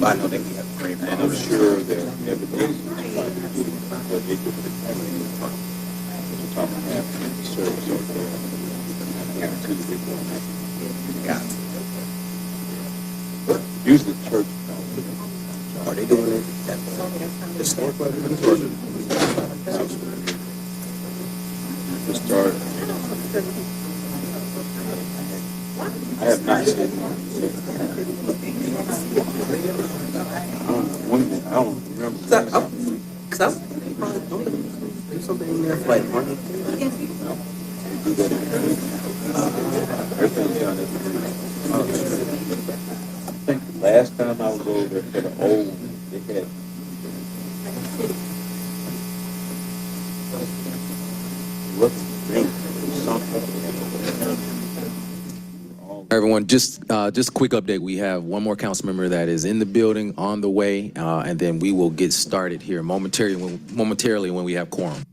I know that we have to pray, and I'm sure that everything what they do for the talk about the service over there. I guarantee you they will not. Yeah. Usually the church. Are they doing it at the start? The start. I have not seen I don't remember. Because I probably do something in there for like money. Everything's done at I think the last time I was over there for the old, they had Everyone, just a quick update. We have one more council member that is in the building on the way, and then we will get started here momentarily when we have quorum.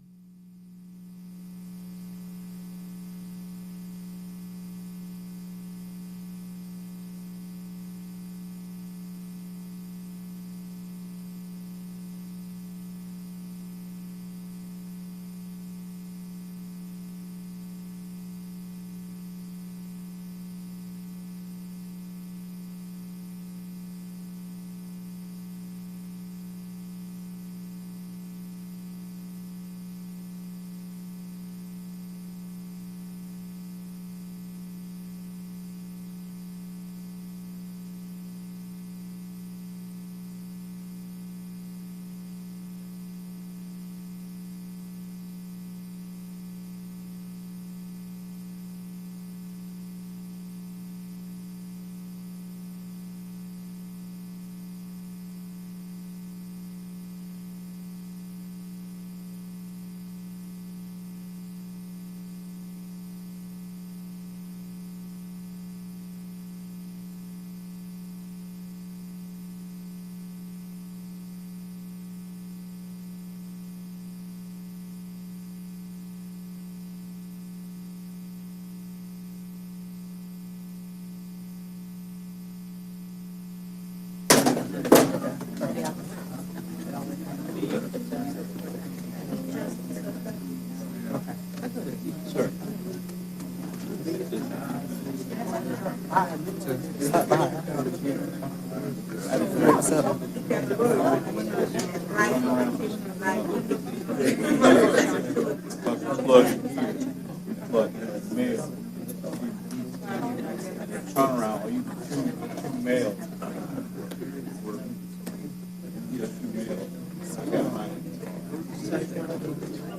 turnaround, or you two males.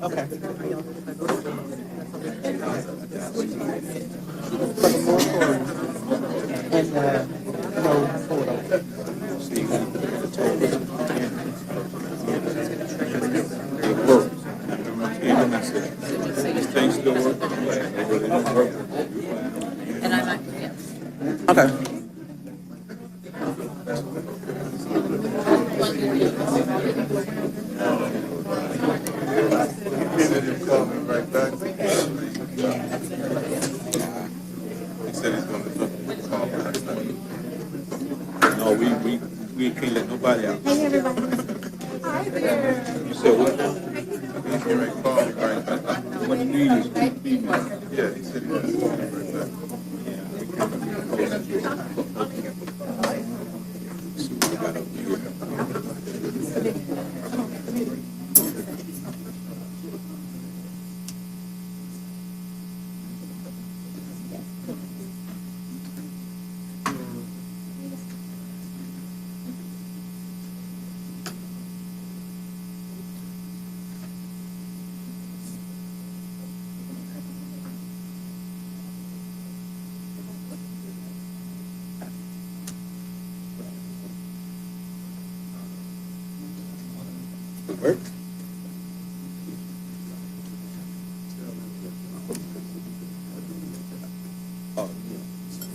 Okay. And no photo. It works. Even I said, things still work. They really don't work. And I might, yes. Okay. Right back. He said he's going to call back. No, we can't let nobody out. Hey, everybody. You said what now? He's going to call me right back. What you need is Yeah, he said he was going to call me right back. yeah, we can't see what we got up here. Work? Oh, yeah.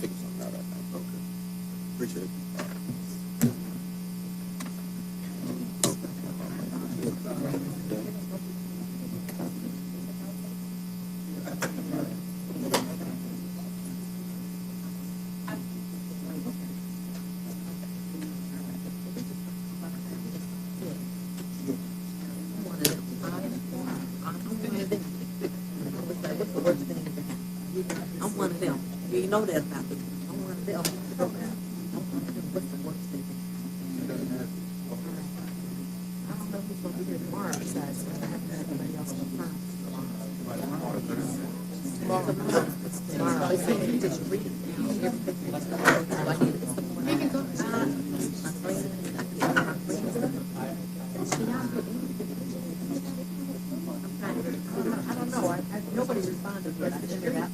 Figure something out right now. Okay. Appreciate it. I'm one of them. You know that about me. I'm one of them. I'm one of them. What's the worst thing? I don't know who's gonna be here tomorrow besides me. I haven't had anybody else confirm. Tomorrow. They say you just read it now. Everything is like it's the morning. My friends, I can my friends. I don't know. Nobody responded, but I figured out.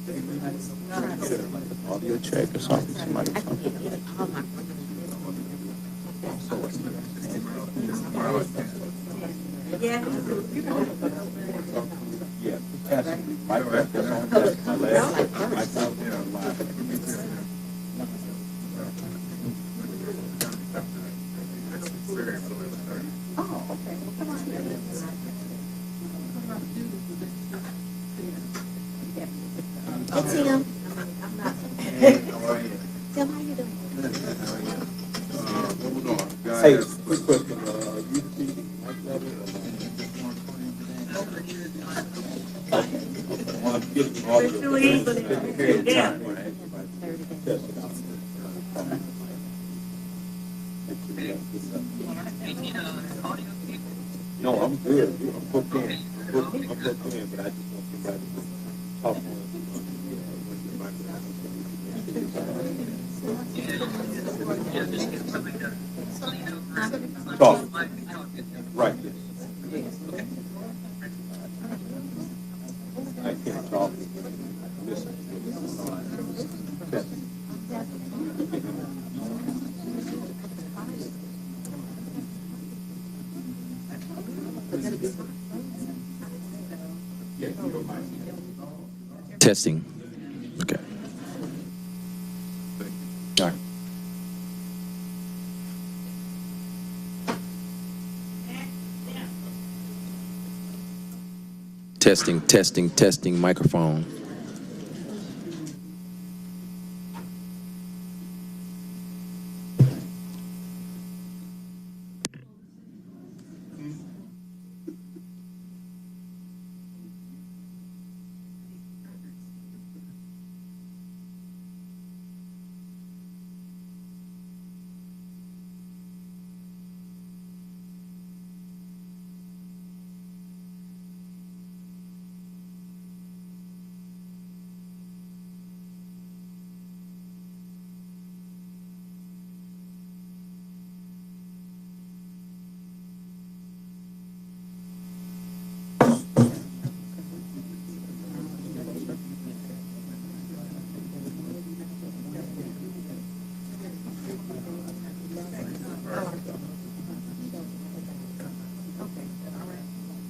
Audio check or something, somebody. I can get all my friends. Yeah. Yeah, passing. My breath is on, that's my last. My count there on live. Oh, okay. Well, come on. Hey, Tim. I'm not. Tim, how you doing? What we doing? Guys, Hey, quick question, you see my level? Well, I'm getting all the period of time when I test it out. No, I'm good. I'm hooked in. I'm hooked in, but I just want somebody to talk on talk. Right, yes. I can't talk. Listen. Test. Testing. Okay. All right. Testing, testing, testing, microphone.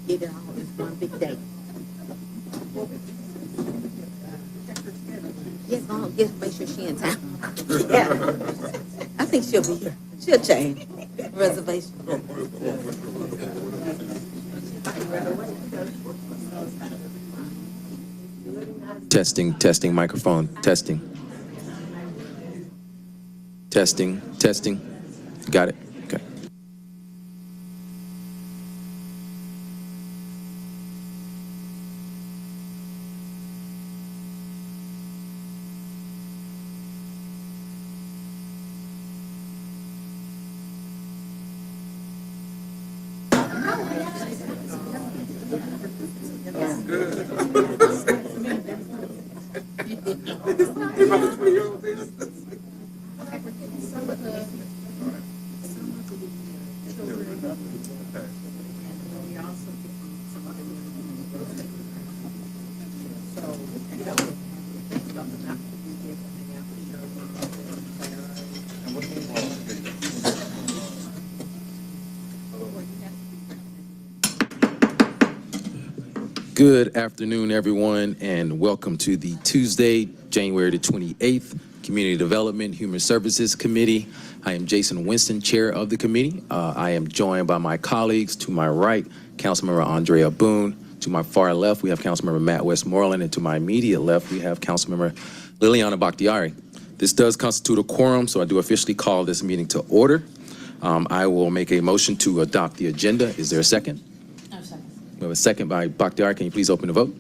Get it all in one big day. Yeah, go on, make sure she in town. Yeah. I think she'll be here. She'll change. Reservation. Testing, testing, microphone, testing. Testing, testing. Got it? Okay. Good afternoon, everyone, and welcome to the Tuesday, January the 28th, Community Development Human Services Committee. I am Jason Winston, chair of the committee. I am joined by my colleagues. To my right, Councilmember Andrea Boone. To my far left, we have Councilmember Matt Westmoreland, and to my immediate left, we have Councilmember Liliana Bakhtiari. This does constitute a quorum, so I do officially call this meeting to order. I will make a motion to adopt the agenda. Is there a second? No, second. We have a second by Bakhtiari. Can you please open the vote?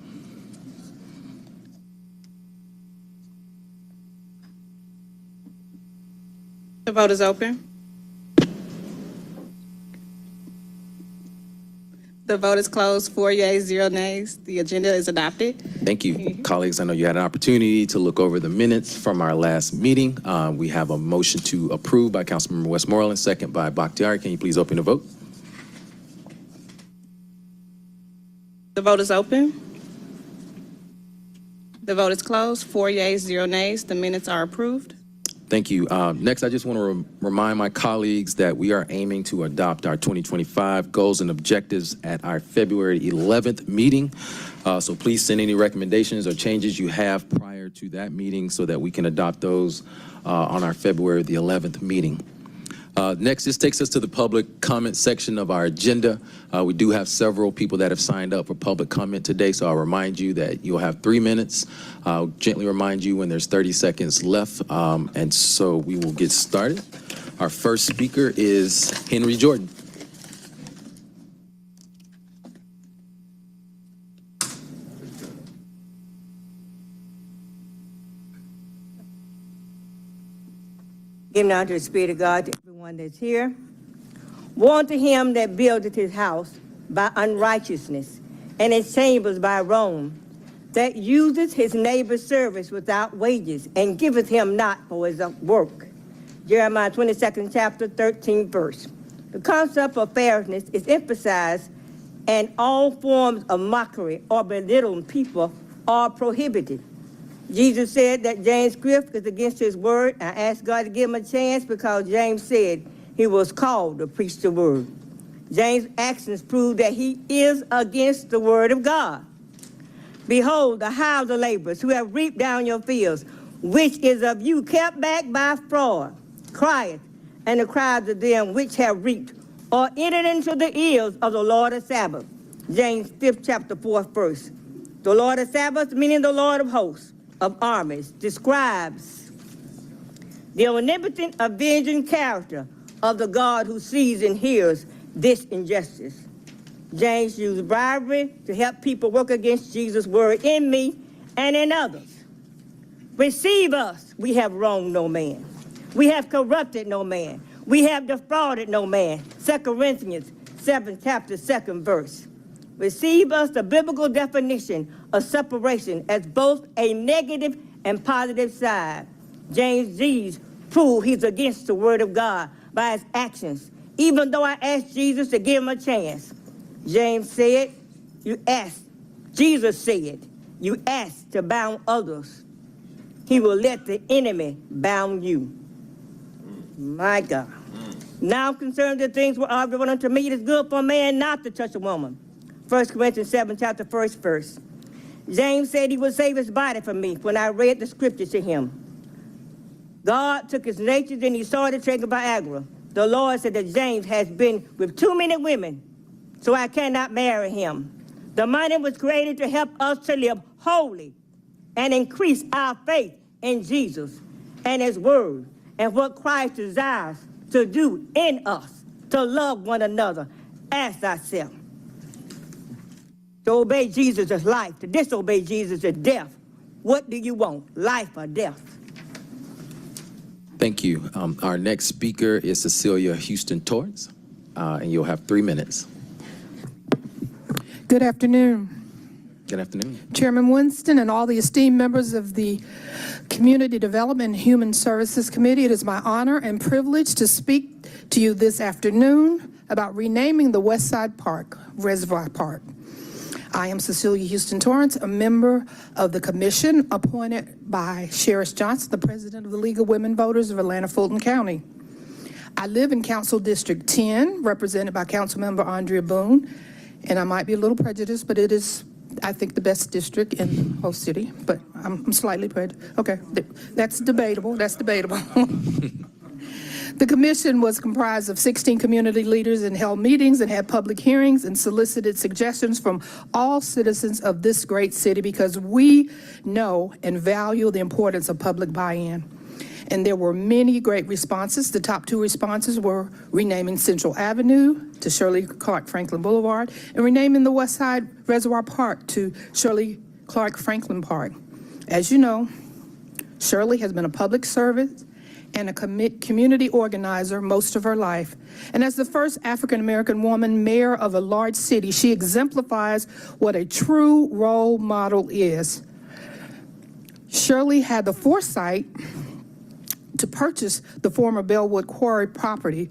The vote is open. The vote is closed. 4 yeas, 0 nays. The agenda is adopted. Thank you, colleagues. I know you had an opportunity to look over the minutes from our last meeting. We have a motion to approve by Councilmember Westmoreland, second by Bakhtiari. Can you please open the vote? The vote is open. The vote is closed. 4 yeas, 0 nays. The minutes are approved. Thank you. Next, I just want to remind my colleagues that we are aiming to adopt our 2025 goals and objectives at our February 11th meeting. So please send any recommendations or changes you have prior to that meeting so that we can adopt those on our February the 11th meeting. Next, this takes us to the public comment section of our agenda. We do have several people that have signed up for public comment today, so I'll remind you that you'll have 3 minutes. I'll gently remind you when there's 30 seconds left, and so we will get started. Our first speaker is Henry Jordan. Give now to the Spirit of God to everyone that's here. Woe unto him that buildeth his house by unrighteousness, and his chambers by wrong, that useth his neighbor's service without wages, and giveth him not for his work. Jeremiah 22nd chapter, 13th verse. The concept of fairness is emphasized, and all forms of mockery or belittling people are prohibited. Jesus said that James' script is against his word. I asked God to give him a chance because James said he was called to preach the word. James' actions prove that he is against the word of God. Behold, the hired laborers who have reaped down your fields, which is of you kept back by fraud, crieth, and the cries of them which have reaped, or entered into the ears of the Lord of Sabbath. James 5th chapter 4th verse. The Lord of Sabbath, meaning the Lord of hosts, of armies, describes the omnipotent, avenging character of the God who sees and hears this injustice. James used bribery to help people work against Jesus' word in me and in others. Receive us, we have wronged no man. We have corrupted no man. We have defrauded no man. 2 Corinthians 7th chapter 2nd verse. Receive us, the biblical definition of separation, as both a negative and positive side. James G's prove he's against the word of God by his actions, even though I asked Jesus to give him a chance. James said, you asked. Jesus said, you asked to bound others. He will let the enemy bound you. My God. Now concerning the things were argued unto me, it is good for a man not to touch a woman. 1 Corinthians 7, chapter 1st verse. James said he would save his body for me when I read the scripture to him. God took his nature, and he started taking Viagra. The Lord said that James has been with too many women, so I cannot marry him. The money was created to help us to live holy and increase our faith in Jesus and his word and what Christ desires to do in us, to love one another as thyself. To obey Jesus is life. To disobey Jesus is death. What do you want, life or death? Thank you. Our next speaker is Cecilia Houston Torrance, and you'll have 3 minutes. Good afternoon. Good afternoon. Chairman Winston and all the esteemed members of the Community Development and Human Services Committee, it is my honor and privilege to speak to you this afternoon about renaming the Westside Park, Reservoir Park. I am Cecilia Houston Torrance, a member of the commission appointed by Sheriff Johnson, the president of the League of Women Voters of Atlanta-Fulton County. I live in Council District 10, represented by Councilmember Andrea Boone, and I might be a little prejudiced, but it is I think, the best district in the whole city, but I'm slightly prejudiced. Okay, that's debatable, that's debatable. The commission was comprised of 16 community leaders and held meetings and had public hearings and solicited suggestions from all citizens of this great city because we know and value the importance of public buy-in. And there were many great responses. The top 2 responses were renaming Central Avenue to Shirley Clark Franklin Boulevard and renaming the West Side Reservoir Park to Shirley Clark Franklin Park. As you know, Shirley has been a public servant and a community organizer most of her life. And as the first African-American woman mayor of a large city, she exemplifies what a true role model is. Shirley had the foresight to purchase the former Bellwood Quarry property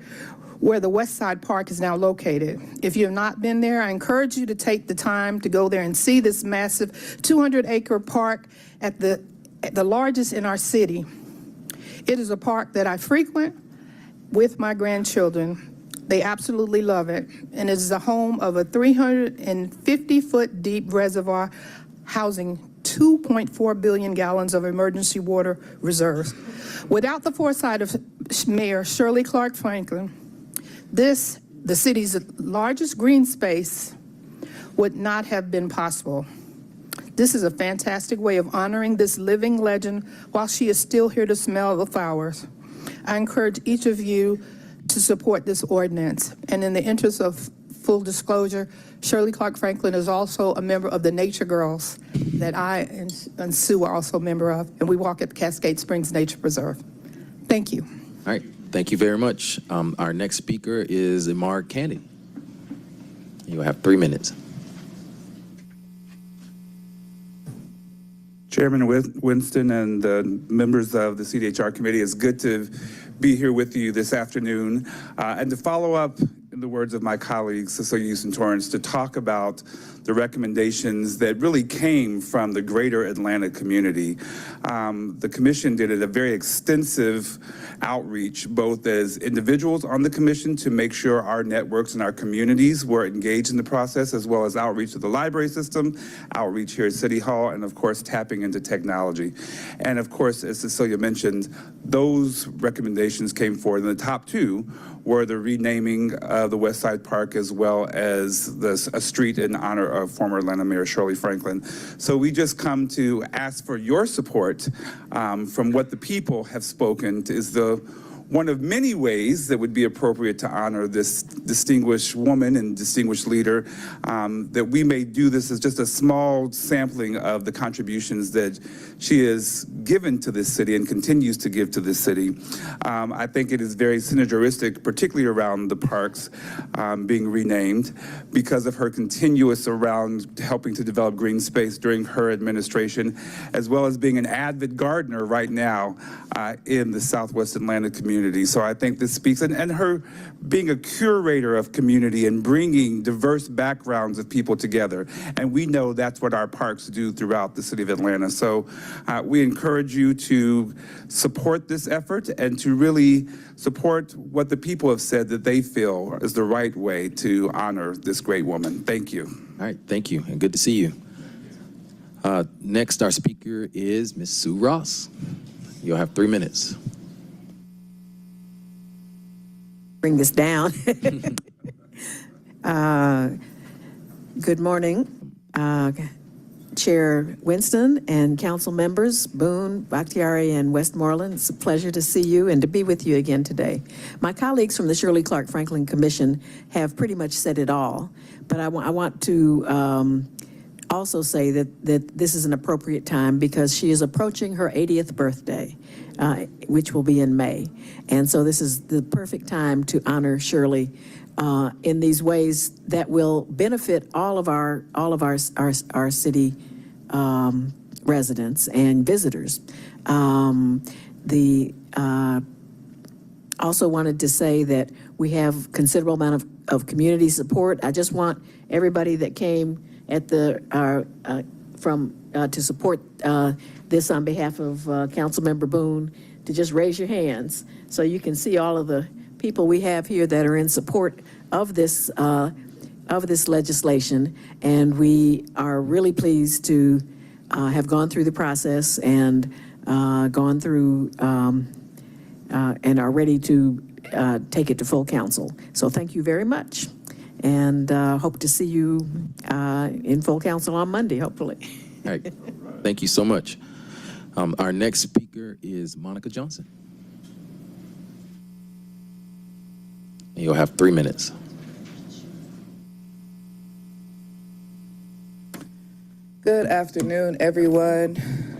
where the West Side Park is now located. If you have not been there, I encourage you to take the time to go there and see this massive 200-acre park at the largest in our city. It is a park that I frequent with my grandchildren. They absolutely love it, and it is the home of a 350-foot deep reservoir housing 2.4 billion gallons of emergency water reserves. Without the foresight of Mayor Shirley Clark Franklin, the city's largest green space would not have been possible. This is a fantastic way of honoring this living legend while she is still here to smell the flowers. I encourage each of you to support this ordinance. And in the interest of full disclosure, Shirley Clark Franklin is also a member of the Nature Girls that I and Sue are also a member of, and we walk at the Cascade Springs Nature Preserve. Thank you. All right, thank you very much. Our next speaker is Imar Candy. You'll have 3 minutes. Chairman Winston and the members of the CDHR committee, it's good to be here with you this afternoon and to follow up, in the words of my colleague Cecilia Houston Torrance, to talk about the recommendations that really came from the greater Atlanta community. The commission did a very extensive outreach, both as individuals on the commission to make sure our networks and our communities were engaged in the process, as well as outreach to the library system, outreach here at City Hall, and of course tapping into technology. And of course, as Cecilia mentioned, those recommendations came forward. And the top 2 were the renaming of the West Side Park, as well as a street in honor of former Atlanta Mayor Shirley Franklin. So we just come to ask for your support from what the people have spoken is one of many ways that would be appropriate to honor this distinguished woman and distinguished leader, that we may do this as just a small sampling of the contributions that she has given to this city and continues to give to this city. I think it is very synergistic, particularly around the parks being renamed, because of her continuous around helping to develop green space during her administration, as well as being an avid gardener right now in the Southwest Atlanta community. So I think this speaks, and her being a curator of community and bringing diverse backgrounds of people together. And we know that's what our parks do throughout the city of Atlanta. So we encourage you to support this effort and to really support what the people have said that they feel is the right way to honor this great woman. Thank you. All right, thank you, and good to see you. Next, our speaker is Ms. Sue Ross. You'll have 3 minutes. Bring this down. Good morning, Chair Winston and council members, Boone, Bakhtiari, and Westmoreland. It's a pleasure to see you and to be with you again today. My colleagues from the Shirley Clark Franklin Commission have pretty much said it all, but I want to also say that this is an appropriate time because she is approaching her 80th birthday, which will be in May. And so this is the perfect time to honor Shirley in these ways that will benefit all of our city residents and visitors. Also wanted to say that we have considerable amount of community support. I just want everybody that came at the to support this on behalf of Councilmember Boone to just raise your hands so you can see all of the people we have here that are in support of this of this legislation, and we are really pleased to have gone through the process and gone through and are ready to take it to full council. So thank you very much, and hope to see you in full council on Monday, hopefully. All right, thank you so much. Our next speaker is Monica Johnson. And you'll have 3 minutes. Good afternoon, everyone.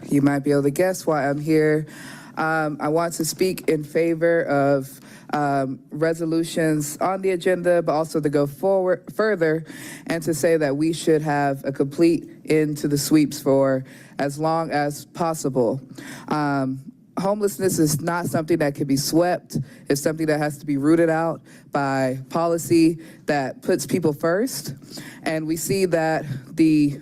You might be able to guess why I'm here. I want to speak in favor of resolutions on the agenda, but also to go forward further and to say that we should have a complete end to the sweeps for as long as possible. Homelessness is not something that can be swept. It's something that has to be rooted out by policy that puts people first. And we see that the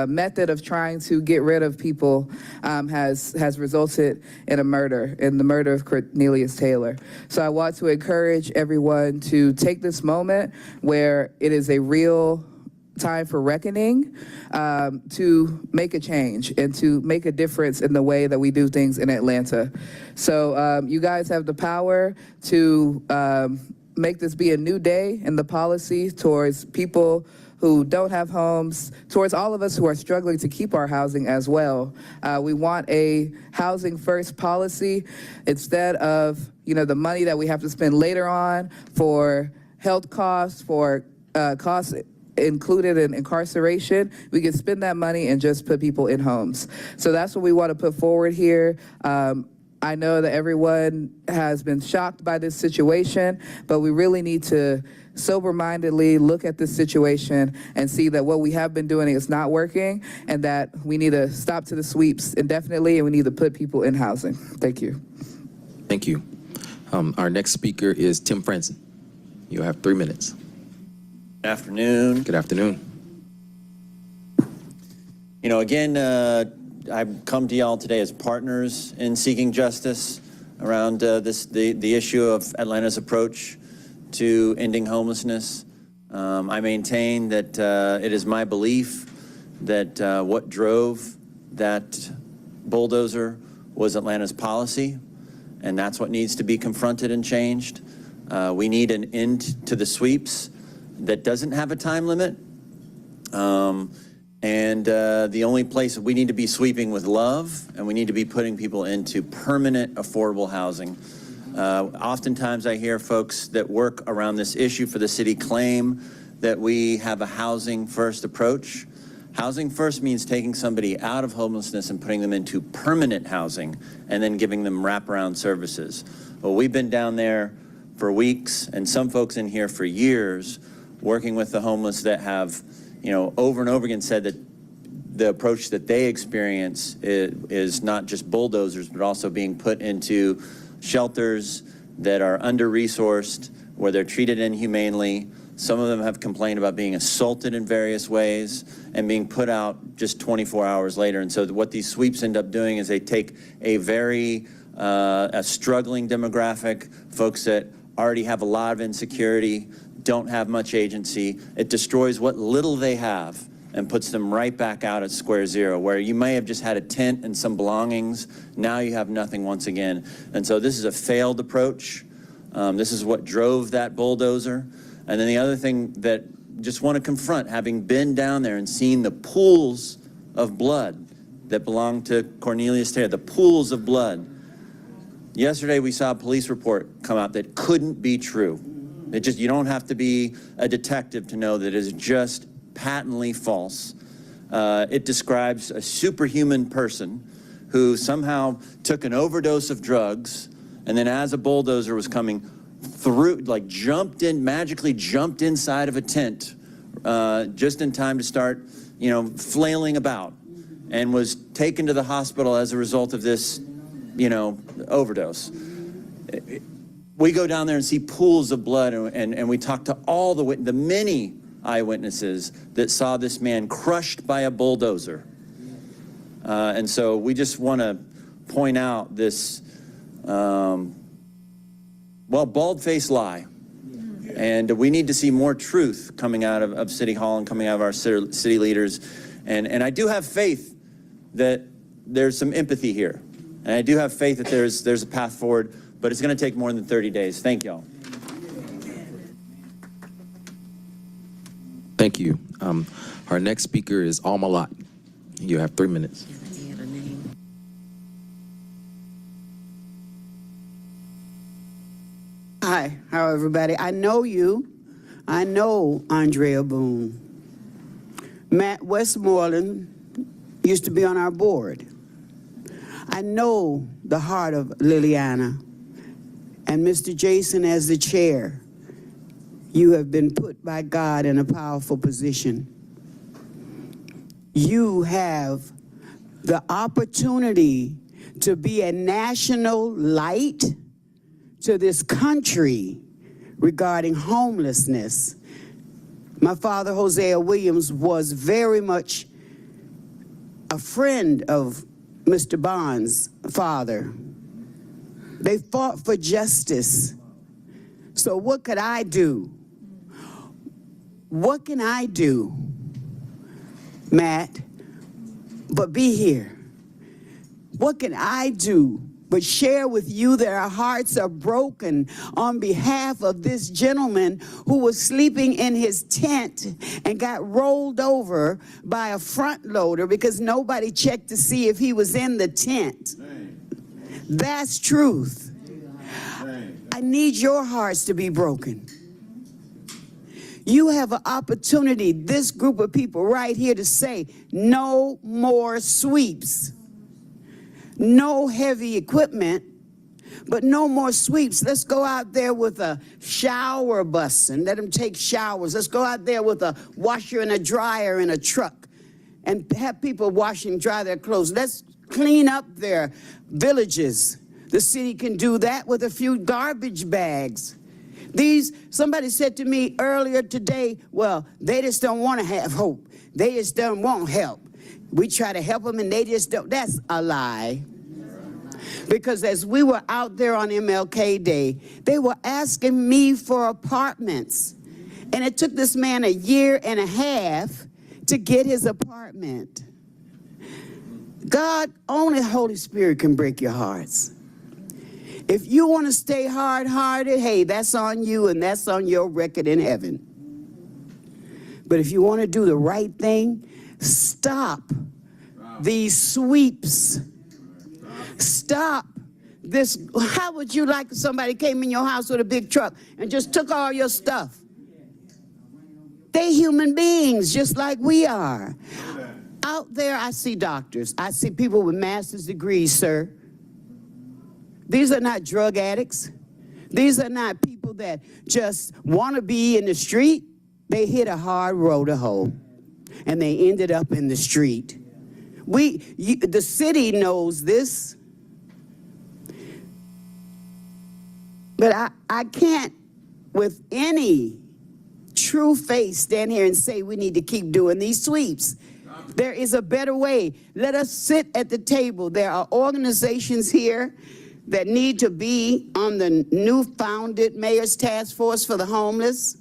method of trying to get rid of people has resulted in a murder, in the murder of Cornelius Taylor. So I want to encourage everyone to take this moment where it is a real time for reckoning, to make a change and to make a difference in the way that we do things in Atlanta. So you guys have the power to make this be a new day in the policy towards people who don't have homes, towards all of us who are struggling to keep our housing as well. We want a housing first policy instead of, the money that we have to spend later on for health costs, for costs included in incarceration. We can spend that money and just put people in homes. So that's what we want to put forward here. I know that everyone has been shocked by this situation, but we really need to sober-mindedly look at this situation and see that what we have been doing is not working, and that we need to stop to the sweeps indefinitely, and we need to put people in housing. Thank you. Thank you. Our next speaker is Tim Franson. You'll have 3 minutes. Good afternoon. Good afternoon. Again, I've come to y'all today as partners in seeking justice around the issue of Atlanta's approach to ending homelessness. I maintain that it is my belief that what drove that bulldozer was Atlanta's policy, and that's what needs to be confronted and changed. We need an end to the sweeps that doesn't have a time limit. The only place we need to be sweeping with love, and we need to be putting people into permanent affordable housing. Oftentimes I hear folks that work around this issue for the city claim that we have a housing first approach. Housing first means taking somebody out of homelessness and putting them into permanent housing and then giving them wraparound services. Well, we've been down there for weeks, and some folks in here for years, working with the homeless that have, over and over again said that the approach that they experience is not just bulldozers, but also being put into shelters that are under-resourced, where they're treated inhumanely. Some of them have complained about being assaulted in various ways and being put out just 24 hours later. And so what these sweeps end up doing is they take a very a struggling demographic, folks that already have a lot of insecurity, don't have much agency. It destroys what little they have and puts them right back out at square zero, where you may have just had a tent and some belongings. Now you have nothing once again. And so this is a failed approach. This is what drove that bulldozer. And then the other thing that just want to confront, having been down there and seen the pools of blood that belonged to Cornelius Taylor, the pools of blood. Yesterday we saw a police report come out that couldn't be true. You don't have to be a detective to know that it is just patently false. It describes a superhuman person who somehow took an overdose of drugs, and then as a bulldozer was coming through, magically jumped inside of a tent just in time to start, flailing about, and was taken to the hospital as a result of this, overdose. We go down there and see pools of blood, and we talk to all the many eyewitnesses that saw this man crushed by a bulldozer. And so we just want to point out this, bald-faced lie And we need to see more truth coming out of City Hall and coming out of our city leaders. And I do have faith that there's some empathy here. And I do have faith that there's a path forward, but it's going to take more than 30 days. Thank y'all. Thank you. Our next speaker is Alma Lot. You have 3 minutes. Hi, how everybody? I know you. I know Andrea Boone. Matt Westmoreland used to be on our board. I know the heart of Liliana. And Mr. Jason, as the chair, you have been put by God in a powerful position. You have the opportunity to be a national light to this country regarding homelessness. My father, Hosea Williams, was very much a friend of Mr. Bond's father. They fought for justice. So what could I do? What can I do, Matt, but be here? What can I do but share with you that our hearts are broken on behalf of this gentleman who was sleeping in his tent and got rolled over by a front loader because nobody checked to see if he was in the tent. That's truth. I need your hearts to be broken. You have an opportunity, this group of people right here, to say no more sweeps. No heavy equipment, but no more sweeps. Let's go out there with a shower bus and let them take showers. Let's go out there with a washer and a dryer in a truck and have people wash and dry their clothes. Let's clean up their villages. The city can do that with a few garbage bags. Somebody said to me earlier today, well, they just don't want to have hope. They just don't want help. We try to help them and they just don't. That's a lie. Because as we were out there on MLK Day, they were asking me for apartments. And it took this man 1.5 years to get his apartment. God, only Holy Spirit can break your hearts. If you want to stay hard-hearted, hey, that's on you and that's on your record in heaven. But if you want to do the right thing, stop these sweeps. Stop this. How would you like if somebody came in your house with a big truck and just took all your stuff? They human beings just like we are. Out there, I see doctors. I see people with master's degrees, sir. These are not drug addicts. These are not people that just want to be in the street. They hit a hard road to hoe, and they ended up in the street. The city knows this, but I can't, with any true face, stand here and say we need to keep doing these sweeps. There is a better way. Let us sit at the table. There are organizations here that need to be on the new founded Mayor's Task Force for the Homeless.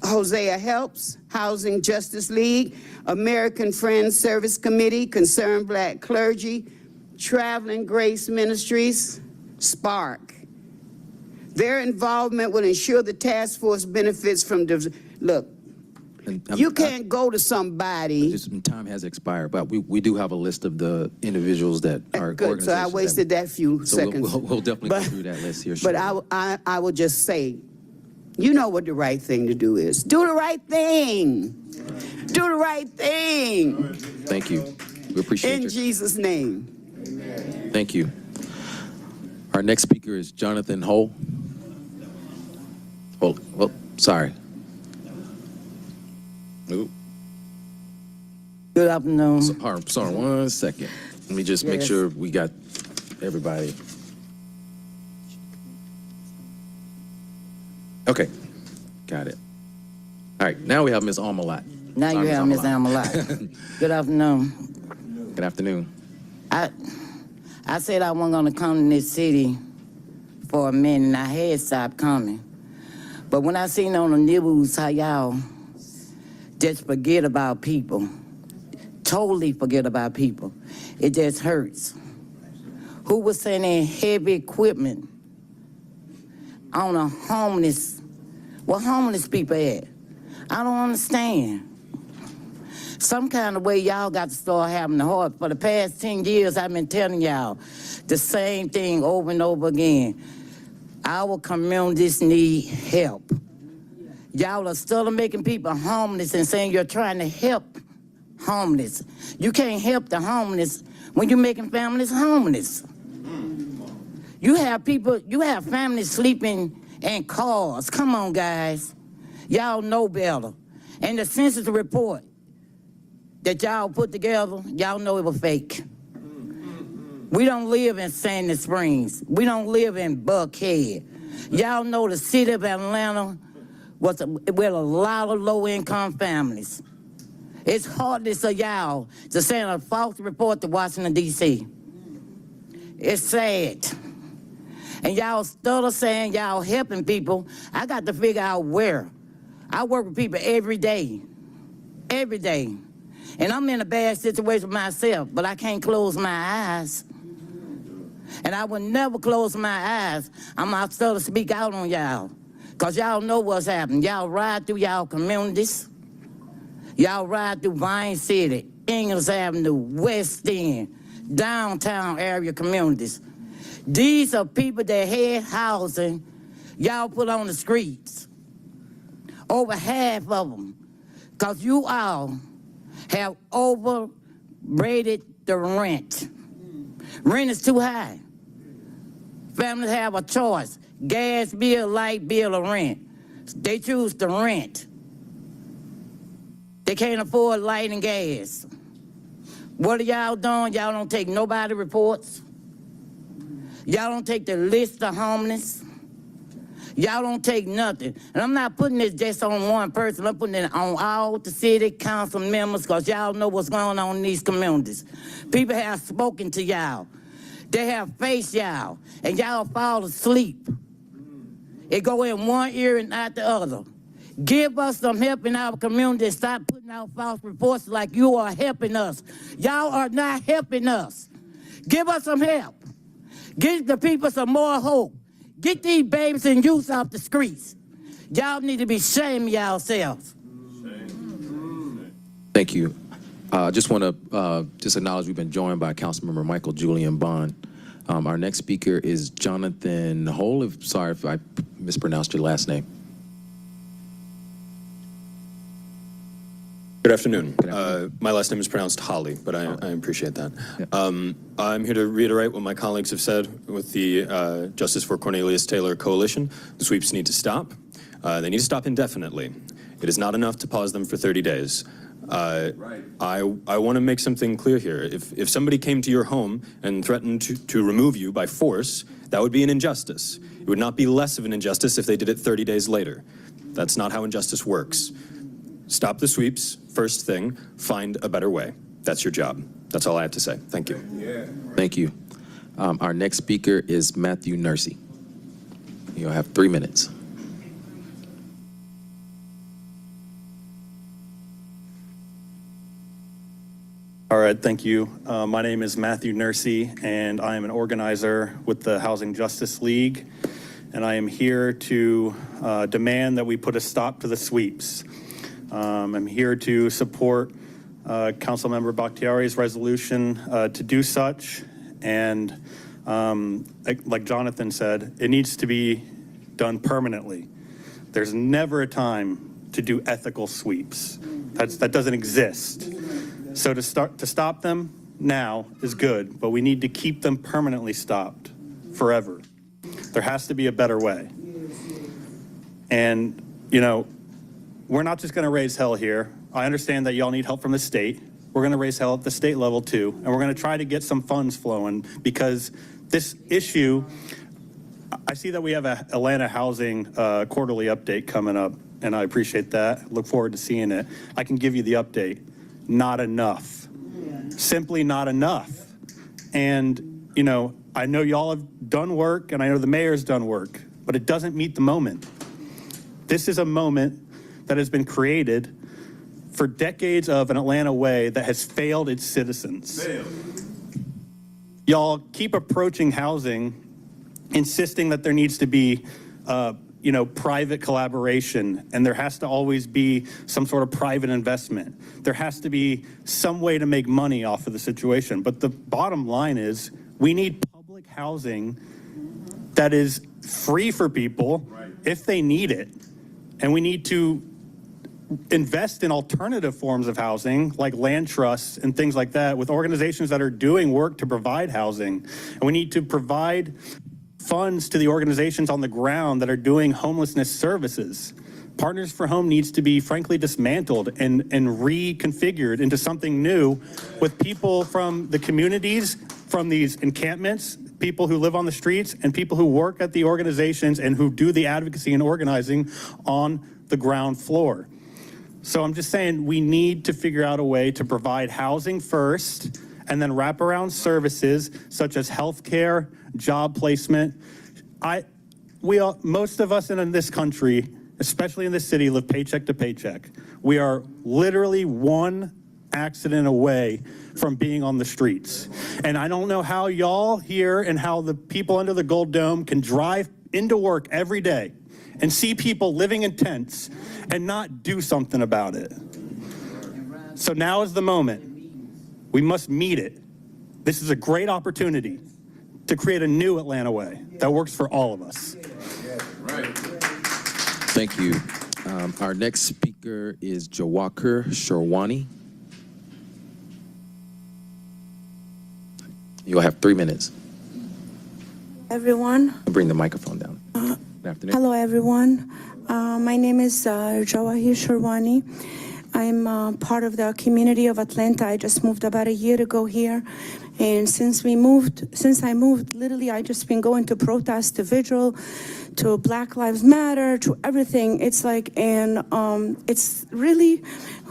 Hosea Helps, Housing Justice League, American Friends Service Committee, Concerned Black Clergy, Traveling Grace Ministries, Spark. Their involvement will ensure the task force benefits from, look, you can't go to somebody. Just time has expired, but we do have a list of the individuals that are good. So I wasted that few seconds. We'll definitely go through that list here. But I will just say, you know what the right thing to do is. Do the right thing. Do the right thing. Thank you. We appreciate it. In Jesus' name. Amen. Thank you. Our next speaker is Jonathan Hull. Oh, sorry. Ooh. Good afternoon. Sorry, 1 second. Let me just make sure we got everybody. Okay, got it. All right, now we have Ms. Alma Lot. Now you have Ms. Alma Lot. Good afternoon. Good afternoon. I said I wasn't going to come to this city for a minute, and I had stopped coming. But when I seen on the news how y'all just forget about people, totally forget about people, it just hurts. Who was sending heavy equipment on a homeless, where homeless people at? I don't understand. Some kind of way y'all got to start having the heart. For the past 10 years, I've been telling y'all the same thing over and over again. Our communities need help. Y'all are still making people homeless and saying you're trying to help homeless. You can't help the homeless when you're making families homeless. You have people, you have families sleeping in cars. Come on, guys. Y'all know better. And the census report that y'all put together, y'all know it was fake. We don't live in Sandy Springs. We don't live in Buckhead. Y'all know the city of Atlanta was with a lot of low-income families. It's heartless of y'all to send a false report to Washington, D.C. It's sad. And y'all still saying y'all helping people. I got to figure out where. I work with people every day. Every day. And I'm in a bad situation myself, but I can't close my eyes. And I would never close my eyes. I'm out still to speak out on y'all. Because y'all know what's happening. Y'all ride through y'all communities. Y'all ride through Vine City, Ingles Avenue, West End, downtown area communities. These are people that had housing y'all put on the streets. Over half of them. Because you all have overrated the rent. Rent is too high. Families have a choice, gas bill, light bill, or rent. They choose to rent. They can't afford light and gas. What are y'all doing? Y'all don't take nobody reports. Y'all don't take the list of homeless. Y'all don't take nothing. And I'm not putting this just on one person. I'm putting it on all the city council members because y'all know what's going on in these communities. People have spoken to y'all. They have faced y'all. And y'all fall asleep. It go in one ear and out the other. Give us some help in our community. Stop putting out false reports like you are helping us. Y'all are not helping us. Give us some help. Give the people some more hope. Get these babies and youth off the streets. Y'all need to be ashamed of yourselves. Thank you. Just want to just acknowledge we've been joined by Councilmember Michael Julian Bond. Our next speaker is Jonathan Hole. Sorry if I mispronounced your last name. Good afternoon. My last name is pronounced Holly, but I appreciate that. Yeah. I'm here to reiterate what my colleagues have said with the Justice for Cornelius Taylor Coalition. The sweeps need to stop. They need to stop indefinitely. It is not enough to pause them for 30 days. I want to make something clear here. If somebody came to your home and threatened to remove you by force, that would be an injustice. It would not be less of an injustice if they did it 30 days later. That's not how injustice works. Stop the sweeps, first thing, find a better way. That's your job. That's all I have to say. Thank you. Yeah. Thank you. Our next speaker is Matthew Nursey. You'll have 3 minutes. All right, thank you. My name is Matthew Nursey, and I am an organizer with the Housing Justice League, and I am here to demand that we put a stop to the sweeps. I'm here to support Councilmember Bakhtiari's resolution to do such, and like Jonathan said, it needs to be done permanently. There's never a time to do ethical sweeps. That doesn't exist. So to stop them now is good, but we need to keep them permanently stopped forever. There has to be a better way. And, you know, we're not just going to raise hell here. I understand that y'all need help from the state. We're going to raise hell at the state level too, and we're going to try to get some funds flowing because this issue, I see that we have a Atlanta housing quarterly update coming up, and I appreciate that. Look forward to seeing it. I can give you the update. Not enough. Simply not enough. And, you know, I know y'all have done work, and I know the mayor's done work, but it doesn't meet the moment. This is a moment that has been created for decades of an Atlanta way that has failed its citizens. Y'all keep approaching housing, insisting that there needs to be, private collaboration, and there has to always be some sort of private investment. There has to be some way to make money off of the situation. But the bottom line is, we need public housing that is free for people if they need it. And we need to invest in alternative forms of housing, like land trusts and things like that, with organizations that are doing work to provide housing. And we need to provide funds to the organizations on the ground that are doing homelessness services. Partners for Home needs to be, frankly, dismantled and reconfigured into something new, with people from the communities, from these encampments, people who live on the streets, and people who work at the organizations and who do the advocacy and organizing on the ground floor. So I'm just saying, we need to figure out a way to provide housing first, and then wraparound services such as healthcare, job placement. Most of us in this country, especially in this city, live paycheck to paycheck. We are literally one accident away from being on the streets. And I don't know how y'all here and how the people under the Gold Dome can drive into work every day and see people living in tents and not do something about it. So now is the moment. We must meet it. This is a great opportunity to create a new Atlanta way that works for all of us. Thank you. Our next speaker is Jawakar Sherwani. You'll have 3 minutes. Everyone. Bring the microphone down. Good afternoon. Hello, everyone. My name is Jawahir Sherwani. I'm part of the community of Atlanta. I just moved about a year ago here. And since I moved, literally, I just been going to protest, to vigil, to Black Lives Matter, to everything. It's like, and it's really,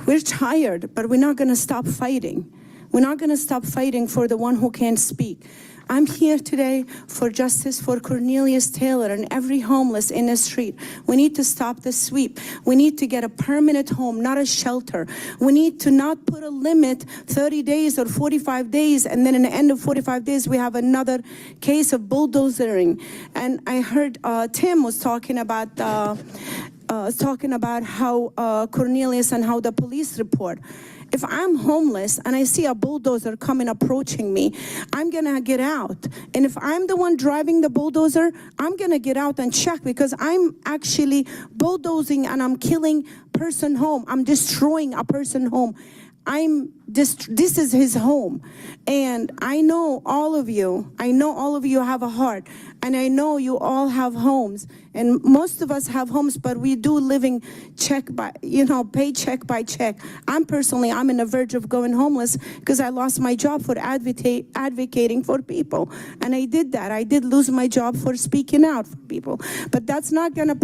we're tired, but we're not gonna stop fighting. We're not gonna stop fighting for the one who can't speak. I'm here today for justice for Cornelius Taylor and every homeless in the street. We need to stop the sweep. We need to get a permanent home, not a shelter. We need to not put a limit, 30 days or 45 days, and then in the end of 45 days, we have another case of bulldozering. And I heard Tim was talking about how Cornelius and how the police report. If I'm homeless and I see a bulldozer coming approaching me, I'm gonna get out. And if I'm the one driving the bulldozer, I'm gonna get out and check, because I'm actually bulldozing and I'm killing person home. I'm destroying a person home. This is his home. And I know all of you have a heart, and I know you all have homes, and most of us have homes, but we do living paycheck by check. I'm in the verge of going homeless because I lost my job for advocating for people. And I did that. I did lose my job for speaking out for people, but that's not gonna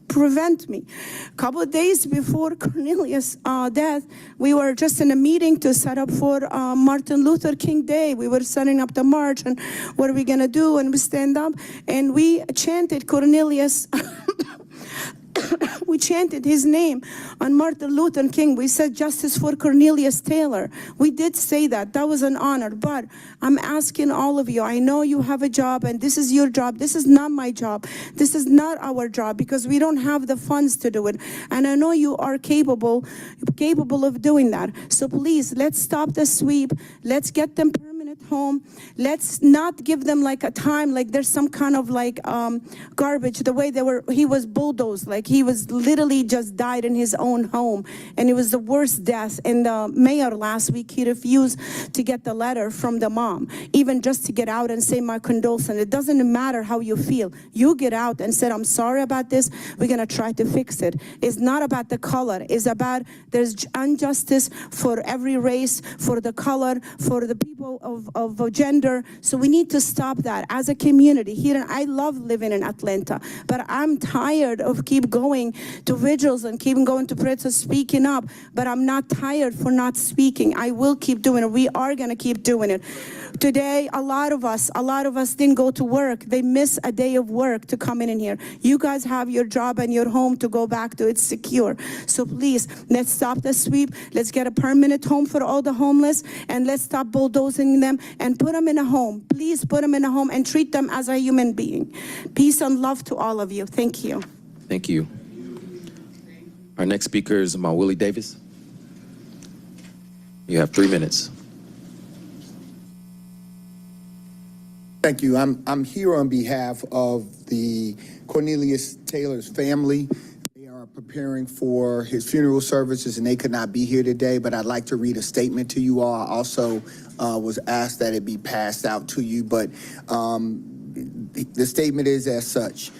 prevent me. A couple of days before Cornelius' death, we were just in a meeting to set up for Martin Luther King Day. We were setting up the march and what are we gonna do, and we stand up and we chanted Cornelius. We chanted his name on Martin Luther King. We said justice for Cornelius Taylor. We did say that. That was an honor. But I'm asking all of you, I know you have a job and this is your job. This is not my job. This is not our job, because we don't have the funds to do it. And I know you are capable of doing that. So please, let's stop the sweep. Let's get them permanent home. Let's not give them like a time, like there's some kind of like garbage, the way he was bulldozed, like he was literally just died in his own home. And it was the worst death. And the mayor last week, he refused to get the letter from the mom, even just to get out and say my condolences. It doesn't matter how you feel. You get out and said, I'm sorry about this. We're gonna try to fix it. It's not about the color. It's about there's injustice for every race, for the color, for the people of of gender. So we need to stop that as a community here. And I love living in Atlanta, but I'm tired of keep going to vigils and keep going to prayers, speaking up. But I'm not tired for not speaking. I will keep doing it. We are going to keep doing it. Today, a lot of us didn't go to work. They miss a day of work to come in here. You guys have your job and your home to go back to. It's secure. So please, let's stop the sweep. Let's get a permanent home for all the homeless, and let's stop bulldozing them and put them in a home. Please put them in a home and treat them as a human being. Peace and love to all of you. Thank you. Thank you. Our next speaker is Willie Davis. You have 3 minutes. Thank you. I'm here on behalf of the Cornelius Taylor's family. They are preparing for his funeral services and they could not be here today, but I'd like to read a statement to you all. I also was asked that it be passed out to you, but the statement is as such.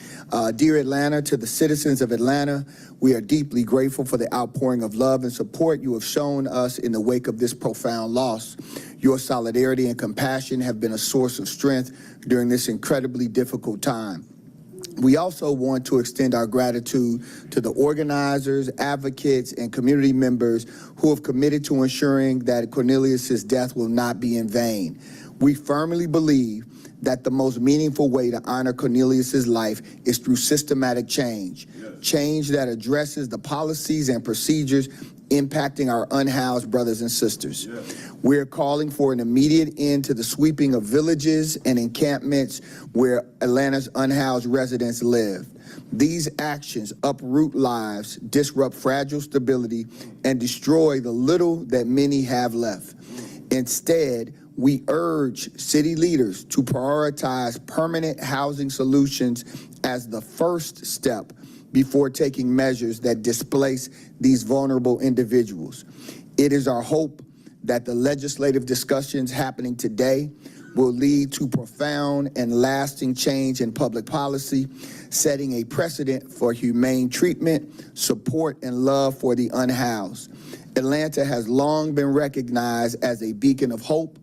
Dear Atlanta, to the citizens of Atlanta, we are deeply grateful for the outpouring of love and support you have shown us in the wake of this profound loss. Your solidarity and compassion have been a source of strength during this incredibly difficult time. We also want to extend our gratitude to the organizers, advocates, and community members who have committed to ensuring that Cornelius's death will not be in vain. We firmly believe that the most meaningful way to honor Cornelius's life is through systematic change. Change that addresses the policies and procedures impacting our unhoused brothers and sisters. We're calling for an immediate end to the sweeping of villages and encampments where Atlanta's unhoused residents live. These actions uproot lives, disrupt fragile stability, and destroy the little that many have left. Instead, we urge city leaders to prioritize permanent housing solutions as the first step before taking measures that displace these vulnerable individuals. It is our hope that the legislative discussions happening today will lead to profound and lasting change in public policy, setting a precedent for humane treatment, support, and love for the unhoused. Atlanta has long been recognized as a beacon of hope,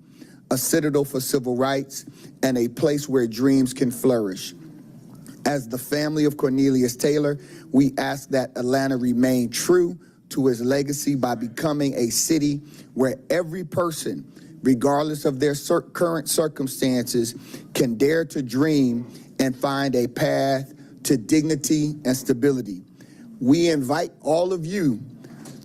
a citadel for civil rights, and a place where dreams can flourish. As the family of Cornelius Taylor, we ask that Atlanta remain true to his legacy by becoming a city where every person, regardless of their current circumstances, can dare to dream and find a path to dignity and stability. We invite all of you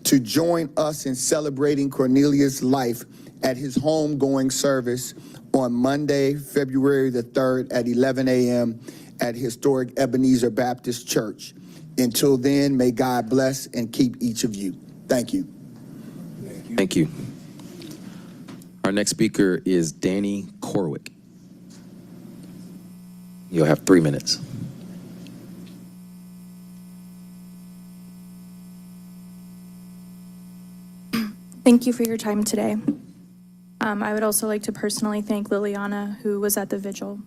to join us in celebrating Cornelius' life at his homegoing service on Monday, February the 3rd at 11 a.m. at historic Ebenezer Baptist Church. Until then, may God bless and keep each of you. Thank you. Thank you. Our next speaker is Danny Corwick. You'll have 3 minutes. Thank you for your time today. I would also like to personally thank Liliana, who was at the vigil.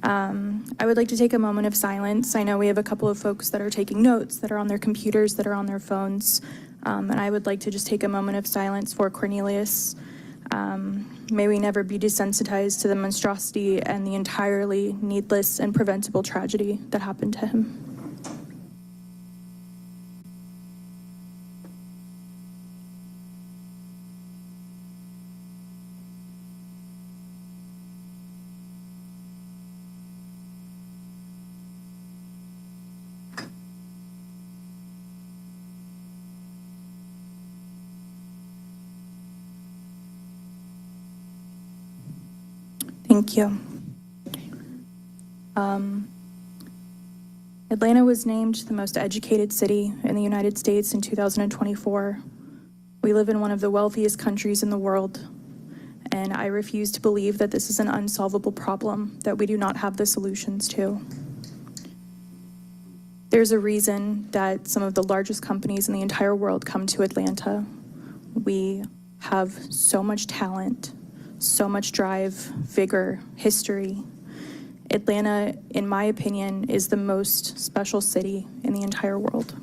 I would like to take a moment of silence. I know we have a couple of folks that are taking notes, that are on their computers, that are on their phones, and I would like to just take a moment of silence for Cornelius. May we never be desensitized to the monstrosity and the entirely needless and preventable tragedy that happened to him. Thank you. Atlanta was named the most educated city in the United States in 2024. We live in one of the wealthiest countries in the world, and I refuse to believe that this is an unsolvable problem that we do not have the solutions to. There's a reason that some of the largest companies in the entire world come to Atlanta. We have so much talent, so much drive, vigor, history. Atlanta, in my opinion, is the most special city in the entire world.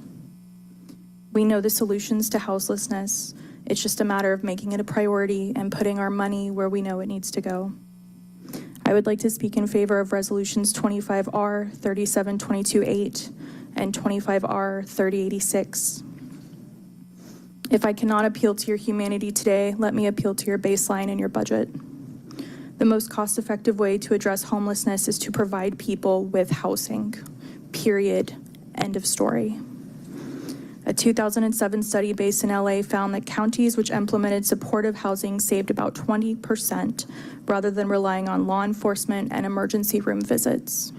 We know the solutions to houselessness It's just a matter of making it a priority and putting our money where we know it needs to go. I would like to speak in favor of Resolutions 25R 3722-8 and 25R 3086. If I cannot appeal to your humanity today, let me appeal to your baseline and your budget. The most cost-effective way to address homelessness is to provide people with housing, period, end of story. A 2007 study based in LA found that counties which implemented supportive housing saved about 20% rather than relying on law enforcement and emergency room visits.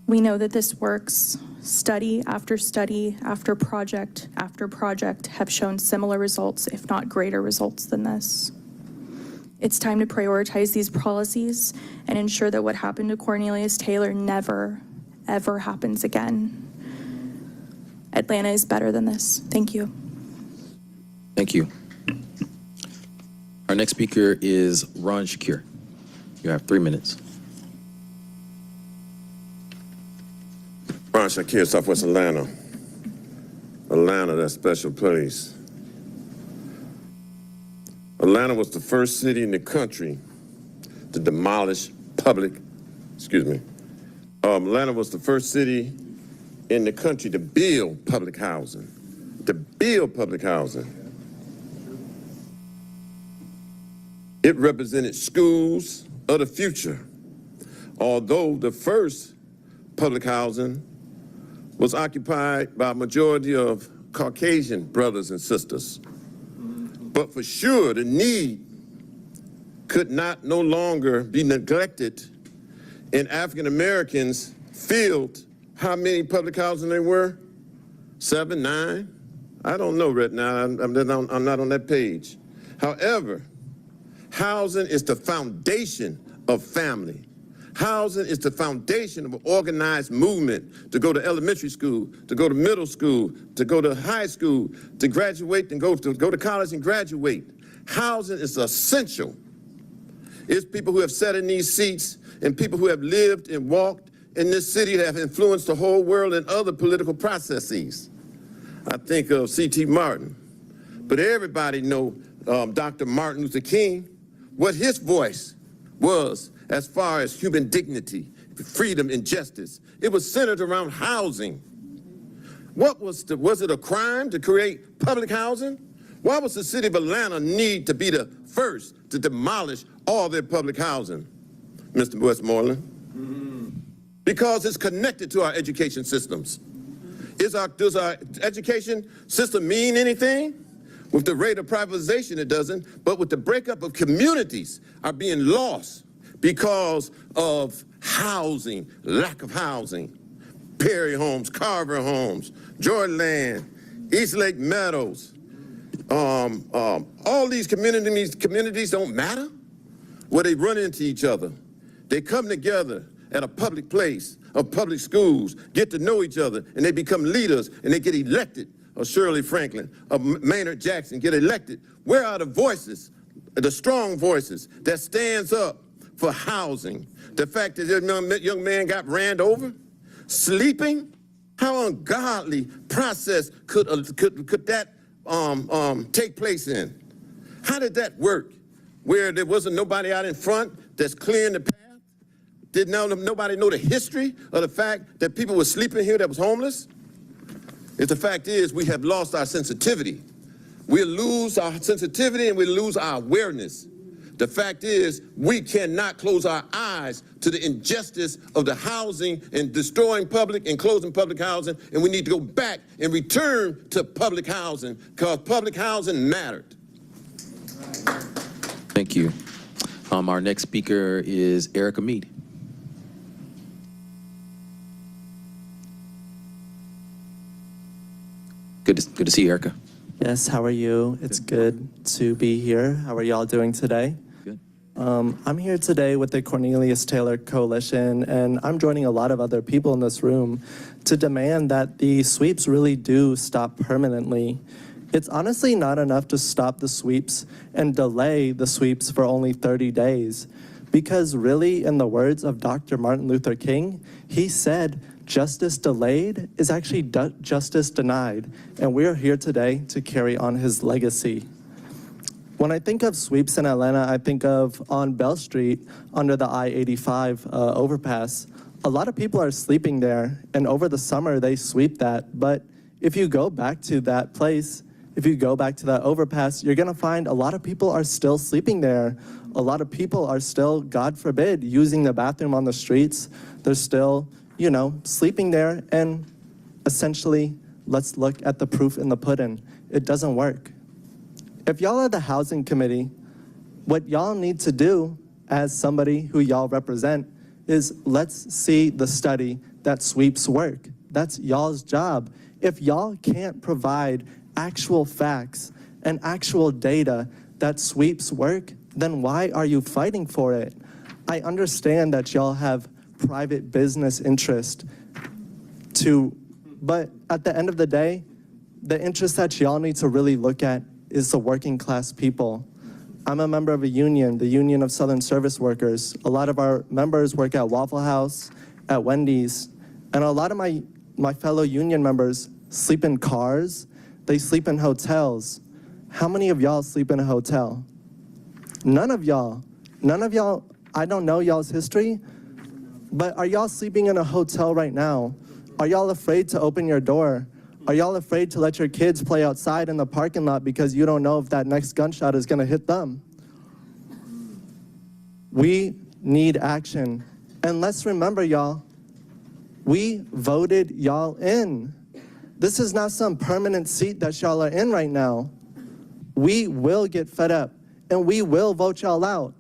We know that this works. Study after project have shown similar results, if not greater results than this. It's time to prioritize these policies and ensure that what happened to Cornelius Taylor never, ever happens again. Atlanta is better than this. Thank you. Thank you. Our next speaker is Ron Shakir. You have 3 minutes. Ron Shakir, Southwest Atlanta. Atlanta, that special place. Atlanta was the first city in the country to demolish Atlanta was the first city in the country to build public housing. It represented schools of the future. Although the first public housing was occupied by a majority of Caucasian brothers and sisters. But for sure, the need could no longer be neglected, and African Americans filled how many public housing there were? 7, 9? I don't know right now, I'm not on that page. However, housing is the foundation of family. Housing is the foundation of an organized movement to go to elementary school, to go to middle school, to go to high school, to graduate and go to college and graduate. Housing is essential. It's people who have sat in these seats and people who have lived and walked in this city that have influenced the whole world and other political processes. I think of C.T. Martin, but everybody know Dr. Martin Luther King, what his voice was as far as human dignity, freedom, and justice. It was centered around housing. Was it a crime to create public housing? Why was the city of Atlanta need to be the first to demolish all their public housing, Mr. Westmoreland? Because it's connected to our education systems. Does our education system mean anything? With the rate of privatization, it doesn't, but with the breakup of communities are being lost because of housing, lack of housing. Perry Homes, Carver Homes, Jordanland, East Lake Meadows, all these communities don't matter? Well, they run into each other. They come together at a public place, of public schools, get to know each other, and they become leaders, and they get elected. Or Shirley Franklin, or Maynard Jackson get elected. Where are the voices, the strong voices that stands up for housing? The fact that this young man got ran over, sleeping, how ungodly process could that take place in? How did that work? Where there wasn't nobody out in front that's clearing the path? Did nobody know the history of the fact that people were sleeping here that was homeless? The fact is, we have lost our sensitivity. We lose our sensitivity and we lose our awareness. The fact is, we cannot close our eyes to the injustice of the housing and destroying public and closing public housing, and we need to go back and return to public housing because public housing mattered. Thank you. Our next speaker is Erica Mead. Good to see you, Erica. Yes, how are you? It's good to be here. How are y'all doing today? Good. I'm here today with the Cornelius Taylor Coalition, and I'm joining a lot of other people in this room to demand that the sweeps really do stop permanently. It's honestly not enough to stop the sweeps and delay the sweeps for only 30 days. Because really, in the words of Dr. Martin Luther King, he said, justice delayed is actually justice denied, and we're here today to carry on his legacy. When I think of sweeps in Atlanta, I think of on Bell Street under the I-85 overpass. A lot of people are sleeping there, and over the summer they sweep that. But if you go back to that place, if you go back to that overpass, you're gonna find a lot of people are still sleeping there. A lot of people are still, God forbid, using the bathroom on the streets. They're still, you know, sleeping there, and essentially, let's look at the proof in the pudding. It doesn't work. If y'all are the housing committee, what y'all need to do as somebody who y'all represent is let's see the study that sweeps work. That's y'all's job. If y'all can't provide actual facts and actual data that sweeps work, then why are you fighting for it? I understand that y'all have private business interest but at the end of the day, the interest that y'all need to really look at is the working class people. I'm a member of a union, the Union of Southern Service Workers. A lot of our members work at Waffle House, at Wendy's, and a lot of my fellow union members sleep in cars, they sleep in hotels. How many of y'all sleep in a hotel? None of y'all. None of y'all, I don't know y'all's history, but are y'all sleeping in a hotel right now? Are y'all afraid to open your door? Are y'all afraid to let your kids play outside in the parking lot because you don't know if that next gunshot is gonna hit them? We need action. And let's remember, y'all, we voted y'all in. This is not some permanent seat that y'all are in right now. We will get fed up and we will vote y'all out,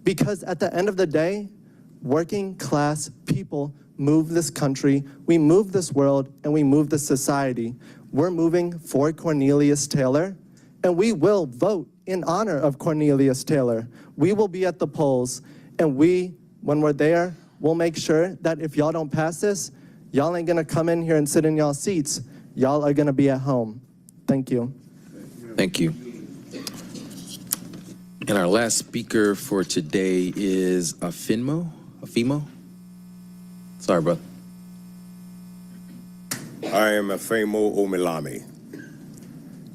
because at the end of the day, working class people move this country, we move this world, and we move this society. We're moving for Cornelius Taylor, and we will vote in honor of Cornelius Taylor. We will be at the polls, and when we're there, we'll make sure that if y'all don't pass this, y'all ain't gonna come in here and sit in y'all seats. Y'all are gonna be at home. Thank you. Thank you. And our last speaker for today is Afimo. Sorry, brother. I am Afemo Omilami.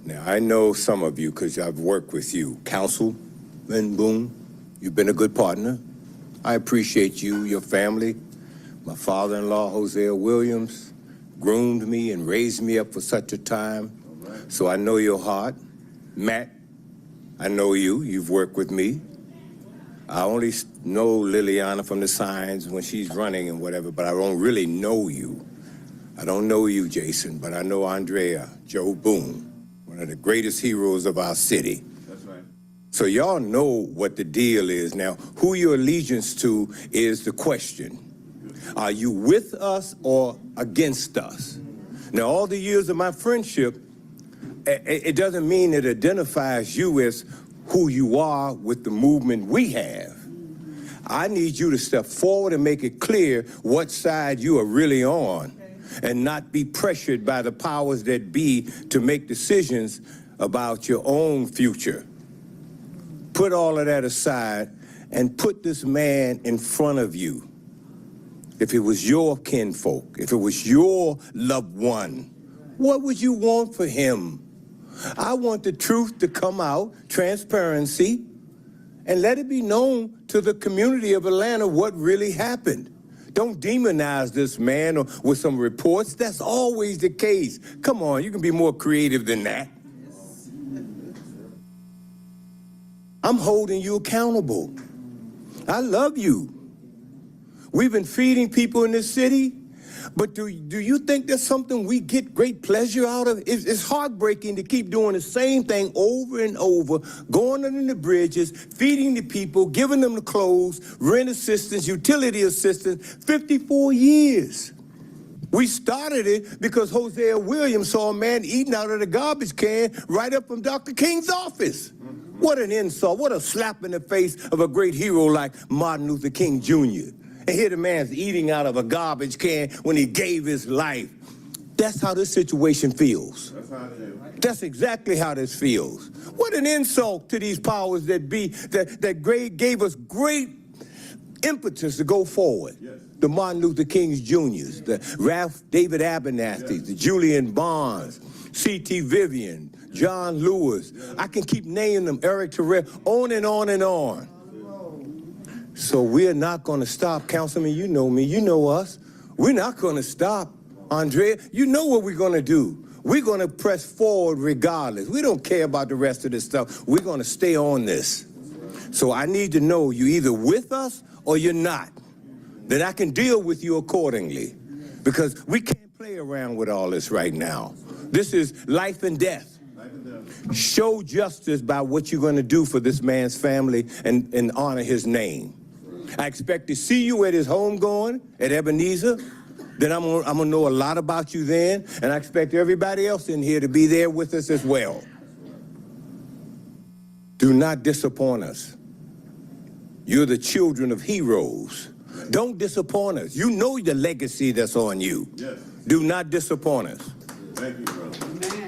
Now, I know some of you because I've worked with you. Councilman Boone, you've been a good partner. I appreciate you, your family. My father-in-law, Hosea Williams, groomed me and raised me up for such a time. So I know your heart. Matt, I know you. You've worked with me. I only know Liliana from the signs when she's running and whatever, but I don't really know you. I don't know you, Jason, but I know Andrea, Joe Boone, one of the greatest heroes of our city. That's right. So y'all know what the deal is. Now, who your allegiance to is the question. Are you with us or against us? Now, all the years of my friendship, it doesn't mean it identifies you as who you are with the movement we have. I need you to step forward and make it clear what side you are really on, and not be pressured by the powers that be to make decisions about your own future. Put all of that aside and put this man in front of you. If it was your kinfolk, if it was your loved one, what would you want for him? I want the truth to come out, transparency, and let it be known to the community of Atlanta what really happened. Don't demonize this man or with some reports. That's always the case. Come on, you can be more creative than that. I'm holding you accountable. I love you. We've been feeding people in this city, but do you think there's something we get great pleasure out of? It's heartbreaking to keep doing the same thing over and over, going under the bridges, feeding the people, giving them the clothes, rent assistance, utility assistance, 54 years. We started it because Hosea Williams saw a man eating out of the garbage can right up from Dr. King's office. What an insult, what a slap in the face of a great hero like Martin Luther King Jr. And here the man's eating out of a garbage can when he gave his life. That's how this situation feels. That's exactly how this feels. What an insult to these powers that be, that gave us great impetus to go forward. Yes. The Martin Luther King Jr.'s, the Ralph David Abernathy's, the Julian Barnes, C.T. Vivian, John Lewis. I can keep naming them, Eric Terrell, on and on and on. So we're not going to stop. Councilman, you know me, you know us. We're not going to stop. Andrea, you know what we're going to do. We're going to press forward regardless. We don't care about the rest of this stuff. We're going to stay on this. So I need to know you're either with us or you're not. Then I can deal with you accordingly. Because we can't play around with all this right now. This is life and death. Show justice by what you're going to do for this man's family and honor his name. I expect to see you at his homegoing at Ebenezer. Then I'm gonna know a lot about you then, and I expect everybody else in here to be there with us as well. Do not disappoint us. You're the children of heroes. Don't disappoint us. You know the legacy that's on you. Yes. Do not disappoint us. Thank you, brother.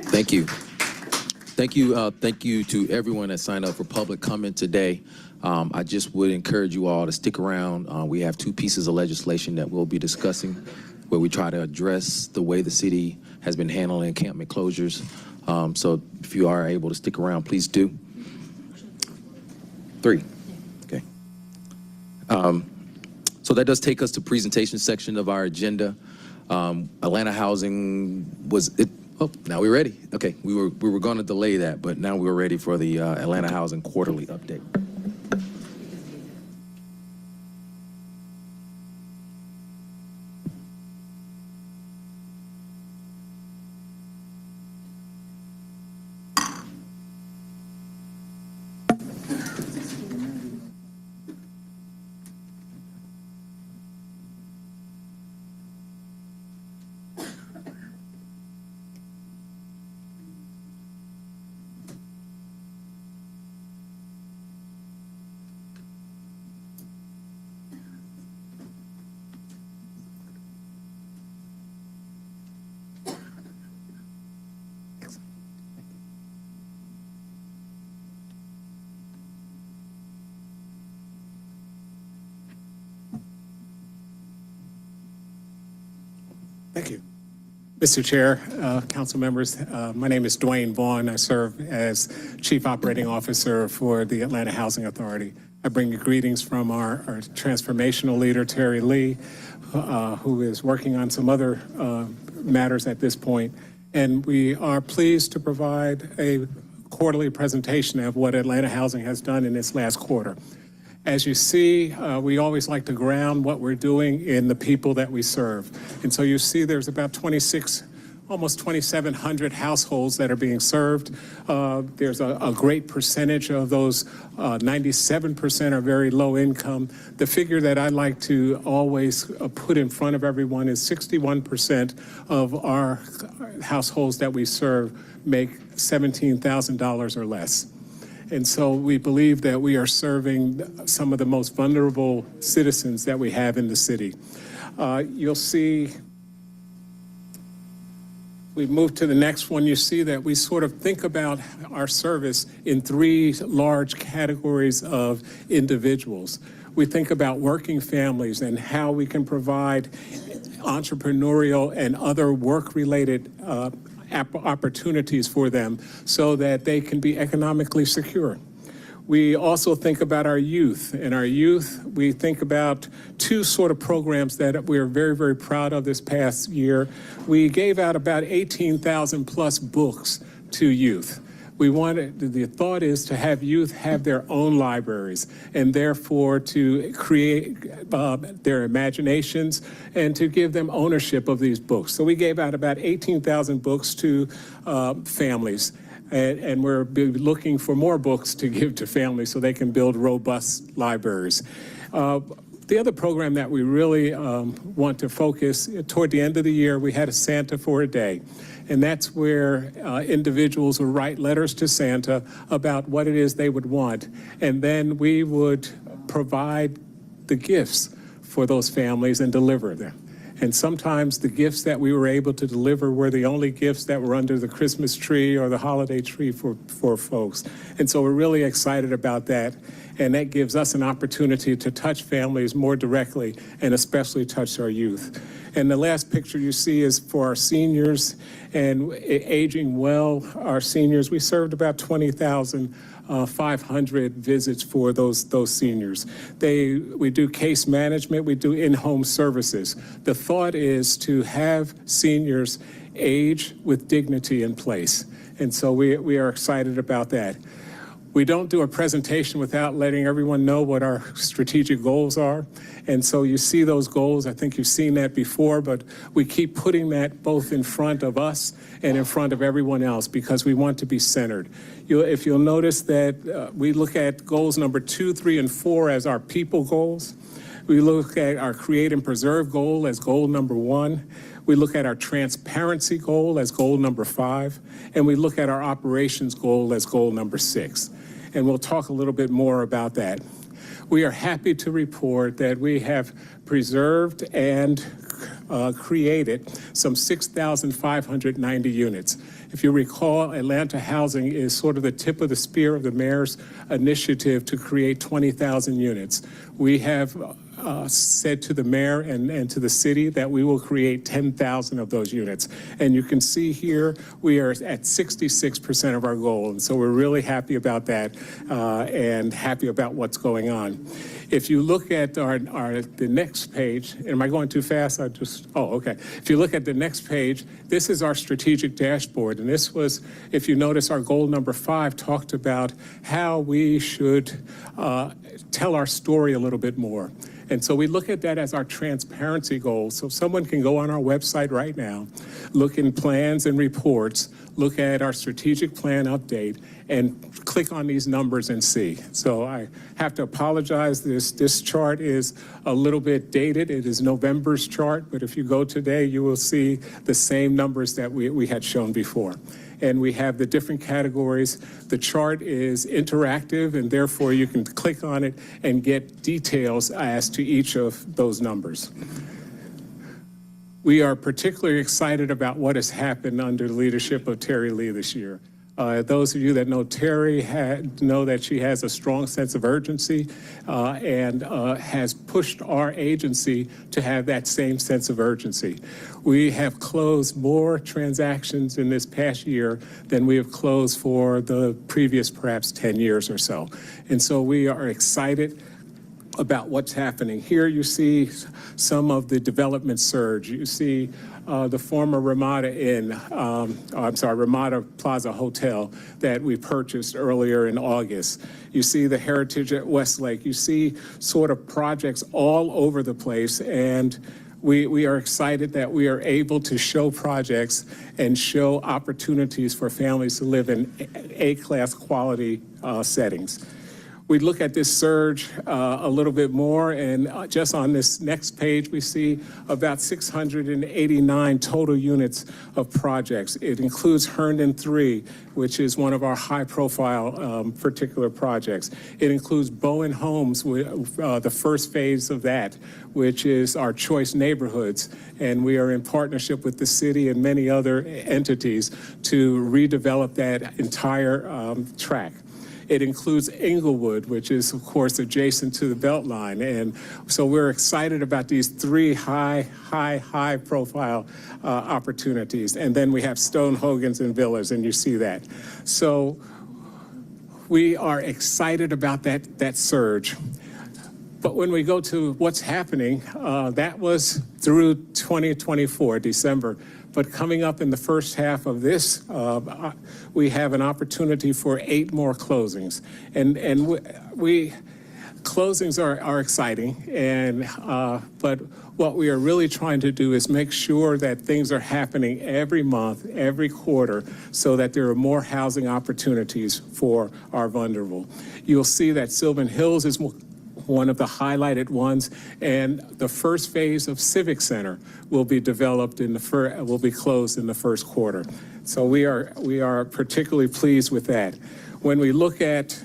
Thank you. Thank you. Thank you to everyone that signed up for public comment today. I just would encourage you all to stick around. We have 2 pieces of legislation that we'll be discussing where we try to address the way the city has been handling encampment closures. So if you are able to stick around, please do. 3. Okay. So that does take us to presentation section of our agenda. Atlanta Housing was it. Oh, now we're ready. Okay, we were going to delay that, but now we're ready for the Atlanta Housing quarterly update. Thank you. Mr. Chair, council members, my name is Dwayne Vaughn. I serve as Chief Operating Officer for the Atlanta Housing Authority. I bring you greetings from our transformational leader, Terry Lee, who is working on some other matters at this point. And we are pleased to provide a quarterly presentation of what Atlanta Housing has done in its last quarter. As you see, we always like to ground what we're doing in the people that we serve. And so you see there's about almost 2,700 households that are being served. There's a great percentage of those, 97% are very low income. The figure that I like to always put in front of everyone is 61% of our households that we serve make $17,000 or less. And so we believe that we are serving some of the most vulnerable citizens that we have in the city. You'll see, we move to the next one, you see that we sort of think about our service in 3 large categories of individuals. We think about working families and how we can provide entrepreneurial and other work-related opportunities for them so that they can be economically secure. We also think about our youth. In our youth, we think about 2 sort of programs that we're very, very proud of this past year. We gave out about 18,000 plus books to youth. The thought is to have youth have their own libraries and therefore to create their imaginations and to give them ownership of these books. So we gave out about 18,000 books to families. And we're looking for more books to give to families so they can build robust libraries. The other program that we really want to focus, toward the end of the year, we had a Santa for a Day. And that's where individuals would write letters to Santa about what it is they would want. And then we would provide the gifts for those families and deliver them. And sometimes the gifts that we were able to deliver were the only gifts that were under the Christmas tree or the holiday tree for folks. And so we're really excited about that. And that gives us an opportunity to touch families more directly and especially touch our youth. And the last picture you see is for our seniors and aging well. Our seniors, we served about 20,500 visits for those seniors. We do case management, we do in-home services. The thought is to have seniors age with dignity in place. And so we are excited about that. We don't do a presentation without letting everyone know what our strategic goals are. And so you see those goals. I think you've seen that before, but we keep putting that both in front of us and in front of everyone else because we want to be centered. If you'll notice that we look at goals number 2, 3, and 4 as our people goals. We look at our create and preserve goal as goal number 1. We look at our transparency goal as goal number 5. And we look at our operations goal as goal number 6. And we'll talk a little bit more about that. We are happy to report that we have preserved and created some 6,590 units. If you recall, Atlanta Housing is sort of the tip of the spear of the mayor's initiative to create 20,000 units. We have said to the mayor and to the city that we will create 10,000 of those units. And you can see here, we are at 66% of our goal. And so we're really happy about that and happy about what's going on. If you look at the next page, am I going too fast? Okay. If you look at the next page, this is our strategic dashboard. And this was, if you notice, our goal number 5 talked about how we should tell our story a little bit more. And so we look at that as our transparency goal. So someone can go on our website right now, look in plans and reports, look at our strategic plan update, and click on these numbers and see. So I have to apologize. This chart is a little bit dated. It is November's chart, but if you go today, you will see the same numbers that we had shown before. And we have the different categories. The chart is interactive, and therefore you can click on it and get details as to each of those numbers. We are particularly excited about what has happened under the leadership of Terry Lee this year. Those of you that know Terry know that she has a strong sense of urgency and has pushed our agency to have that same sense of urgency. We have closed more transactions in this past year than we have closed for the previous perhaps 10 years or so. And so we are excited about what's happening. Here you see some of the development surge. You see the former Ramada Ramada Plaza Hotel that we purchased earlier in August. You see the Heritage at Westlake. You see sort of projects all over the place, and we are excited that we are able to show projects and show opportunities for families to live in A-class quality settings. We look at this surge a little bit more, and just on this next page, we see about 689 total units of projects. It includes Herndon 3, which is one of our high-profile particular projects. It includes Bowen Homes, the first phase of that, which is our choice neighborhoods, and we are in partnership with the city and many other entities to redevelop that entire tract. It includes Inglewood, which is, of course, adjacent to the Beltline. And so we're excited about these 3 high-profile opportunities. And then we have Stone Hogans and Villas, and you see that. So we are excited about that surge. But when we go to what's happening, that was through 2024, December. But coming up in the first half of this, we have an opportunity for 8 more closings. And closings are exciting, but what we are really trying to do is make sure that things are happening every month, every quarter, so that there are more housing opportunities for our vulnerable. You'll see that Sylvan Hills is one of the highlighted ones, and the first phase of Civic Center will be developed will be closed in the first quarter. So we are particularly pleased with that. When we look at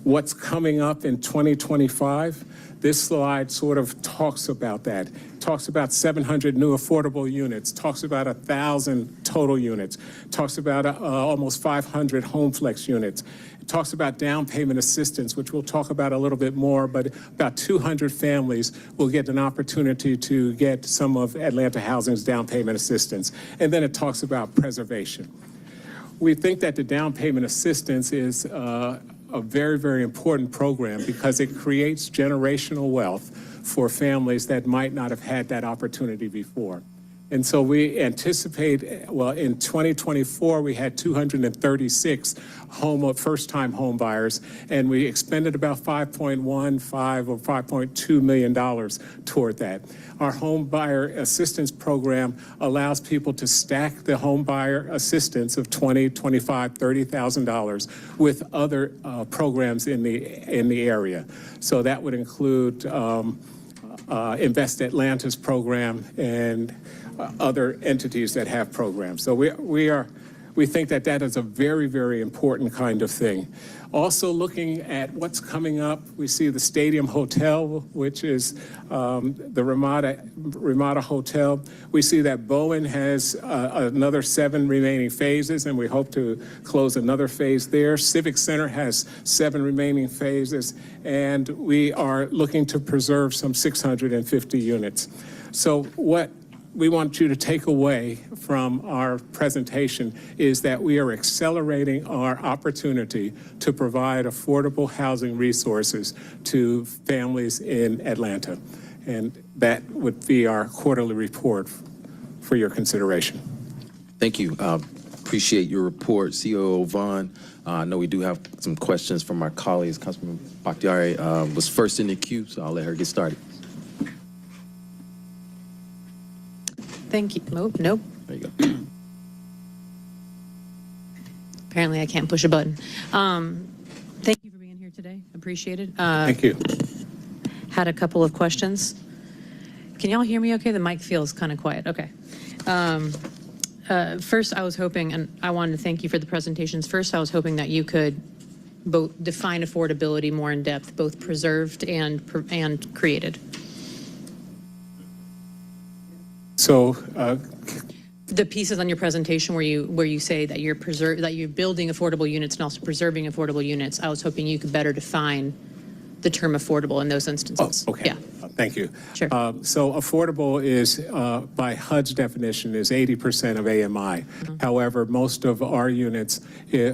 what's coming up in 2025, This slide sort of talks about that, talks about 700 new affordable units, talks about 1,000 total units, talks about almost 500 home flex units. It talks about down payment assistance, which we'll talk about a little bit more, but about 200 families will get an opportunity to get some of Atlanta Housing's down payment assistance. And then it talks about preservation. We think that the down payment assistance is a very, very important program because it creates generational wealth for families that might not have had that opportunity before. And so we anticipate, well, in 2024, we had 236 first-time home buyers, and we expended about $5.15 or $5.2 million toward that. Our home buyer assistance program allows people to stack the home buyer assistance of $20,000, $25,000, $30,000 with other programs in the area. So that would include Invest Atlanta's program and other entities that have programs. So we think that that is a very, very important kind of thing. Also looking at what's coming up, we see the Stadium Hotel, which is the Ramada Hotel. We see that Bowen has another 7 remaining phases, and we hope to close another phase there. Civic Center has 7 remaining phases, and we are looking to preserve some 650 units. So what we want you to take away from our presentation is that we are accelerating our opportunity to provide affordable housing resources to families in Atlanta. And that would be our quarterly report for your consideration. Thank you. Appreciate your report, COO Vaughn. I know we do have some questions from our colleagues. Councilman Bakhtiari was first in the queue, so I'll let her get started. Thank you. Nope. There you go. Apparently I can't push a button. Thank you for being here today. Appreciate it. Thank you. Had a couple of questions. Can y'all hear me okay? The mic feels kind of quiet. Okay. First, I was hoping, and I wanted to thank you for the presentations. First, I was hoping that you could both define affordability more in depth, both preserved and created. So the pieces on your presentation where you say that you're building affordable units and also preserving affordable units, I was hoping you could better define the term affordable in those instances. Oh, okay. Yeah. Thank you. Sure. So affordable is, by HUD's definition, is 80% of AMI. However, most of our units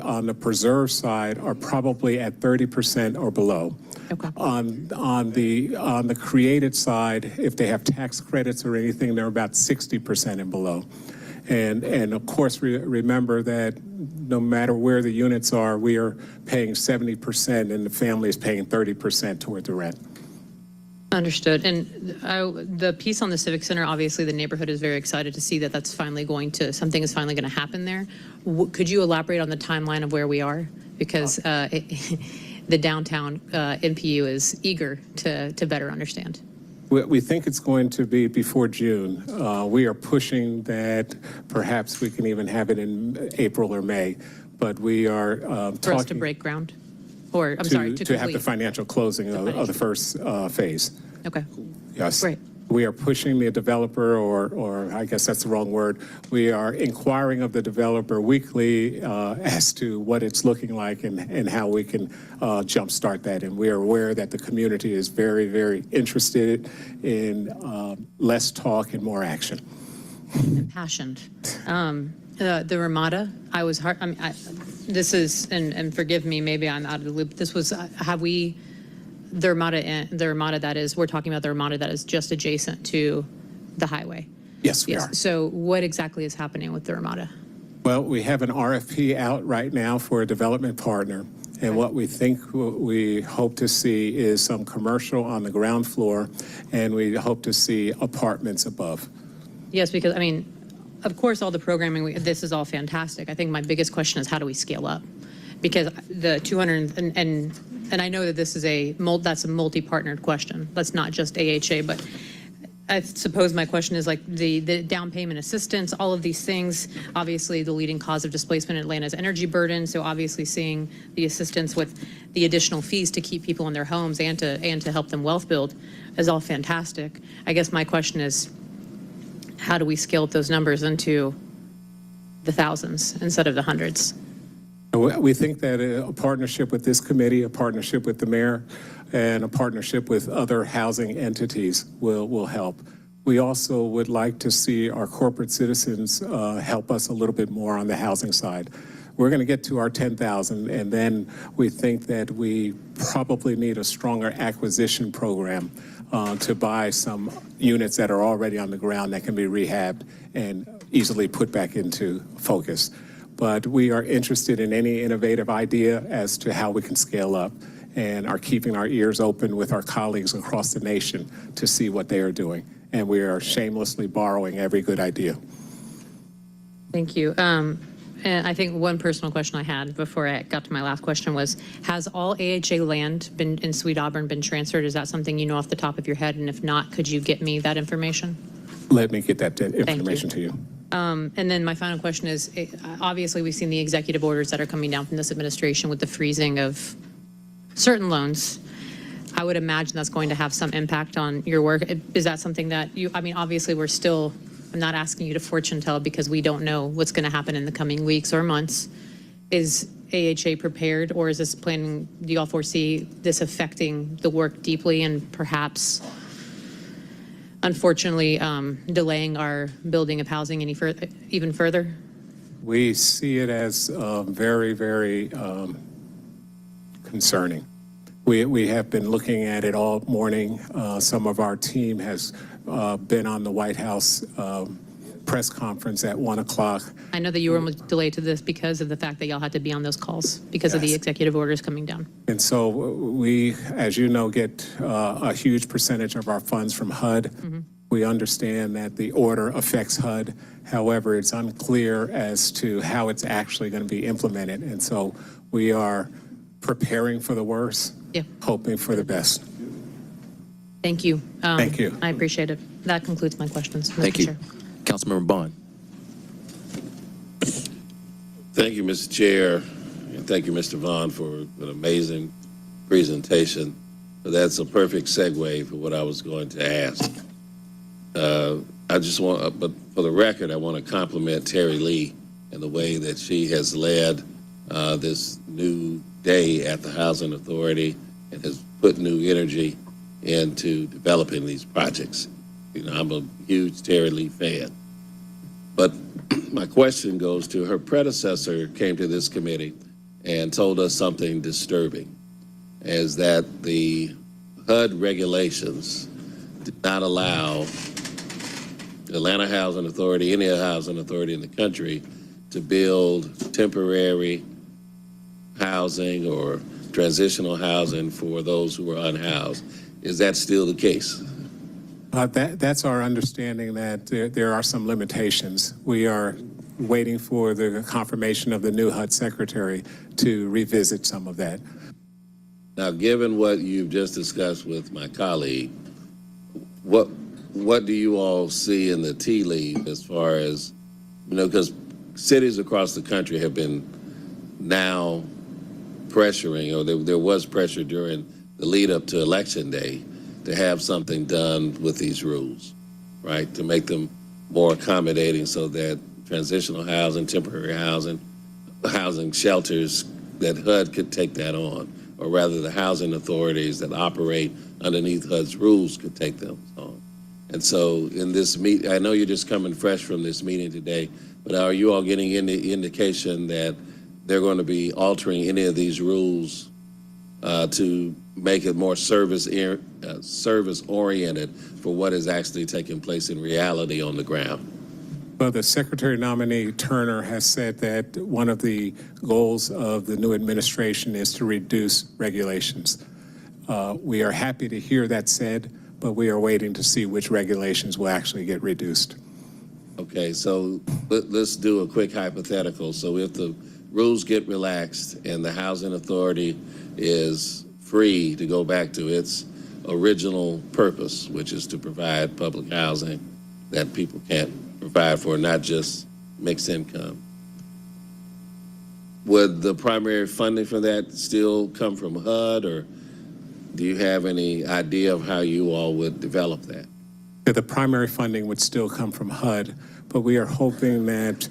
on the preserve side are probably at 30% or below. Okay. On the created side, if they have tax credits or anything, they're about 60% and below. And of course, remember that no matter where the units are, we are paying 70% and the family is paying 30% toward the rent. Understood. And the piece on the Civic Center, obviously the neighborhood is very excited to see that that's finally something is finally going to happen there. Could you elaborate on the timeline of where we are? Because the downtown NPU is eager to better understand. We think it's going to be before June. We are pushing that perhaps we can even have it in April or May, but we are talking. For us to break ground? Or, I'm sorry, to have the financial closing of the first phase. Okay. Yes. Great. We are pushing the developer, or I guess that's the wrong word. We are inquiring of the developer weekly as to what it's looking like and how we can jumpstart that. And we are aware that the community is very, very interested in less talk and more action. Impassioned. The Ramada, I was hard. I mean, this is, and forgive me, maybe I'm out of the loop. This was, the Ramada that is, we're talking about the Ramada that is just adjacent to the highway. Yes, we are. So what exactly is happening with the Ramada? Well, we have an RFP out right now for a development partner. And what we hope to see is some commercial on the ground floor, and we hope to see apartments above. Yes, because, I mean, of course, all the programming, this is all fantastic. I think my biggest question is how do we scale up? Because the 200, and I know that this is that's a multi-partnered question. That's not just AHA, but I suppose my question is like the down payment assistance, all of these things. Obviously, the leading cause of displacement in Atlanta is energy burden. So obviously, seeing the assistance with the additional fees to keep people in their homes and to help them wealth build is all fantastic. I guess my question is, how do we scale up those numbers into the thousands instead of the hundreds? We think that a partnership with this committee, a partnership with the mayor, and a partnership with other housing entities will help. We also would like to see our corporate citizens help us a little bit more on the housing side. We're going to get to our 10,000, and then we think that we probably need a stronger acquisition program to buy some units that are already on the ground that can be rehabbed and easily put back into focus. But we are interested in any innovative idea as to how we can scale up, and are keeping our ears open with our colleagues across the nation to see what they are doing. And we are shamelessly borrowing every good idea. Thank you. And I think one personal question I had before I got to my last question was, has all AHA land been in Sweet Auburn been transferred? Is that something you know off the top of your head? And if not, could you get me that information? Let me get that information to you. And then my final question is, obviously we've seen the executive orders that are coming down from this administration with the freezing of certain loans. I would imagine that's going to have some impact on your work. Is that something that I mean, obviously I'm not asking you to fortune tell because we don't know what's going to happen in the coming weeks or months. Is AHA prepared, or is this planning, do you all foresee this affecting the work deeply and perhaps, unfortunately, delaying our building of housing even further? We see it as very, very concerning. We have been looking at it all morning. Some of our team has been on the White House press conference at 1 o'clock. I know that you were delayed to this because of the fact that y'all had to be on those calls because of the executive orders coming down. And so we, as you know, get a huge percentage of our funds from HUD. Mm-hmm. We understand that the order affects HUD. However, it's unclear as to how it's actually going to be implemented. And so we are preparing for the worst, hoping for the best. Thank you. Thank you. I appreciate it. That concludes my questions. Thank you. Councilmember Bond. Thank you, Mr. Chair, and thank you, Mr. Vaughn, for an amazing presentation. That's a perfect segue for what I was going to ask. I just want, but for the record, I want to compliment Terry Lee and the way that she has led this new day at the Housing Authority and has put new energy into developing these projects. You know, I'm a huge Terry Lee fan. But my question goes to her predecessor came to this committee and told us something disturbing, is that the HUD regulations did not allow the Atlanta Housing Authority, any other housing authority in the country, to build temporary housing or transitional housing for those who are unhoused. Is that still the case? That's our understanding, that there are some limitations. We are waiting for the confirmation of the new HUD secretary to revisit some of that. Now, given what you've just discussed with my colleague, what do you all see in the tea leaf as far as, you know, because cities across the country have been now pressuring, or there was pressure during the lead up to Election Day to have something done with these rules, right? To make them more accommodating so that transitional housing, temporary housing, housing shelters, that HUD could take that on, or rather the housing authorities that operate underneath HUD's rules could take them on. And so in this meet, I know you're just coming fresh from this meeting today, but are you all getting any indication that they're going to be altering any of these rules to make it more service oriented for what is actually taking place in reality on the ground? Well, the Secretary nominee Turner has said that one of the goals of the new administration is to reduce regulations. We are happy to hear that said, but we are waiting to see which regulations will actually get reduced. Okay, so let's do a quick hypothetical. So if the rules get relaxed and the housing authority is free to go back to its original purpose, which is to provide public housing that people can't provide for, not just mixed income. Would the primary funding for that still come from HUD, or do you have any idea of how you all would develop that? The primary funding would still come from HUD, but we are hoping that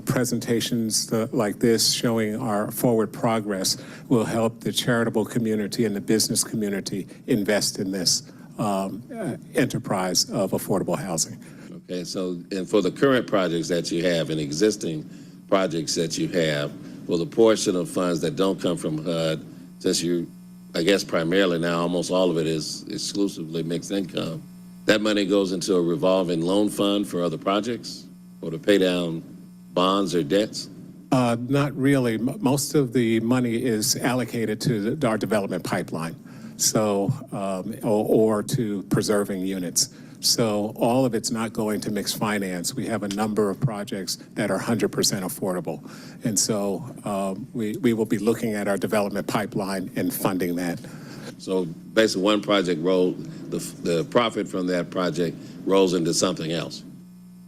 presentations like this showing our forward progress will help the charitable community and the business community invest in this enterprise of affordable housing. Okay, so, and for the current projects that you have and existing projects that you have, will the portion of funds that don't come from HUD, since you, I guess primarily now almost all of it is exclusively mixed income, that money goes into a revolving loan fund for other projects or to pay down bonds or debts? Not really. Most of the money is allocated to our development pipeline, so or to preserving units. So all of it's not going to mixed finance. We have a number of projects that are 100% affordable. And so we will be looking at our development pipeline and funding that. So basically one project the profit from that project rolls into something else?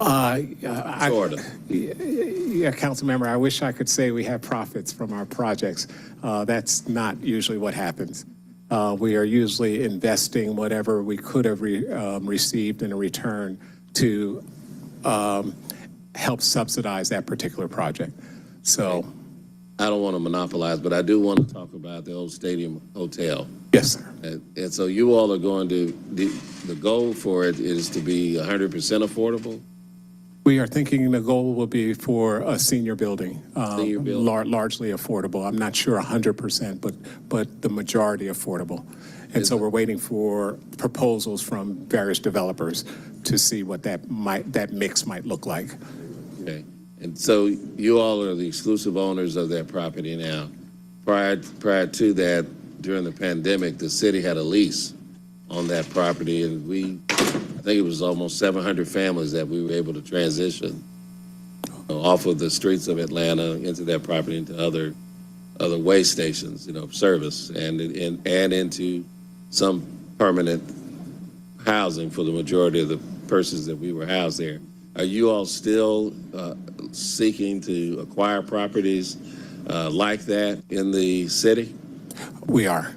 Sort of. Yeah, council member, I wish I could say we have profits from our projects. That's not usually what happens. We are usually investing whatever we could have received in a return to help subsidize that particular project. So, I don't want to monopolize, but I do want to talk about the old Stadium Hotel. Yes, sir. And so you all are going to, the goal for it is to be 100% affordable? We are thinking the goal will be for a senior building, largely affordable. I'm not sure 100%, but the majority affordable. And so we're waiting for proposals from various developers to see what that mix might look like. Okay. And so you all are the exclusive owners of that property now. Prior to that, during the pandemic, the city had a lease on that property, and I think it was almost 700 families that we were able to transition off of the streets of Atlanta into that property, into other way stations, service, and into some permanent housing for the majority of the persons that we were housed there. Are you all still seeking to acquire properties like that in the city? We are.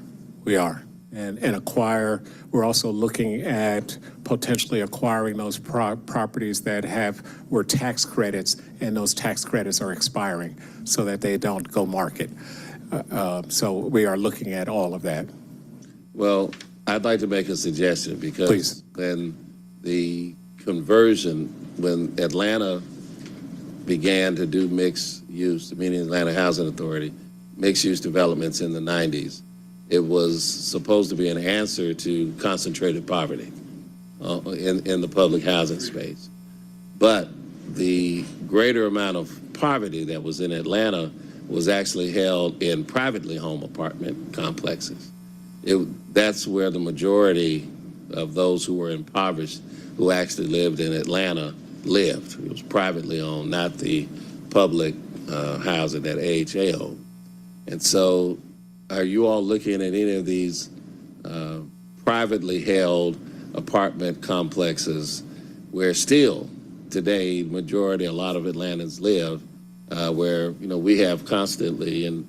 And acquire, we're also looking at potentially acquiring those properties that were tax credits, and those tax credits are expiring so that they don't go market. So we are looking at all of that. Well, I'd like to make a suggestion, because then the conversion, when Atlanta began to do mixed use, meaning Atlanta Housing Authority, mixed use developments in the 90s, it was supposed to be an answer to concentrated poverty in the public housing space. But the greater amount of poverty that was in Atlanta was actually held in privately owned apartment complexes. That's where the majority of those who were impoverished, who actually lived in Atlanta, lived. It was privately owned, not the public housing that AHA owned. And so, are you all looking at any of these privately held apartment complexes where still today, a lot of Atlantans live, where we have constantly, and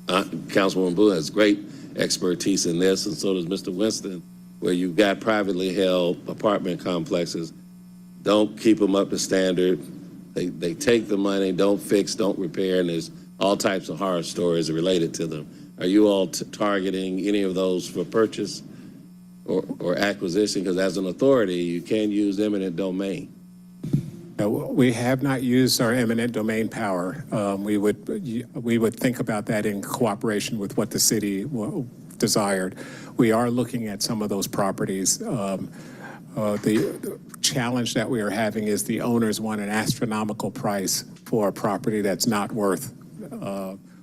Councilwoman Boo has great expertise in this, and so does Mr. Winston, where you've got privately held apartment complexes, don't keep them up to standard, they take the money, don't fix, don't repair, and there's all types of horror stories related to them. Are you all targeting any of those for purchase or acquisition? Because as an authority, you can use eminent domain. We have not used our eminent domain power. We would think about that in cooperation with what the city desired. We are looking at some of those properties. The challenge that we are having is the owners want an astronomical price for a property that's not worth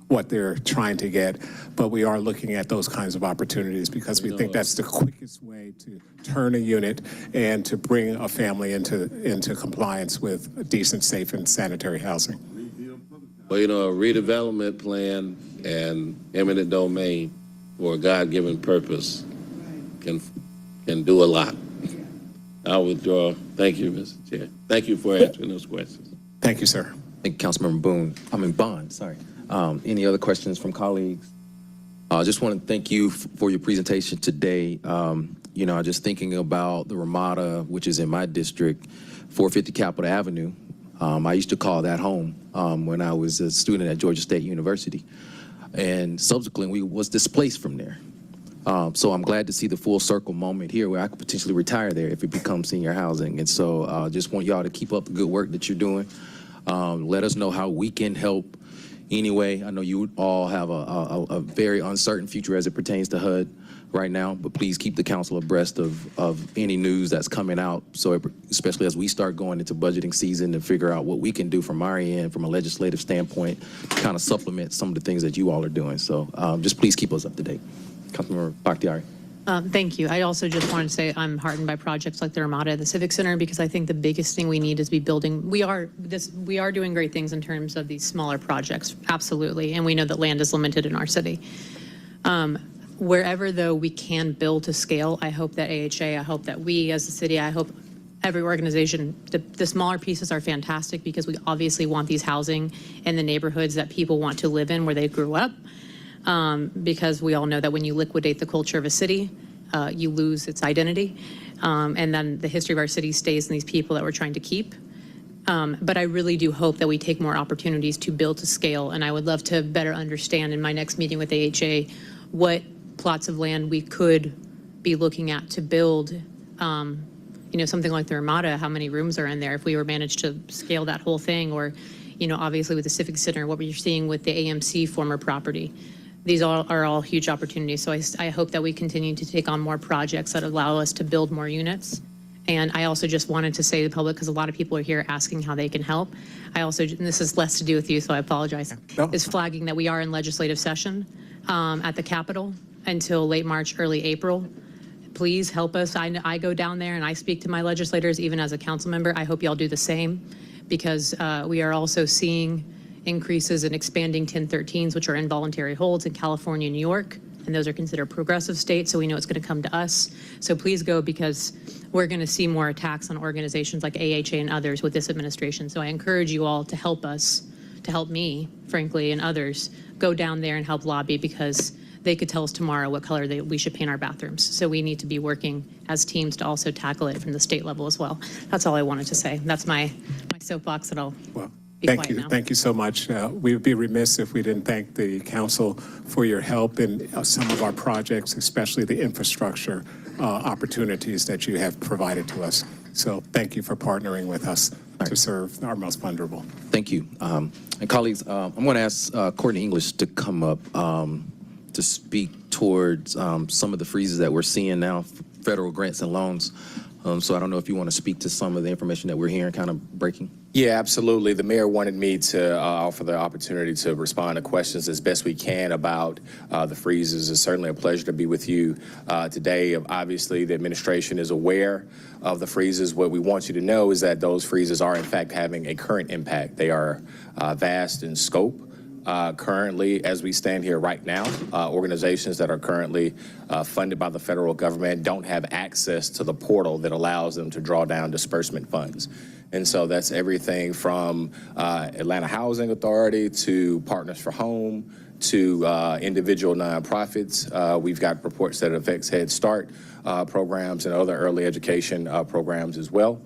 what they're trying to get, but we are looking at those kinds of opportunities because we think that's the quickest way to turn a unit and to bring a family into compliance with decent, safe, and sanitary housing. Well, a redevelopment plan and eminent domain for a God-given purpose can do a lot. I'll withdraw. Thank you, Mr. Chair. Thank you for answering those questions. Thank you, sir. Thank you, Councilmember Bond, sorry. Any other questions from colleagues? I just want to thank you for your presentation today. You know, just thinking about the Ramada, which is in my district, 450 Capitol Avenue. I used to call that home when I was a student at Georgia State University. And subsequently, we was displaced from there. So I'm glad to see the full circle moment here where I could potentially retire there if it becomes senior housing. And so just want y'all to keep up the good work that you're doing. Let us know how we can help anyway. I know you all have a very uncertain future as it pertains to HUD right now, but please keep the council abreast of any news that's coming out. So especially as we start going into budgeting season to figure out what we can do from our end, from a legislative standpoint, to kind of supplement some of the things that you all are doing. So just please keep us up to date. Councilmember Bakhtiari. Thank you. I also just wanted to say I'm heartened by projects like the Ramada at the Civic Center, because I think the biggest thing we need is be building. We are doing great things in terms of these smaller projects, absolutely, and we know that land is limited in our city. Wherever though we can build to scale, I hope that AHA, I hope that we as a city, I hope every organization, the smaller pieces are fantastic because we obviously want these housing in the neighborhoods that people want to live in where they grew up. Because we all know that when you liquidate the culture of a city, you lose its identity. And then the history of our city stays in these people that we're trying to keep. But I really do hope that we take more opportunities to build to scale. And I would love to better understand in my next meeting with AHA what plots of land we could be looking at to build, you know, something like the Ramada, how many rooms are in there if we were managed to scale that whole thing, or, you know, obviously with the Civic Center, what we're seeing with the AMC former property. These are all huge opportunities. So I hope that we continue to take on more projects that allow us to build more units. And I also just wanted to say to the public, because a lot of people are here asking how they can help. I also, and this is less to do with you, so I apologize, is flagging that we are in legislative session at the Capitol until late March, early April. Please help us. I go down there and I speak to my legislators, even as a council member. I hope y'all do the same, because we are also seeing increases in expanding 1013s, which are involuntary holds in California and New York, and those are considered progressive states, so we know it's going to come to us. So please go, because we're going to see more attacks on organizations like AHA and others with this administration. So I encourage you all to help us, to help me, frankly, and others, go down there and help lobby, because they could tell us tomorrow what color we should paint our bathrooms. So we need to be working as teams to also tackle it from the state level as well. That's all I wanted to say. That's my soapbox that I'll... Thank you. Thank you so much. We would be remiss if we didn't thank the council for your help in some of our projects, especially the infrastructure opportunities that you have provided to us. So thank you for partnering with us to serve our most vulnerable. Thank you. And colleagues, I'm going to ask Courtney English to come up to speak towards some of the freezes that we're seeing now, federal grants and loans. So I don't know if you want to speak to some of the information that we're hearing kind of breaking. Yeah, absolutely. The mayor wanted me to offer the opportunity to respond to questions as best we can about the freezes. It's certainly a pleasure to be with you today. Obviously, the administration is aware of the freezes. What we want you to know is that those freezes are, in fact, having a current impact. They are vast in scope. Currently, as we stand here right now, organizations that are currently funded by the federal government don't have access to the portal that allows them to draw down disbursement funds. And so that's everything from Atlanta Housing Authority to Partners for Home to individual nonprofits. We've got reports that affects Head Start programs and other early education programs as well.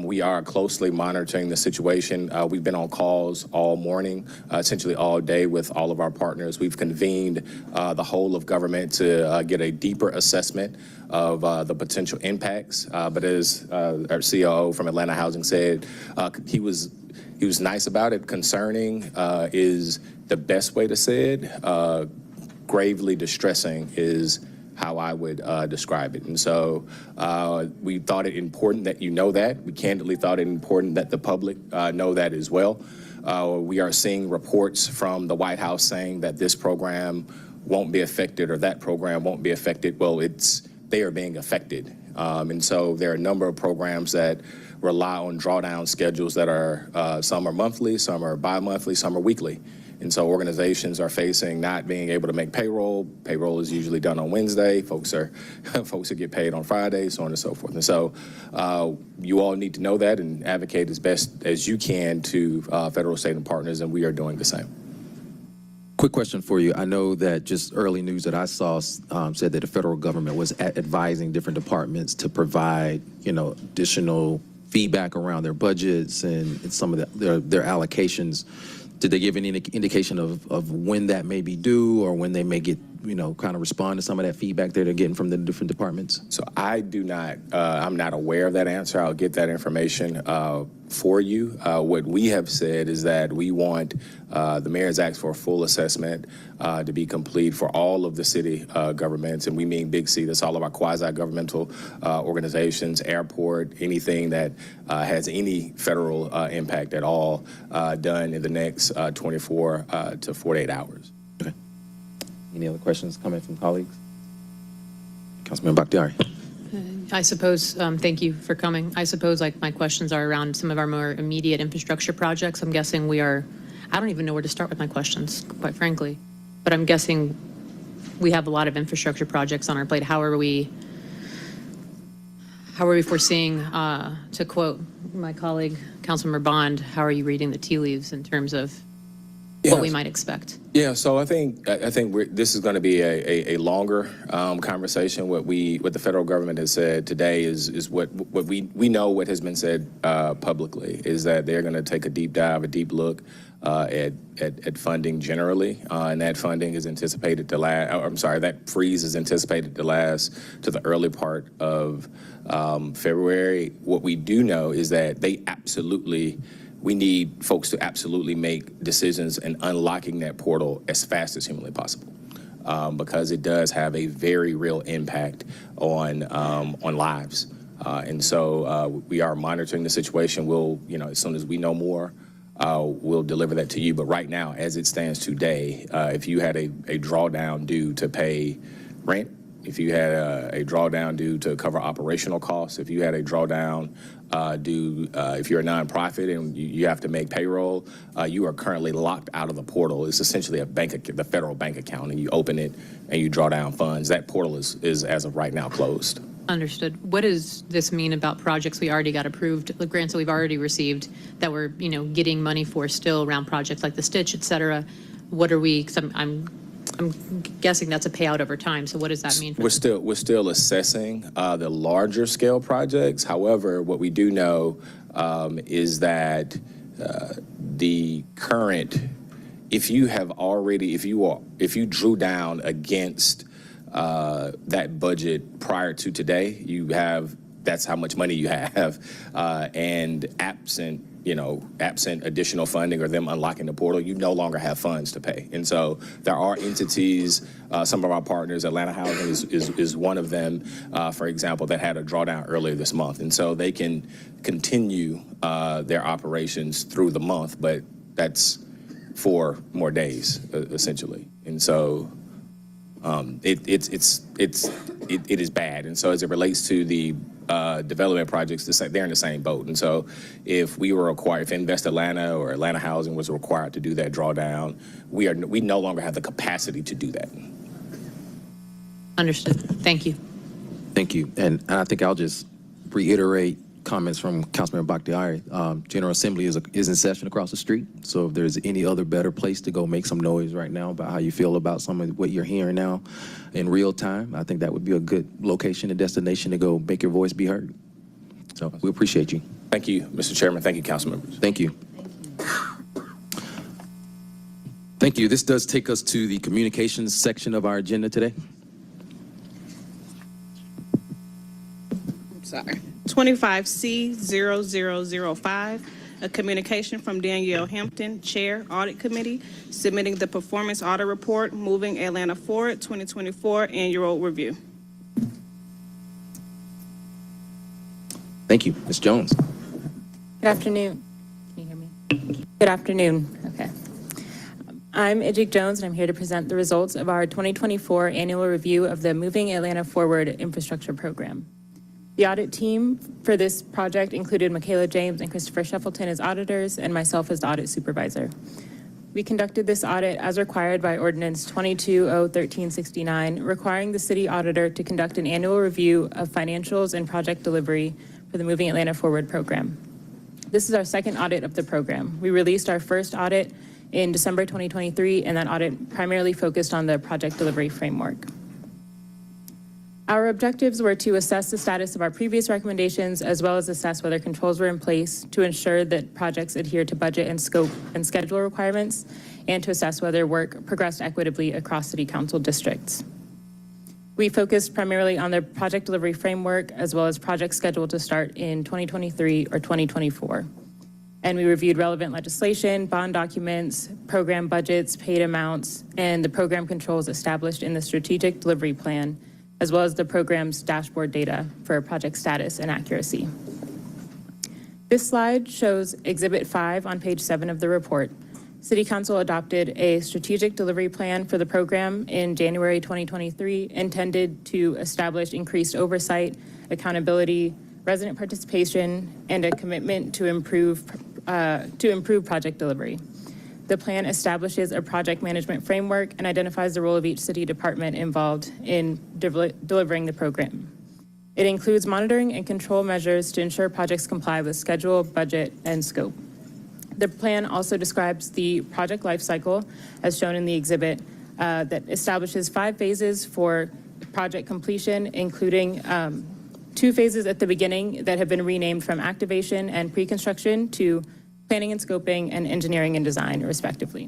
We are closely monitoring the situation. We've been on calls all morning, essentially all day with all of our partners. We've convened the whole of government to get a deeper assessment of the potential impacts. But as our COO from Atlanta Housing said, he was nice about it. Concerning is the best way to say it. Gravely distressing is how I would describe it. And so we thought it important that you know that. We candidly thought it important that the public know that as well. We are seeing reports from the White House saying that this program won't be affected or that program won't be affected. Well, they are being affected. And so there are a number of programs that rely on drawdown schedules that are, some are monthly, some are bi-monthly, some are weekly. And so organizations are facing not being able to make payroll. Payroll is usually done on Wednesday. Folks who get paid on Friday, so on and so forth. And so you all need to know that and advocate as best as you can to federal, state, and partners, and we are doing the same. Quick question for you. I know that just early news that I saw said that the federal government was advising different departments to provide, additional feedback around their budgets and some of their allocations. Did they give any indication of when that may be due or when they may get, kind of respond to some of that feedback that they're getting from the different departments? So I do not, I'm not aware of that answer. I'll get that information for you. What we have said is that we want the mayor's asked for a full assessment to be complete for all of the city governments, and we mean big C. That's all of our quasi-governmental organizations, airport, anything that has any federal impact at all, done in the next 24 to 48 hours. Okay. Any other questions coming from colleagues? Councilman Bakhtiari. I suppose, thank you for coming. I suppose my questions are around some of our more immediate infrastructure projects. I'm guessing I don't even know where to start with my questions, quite frankly. But I'm guessing we have a lot of infrastructure projects on our plate. How are we foreseeing, to quote my colleague, Councilmember Bond, how are you reading the tea leaves in terms of what we might expect? Yeah, so I think this is going to be a longer conversation. What the federal government has said today is what we know. What has been said publicly is that they're going to take a deep dive, a deep look at funding generally, and that funding is anticipated to last. I'm sorry, that freeze is anticipated to last to the early part of February. What we do know is that we need folks to absolutely make decisions in unlocking that portal as fast as humanly possible, because it does have a very real impact on lives. And so we are monitoring the situation. We'll, as soon as we know more, we'll deliver that to you. But right now, as it stands today, if you had a drawdown due to pay rent, if you had a drawdown due to cover operational costs, if you had a drawdown due, if you're a nonprofit and you have to make payroll, you are currently locked out of the portal. It's essentially the federal bank account, and you open it and you draw down funds. That portal is as of right now closed. Understood. What does this mean about projects we already got approved, the grants that we've already received that we're, getting money for still around projects like the Stitch, et cetera? What are we, I'm guessing that's a payout over time. So what does that mean? We're still assessing the larger scale projects. However, what we do know is that the current, if you drew down against that budget prior to today, that's how much money you have, and absent additional funding or them unlocking the portal, you no longer have funds to pay. And so there are entities, some of our partners, Atlanta Housing is one of them, for example, that had a drawdown earlier this month. And so they can continue their operations through the month, but that's 4 more days, essentially. And so it is bad. And so as it relates to the development projects, they're in the same boat. And so if Invest Atlanta or Atlanta Housing was required to do that drawdown, we no longer have the capacity to do that. Understood. Thank you. Thank you. And I think I'll just reiterate comments from Councilmember Bakhtiari. General Assembly is in session across the street. So if there's any other better place to go make some noise right now about how you feel about some of what you're hearing now in real time, I think that would be a good location and destination to go make your voice be heard. So we appreciate you. Thank you, Mr. Chairman. Thank you, council members. Thank you. Thank you. This does take us to the communications section of our agenda today. Sorry. 25C0005, a communication from Danielle Hampton, Chair, Audit Committee, submitting the Performance Audit Report, Moving Atlanta Forward 2024 Annual Review. Thank you. Ms. Jones. Good afternoon. Can you hear me? Good afternoon. Okay. I'm Ijik Jones, and I'm here to present the results of our 2024 Annual Review of the Moving Atlanta Forward Infrastructure Program. The audit team for this project included Michaela James and Christopher Shuffleton as auditors and myself as the audit supervisor. We conducted this audit as required by Ordinance 22-01369, requiring the city auditor to conduct an annual review of financials and project delivery for the Moving Atlanta Forward program. This is our second audit of the program. We released our first audit in December 2023, and that audit primarily focused on the project delivery framework. Our objectives were to assess the status of our previous recommendations, as well as assess whether controls were in place to ensure that projects adhere to budget and scope and schedule requirements, and to assess whether work progressed equitably across city council districts. We focused primarily on the project delivery framework, as well as projects scheduled to start in 2023 or 2024. And we reviewed relevant legislation, bond documents, program budgets, paid amounts, and the program controls established in the strategic delivery plan, as well as the program's dashboard data for project status and accuracy. This slide shows Exhibit 5 on page 7 of the report. City Council adopted a strategic delivery plan for the program in January 2023, intended to establish increased oversight, accountability, resident participation, and a commitment to improve project delivery. The plan establishes a project management framework and identifies the role of each city department involved in delivering the program. It includes monitoring and control measures to ensure projects comply with schedule, budget, and scope. The plan also describes the project lifecycle, as shown in the exhibit, that establishes 5 phases for project completion, including 2 phases at the beginning that have been renamed from activation and pre-construction to planning and scoping, and engineering and design, respectively.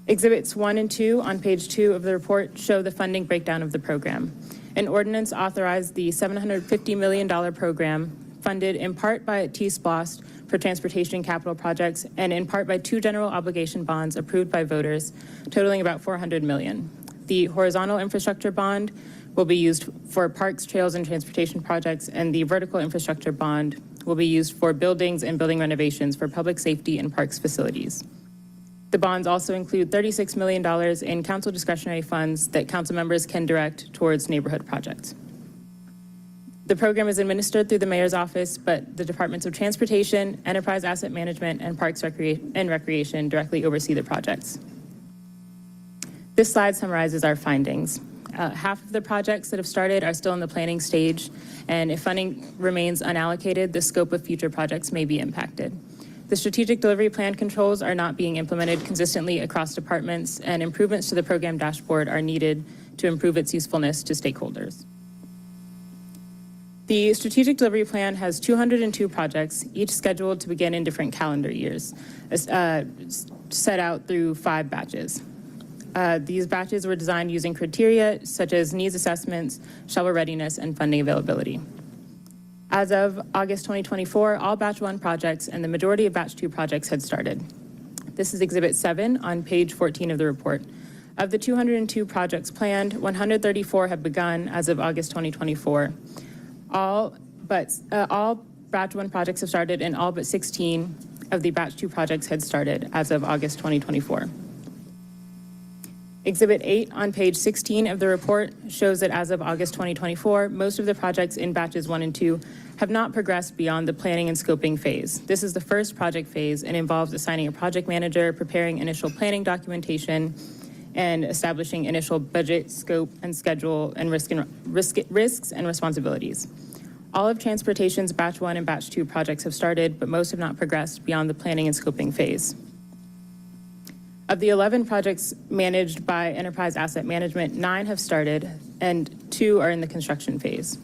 Exhibits 1 and 2 on page 2 of the report show the funding breakdown of the program. An ordinance authorized the $750 million program, funded in part by T-SPLOST for transportation capital projects, and in part by 2 general obligation bonds approved by voters, totaling about $400 million. The horizontal infrastructure bond will be used for parks, trails, and transportation projects, and the vertical infrastructure bond will be used for buildings and building renovations for public safety and parks facilities. The bonds also include $36 million in council discretionary funds that council members can direct towards neighborhood projects. The program is administered through the mayor's office, but the Departments of Transportation, Enterprise Asset Management, and Parks and Recreation directly oversee the projects. This slide summarizes our findings. Half of the projects that have started are still in the planning stage, and if funding remains unallocated, the scope of future projects may be impacted. The strategic delivery plan controls are not being implemented consistently across departments, and improvements to the program dashboard are needed to improve its usefulness to stakeholders. The strategic delivery plan has 202 projects, each scheduled to begin in different calendar years, set out through 5 batches. These batches were designed using criteria such as needs assessments, shovel readiness, and funding availability. As of August 2024, all Batch 1 projects and the majority of Batch 2 projects had started. This is Exhibit 7 on page 14 of the report. Of the 202 projects planned, 134 have begun as of August 2024. All Batch 1 projects have started, and all but 16 of the Batch 2 projects had started as of August 2024. Exhibit 8 on page 16 of the report shows that as of August 2024, most of the projects in batches 1 and 2 have not progressed beyond the planning and scoping phase. This is the first project phase and involves assigning a project manager, preparing initial planning documentation, and establishing initial budget, scope, and schedule, and risks and responsibilities. All of Transportation's Batch 1 and Batch 2 projects have started, but most have not progressed beyond the planning and scoping phase. Of the 11 projects managed by Enterprise Asset Management, 9 have started and 2 are in the construction phase.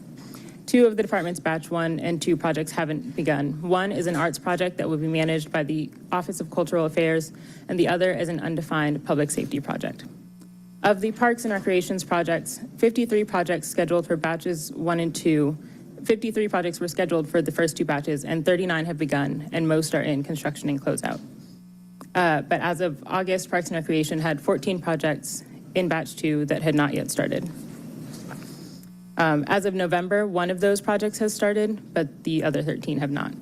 2 of the department's Batch 1 and 2 projects haven't begun. One is an arts project that will be managed by the Office of Cultural Affairs, and the other is an undefined public safety project. Of the Parks and Recreations projects, 53 projects scheduled for Batches 1 and 2, 53 projects were scheduled for the first 2 batches, and 39 have begun, and most are in construction and closeout. But as of August, Parks and Recreation had 14 projects in Batch 2 that had not yet started. As of November, 1 of those projects has started, but the other 13 have not.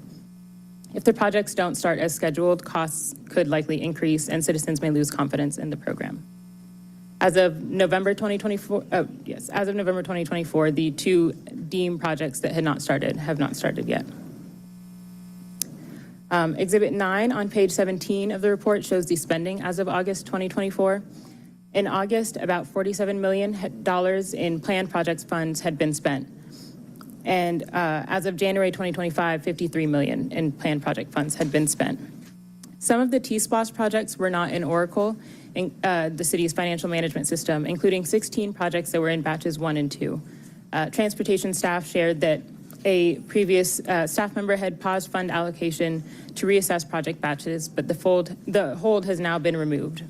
If the projects don't start as scheduled, costs could likely increase and citizens may lose confidence in the program. As of November 2024, the 2 deemed projects that had not started have not started yet. Exhibit 9 on page 17 of the report shows the spending as of August 2024. In August, about $47 million in planned projects funds had been spent. And as of January 2025, $53 million in planned project funds had been spent. Some of the T-SPLOST projects were not in Oracle, in, the city's financial management system, including 16 projects that were in batches 1 and 2. Transportation staff shared that a previous staff member had paused fund allocation to reassess project batches, but the hold has now been removed.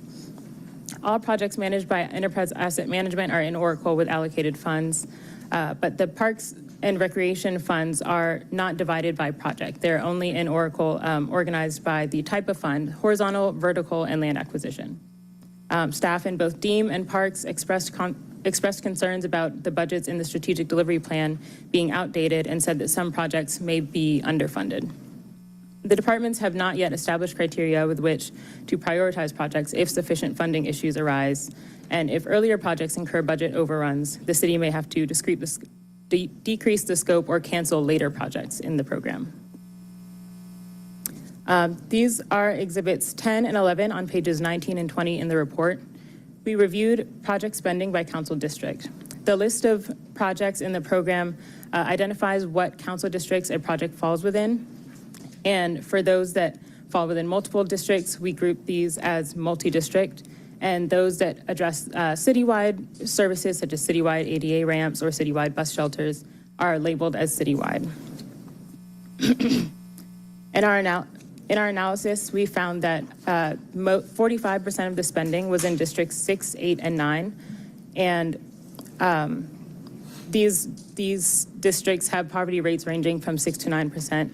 All projects managed by Enterprise Asset Management are in Oracle with allocated funds, but the Parks and Recreation funds are not divided by project. They're only in Oracle, organized by the type of fund, horizontal, vertical, and land acquisition. Staff in both DEEM and Parks expressed concerns about the budgets in the strategic delivery plan being outdated and said that some projects may be underfunded. The departments have not yet established criteria with which to prioritize projects if sufficient funding issues arise, and if earlier projects incur budget overruns, the city may have to decrease the scope or cancel later projects in the program. These are exhibits 10 and 11 on pages 19 and 20 in the report. We reviewed project spending by council district. The list of projects in the program identifies what council districts a project falls within. And for those that fall within multiple districts, we group these as multi-district. And those that address citywide services, such as citywide ADA ramps or citywide bus shelters, are labeled as citywide. In our analysis, we found that 45% of the spending was in districts 6, 8, and 9. And these districts have poverty rates ranging from 6 to 9%.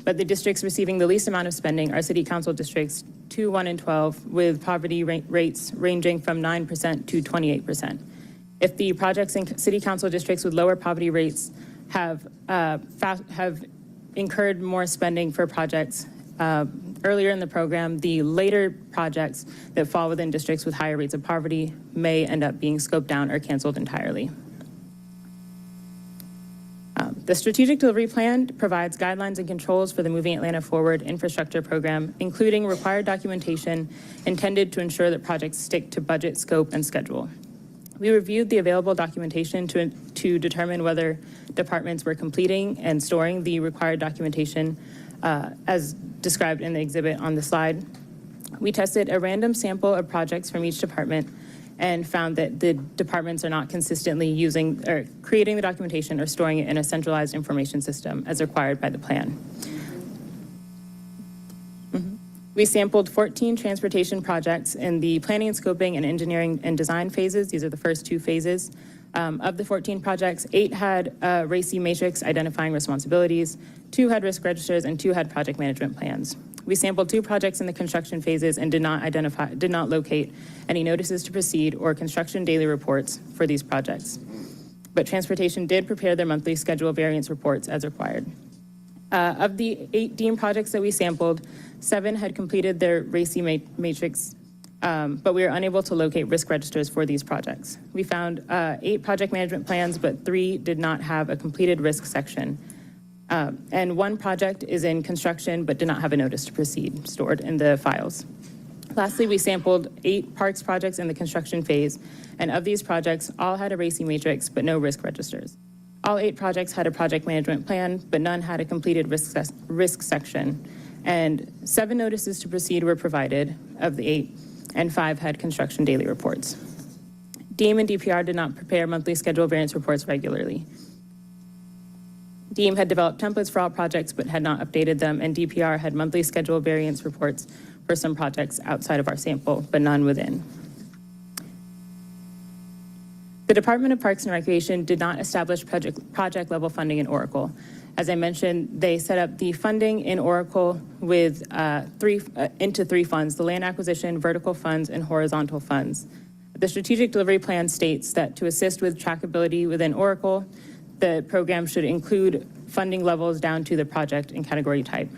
But the districts receiving the least amount of spending are city council districts 2, 1, and 12, with poverty rates ranging from 9% to 28%. If the projects in city council districts with lower poverty rates have incurred more spending for projects earlier in the program, the later projects that fall within districts with higher rates of poverty may end up being scoped down or canceled entirely. The Strategic Delivery Plan provides guidelines and controls for the Moving Atlanta Forward infrastructure program, including required documentation intended to ensure that projects stick to budget, scope, and schedule. We reviewed the available documentation to determine whether departments were completing and storing the required documentation as described in the exhibit on the slide. We tested a random sample of projects from each department and found that the departments are not consistently using or creating the documentation or storing it in a centralized information system as required by the plan. We sampled 14 transportation projects in the planning and scoping and engineering and design phases. These are the first 2 phases. Of the 14 projects, 8 had a RACI matrix identifying responsibilities, 2 had risk registers, and 2 had project management plans. We sampled 2 projects in the construction phases and did not locate any notices to proceed or construction daily reports for these projects. But transportation did prepare their monthly schedule variance reports as required. Of the 8 DEEM projects that we sampled, 7 had completed their RACI matrix, but we were unable to locate risk registers for these projects. We found 8 project management plans, but 3 did not have a completed risk section. And 1 project is in construction, but did not have a notice to proceed stored in the files. Lastly, we sampled 8 parks projects in the construction phase, and of these projects, all had a RACI matrix, but no risk registers. All 8 projects had a project management plan, but none had a completed risk section. And 7 notices to proceed were provided of the 8, and 5 had construction daily reports. DEEM and DPR did not prepare monthly schedule variance reports regularly. DEEM had developed templates for all projects, but had not updated them, and DPR had monthly schedule variance reports for some projects outside of our sample, but none within. The Department of Parks and Recreation did not establish project level funding in Oracle. As I mentioned, they set up the funding in Oracle with into 3 funds: the land acquisition, vertical funds, and horizontal funds. The strategic delivery plan states that to assist with trackability within Oracle, the program should include funding levels down to the project and category type.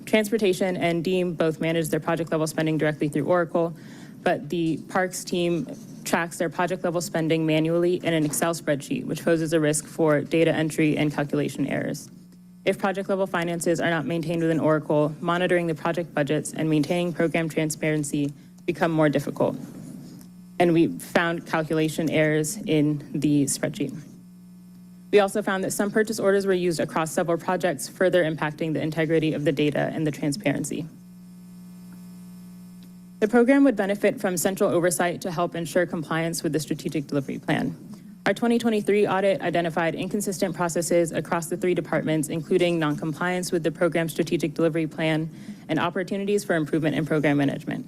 Transportation and DEEM both manage their project level spending directly through Oracle, but the Parks team tracks their project level spending manually in an Excel spreadsheet, which poses a risk for data entry and calculation errors. If project level finances are not maintained within Oracle, monitoring the project budgets and maintaining program transparency become more difficult. And we found calculation errors in the spreadsheet. We also found that some purchase orders were used across several projects, further impacting the integrity of the data and the transparency. The program would benefit from central oversight to help ensure compliance with the strategic delivery plan. Our 2023 audit identified inconsistent processes across the 3 departments, including noncompliance with the program strategic delivery plan and opportunities for improvement in program management.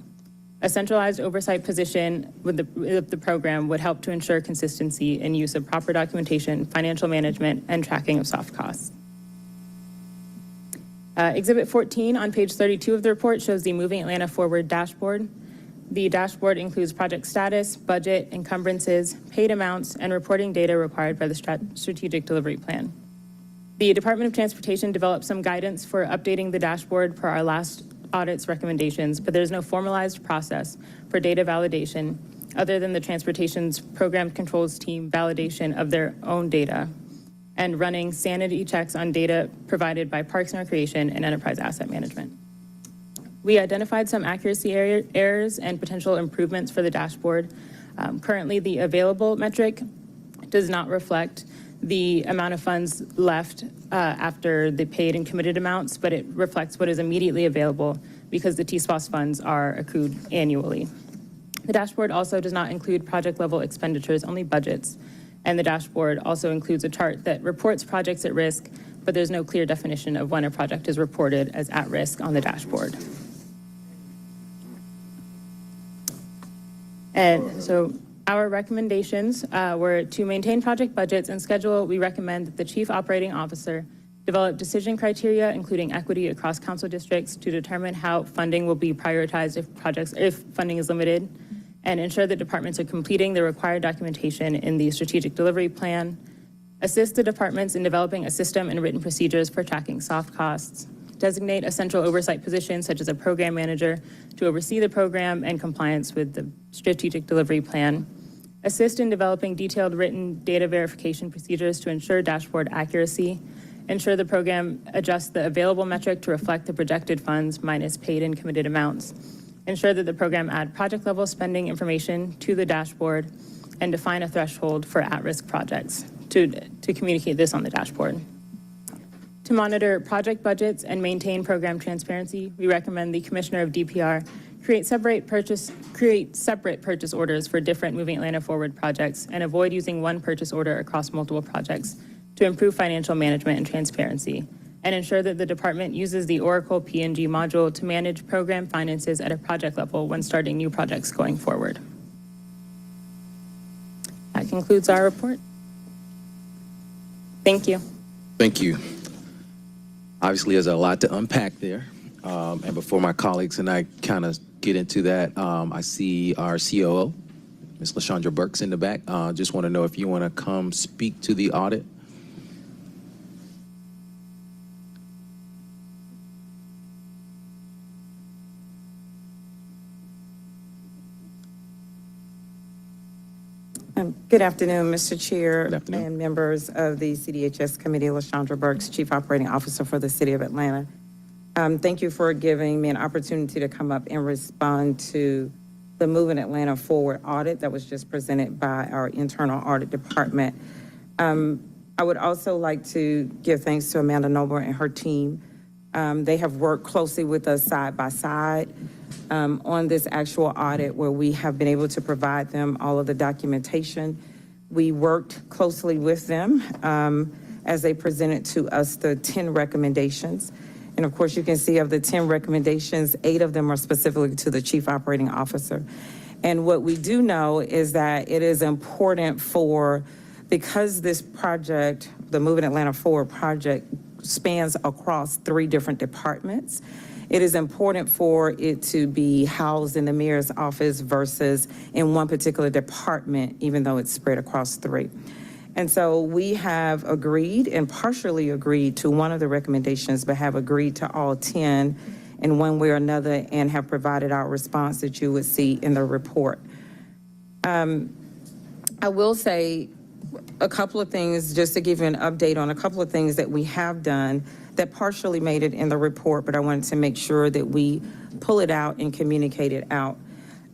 A centralized oversight position with the program would help to ensure consistency in use of proper documentation, financial management, and tracking of soft costs. Exhibit 14 on page 32 of the report shows the Moving Atlanta Forward dashboard. The dashboard includes project status, budget, encumbrances, paid amounts, and reporting data required by the strategic delivery plan. The Department of Transportation developed some guidance for updating the dashboard per our last audit's recommendations, but there's no formalized process for data validation other than the Transportation's program controls team validation of their own data and running sanity checks on data provided by Parks and Recreation and Enterprise Asset Management. We identified some accuracy errors and potential improvements for the dashboard. Currently, the available metric does not reflect the amount of funds left after the paid and committed amounts, but it reflects what is immediately available because the TSPOS funds are accrued annually. The dashboard also does not include project level expenditures, only budgets. And the dashboard also includes a chart that reports projects at risk, but there's no clear definition of when a project is reported as at risk on the dashboard. And so our recommendations were to maintain project budgets and schedule. We recommend that the Chief Operating Officer develop decision criteria, including equity across council districts, to determine how funding will be prioritized if funding is limited, and ensure that departments are completing the required documentation in the strategic delivery plan. Assist the departments in developing a system and written procedures for tracking soft costs. Designate a central oversight position, such as a program manager, to oversee the program and compliance with the strategic delivery plan. Assist in developing detailed written data verification procedures to ensure dashboard accuracy. Ensure the program adjusts the available metric to reflect the projected funds minus paid and committed amounts. Ensure that the program add project level spending information to the dashboard and define a threshold for at-risk projects to communicate this on the dashboard. To monitor project budgets and maintain program transparency, we recommend the Commissioner of DPR create separate purchase orders for different Moving Atlanta Forward projects and avoid using one purchase order across multiple projects to improve financial management and transparency, and ensure that the department uses the Oracle P&G module to manage program finances at a project level when starting new projects going forward. That concludes our report. Thank you. Thank you. Obviously, there's a lot to unpack there. And before my colleagues and I kind of get into that, I see our COO, Ms. LaShondra Burks, in the back. Just want to know if you want to come speak to the audit. Good afternoon, Mr. Chair and members of the CDHS Committee. LaShondra Burks, Chief Operating Officer for the City of Atlanta. Thank you for giving me an opportunity to come up and respond to the Moving Atlanta Forward audit that was just presented by our internal audit department. I would also like to give thanks to Amanda Noble and her team. They have worked closely with us side by side on this actual audit, where we have been able to provide them all of the documentation. We worked closely with them as they presented to us the 10 recommendations. And of course, you can see of the 10 recommendations, 8 of them are specifically to the Chief Operating Officer. And what we do know is that it is important because this project, the Moving Atlanta Forward project, spans across 3 different departments. It is important for it to be housed in the mayor's office versus in one particular department, even though it's spread across 3. And so we have agreed and partially agreed to one of the recommendations, but have agreed to all 10 in one way or another, and have provided our response that you would see in the report. I will say a couple of things, just to give you an update on a couple of things that we have done that partially made it in the report, but I wanted to make sure that we pull it out and communicate it out.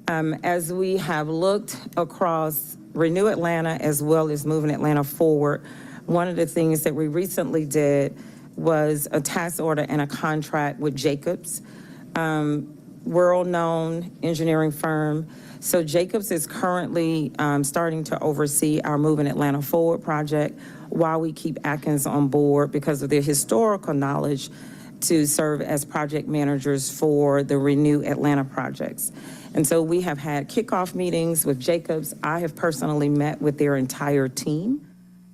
As we have looked across Renew Atlanta as well as Moving Atlanta Forward, one of the things that we recently did was a task order and a contract with Jacobs, world-known engineering firm. So Jacobs is currently starting to oversee our Moving Atlanta Forward project while we keep Atkins on board because of their historical knowledge to serve as project managers for the Renew Atlanta projects. And so we have had kickoff meetings with Jacobs. I have personally met with their entire team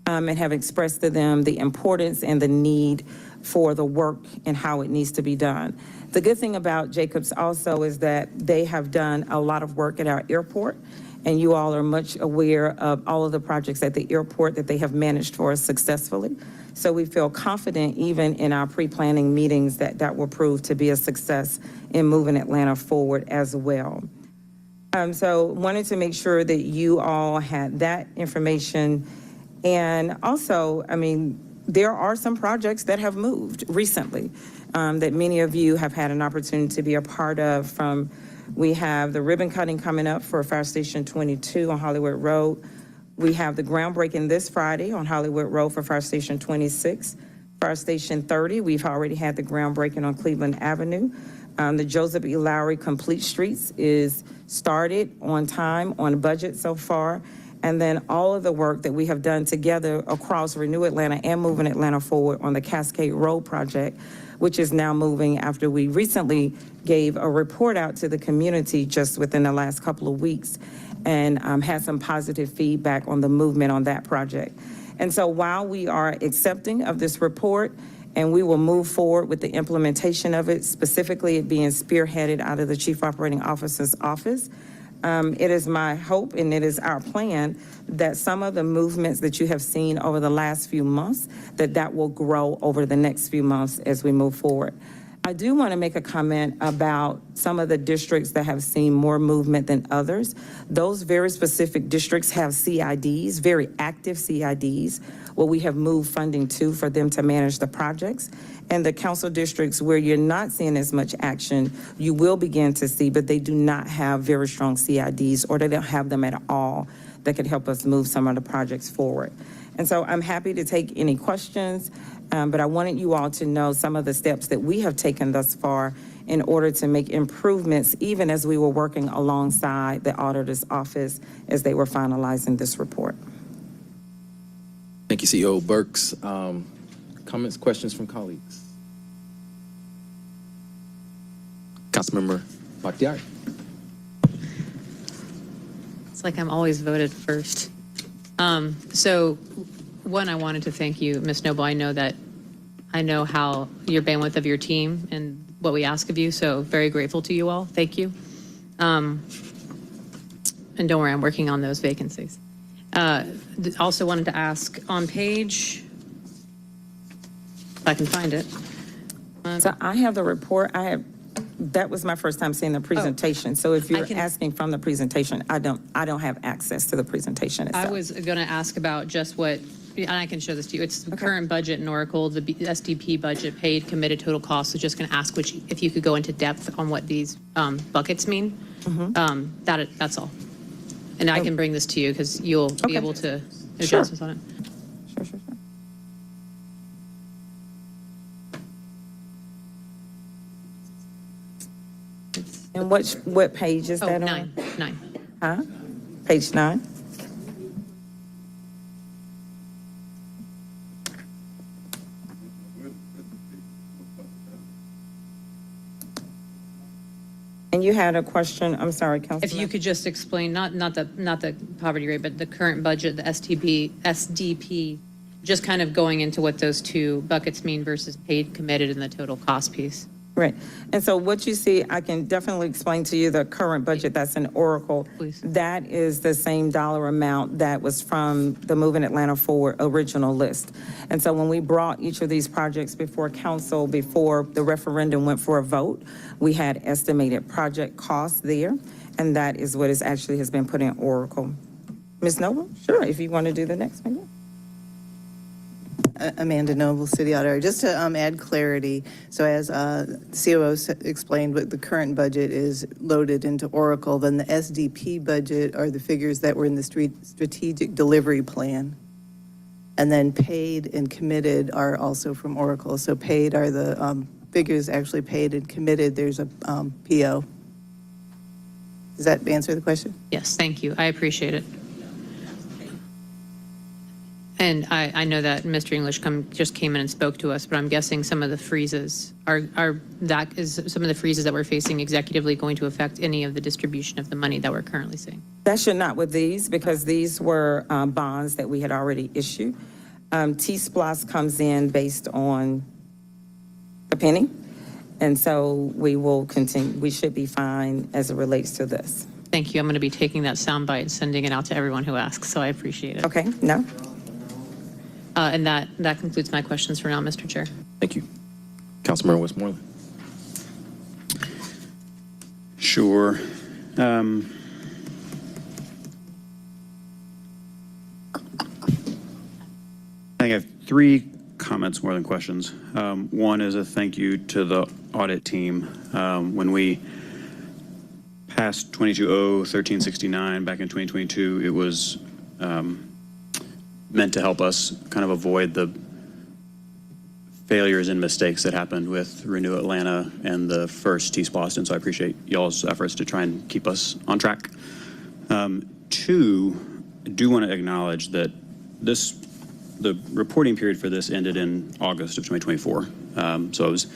and have expressed to them the importance and the need for the work and how it needs to be done. The good thing about Jacobs also is that they have done a lot of work at our airport, and you all are much aware of all of the projects at the airport that they have managed for us successfully. So we feel confident even in our pre-planning meetings that will prove to be a success in Moving Atlanta Forward as well. So wanted to make sure that you all had that information. And also, I mean, there are some projects that have moved recently that many of you have had an opportunity to be a part of. We have the ribbon cutting coming up for Fire Station 22 on Hollywood Road. We have the groundbreaking this Friday on Hollywood Road for Fire Station 26. Fire Station 30, we've already had the groundbreaking on Cleveland Avenue. The Joseph E. Lowry Complete Streets is started on time, on budget so far. And then all of the work that we have done together across Renew Atlanta and Moving Atlanta Forward on the Cascade Road project, which is now moving after we recently gave a report out to the community just within the last couple of weeks and had some positive feedback on the movement on that project. And so while we are accepting of this report and we will move forward with the implementation of it, specifically it being spearheaded out of the Chief Operating Officer's office, it is my hope and it is our plan that some of the movements that you have seen over the last few months, that will grow over the next few months as we move forward. I do want to make a comment about some of the districts that have seen more movement than others. Those very specific districts have CIDs, very active CIDs, where we have moved funding to for them to manage the projects. And the council districts where you're not seeing as much action, you will begin to see, but they do not have very strong CIDs or they don't have them at all that could help us move some of the projects forward. And so I'm happy to take any questions, but I wanted you all to know some of the steps that we have taken thus far in order to make improvements, even as we were working alongside the auditor's office as they were finalizing this report. Thank you, CEO Burks. Comments, questions from colleagues? Councilmember Bakhtiari. It's like I'm always voted first. So one, I wanted to thank you, Ms. Noble. I know how your bandwidth of your team and what we ask of you, so very grateful to you all. Thank you. And don't worry, I'm working on those vacancies. Also wanted to ask on page, if I can find it. So I have the report. That was my first time seeing the presentation. So if you're asking from the presentation, I don't have access to the presentation itself. I was going to ask about just what, and I can show this to you. It's the current budget in Oracle, the SDP budget, paid, committed, total cost. So just going to ask if you could go into depth on what these buckets mean. That's all. And I can bring this to you because you'll be able to adjustments on it. Sure. And what page is that on? 9. Huh? Page 9? And you had a question, I'm sorry, Councilman. If you could just explain, not the poverty rate, but the current budget, the SDP, just kind of going into what those two buckets mean versus paid, committed, and the total cost piece. Right. And so what you see, I can definitely explain to you the current budget that's in Oracle. Please. That is the same dollar amount that was from the Moving Atlanta Forward original list. And so when we brought each of these projects before council, before the referendum went for a vote, we had estimated project costs there. And that is what has been put in Oracle. Ms. Noble, sure, if you want to do the next one. Amanda Noble, City Auditor. Just to add clarity, so as COO explained, what the current budget is loaded into Oracle, then the SDP budget are the figures that were in the strategic delivery plan. And then paid and committed are also from Oracle. So paid are the figures actually paid and committed. There's a PO. Does that answer the question? Yes, thank you. I appreciate it. And I know that Mr. English just came in and spoke to us, but I'm guessing some of the freezes is some of the freezes that we're facing executively going to affect any of the distribution of the money that we're currently seeing? That should not with these, because these were bonds that we had already issued. T-SPLOS comes in based on a penny, and so we will continue. We should be fine as it relates to this. Thank you. I'm going to be taking that soundbite and sending it out to everyone who asks, so I appreciate it. Okay, no. And that concludes my questions for now, Mr. Chair. Thank you. Councilmember Westmoreland. Sure. I have 3 comments more than questions. One is a thank you to the audit team. When we passed 22-0-1369 back in 2022, it was meant to help us kind of avoid the failures and mistakes that happened with Renew Atlanta and the first T-SPLOS, and so I appreciate y'all's efforts to try and keep us on track. 2, I do want to acknowledge that the reporting period for this ended in August of 2024. So it was,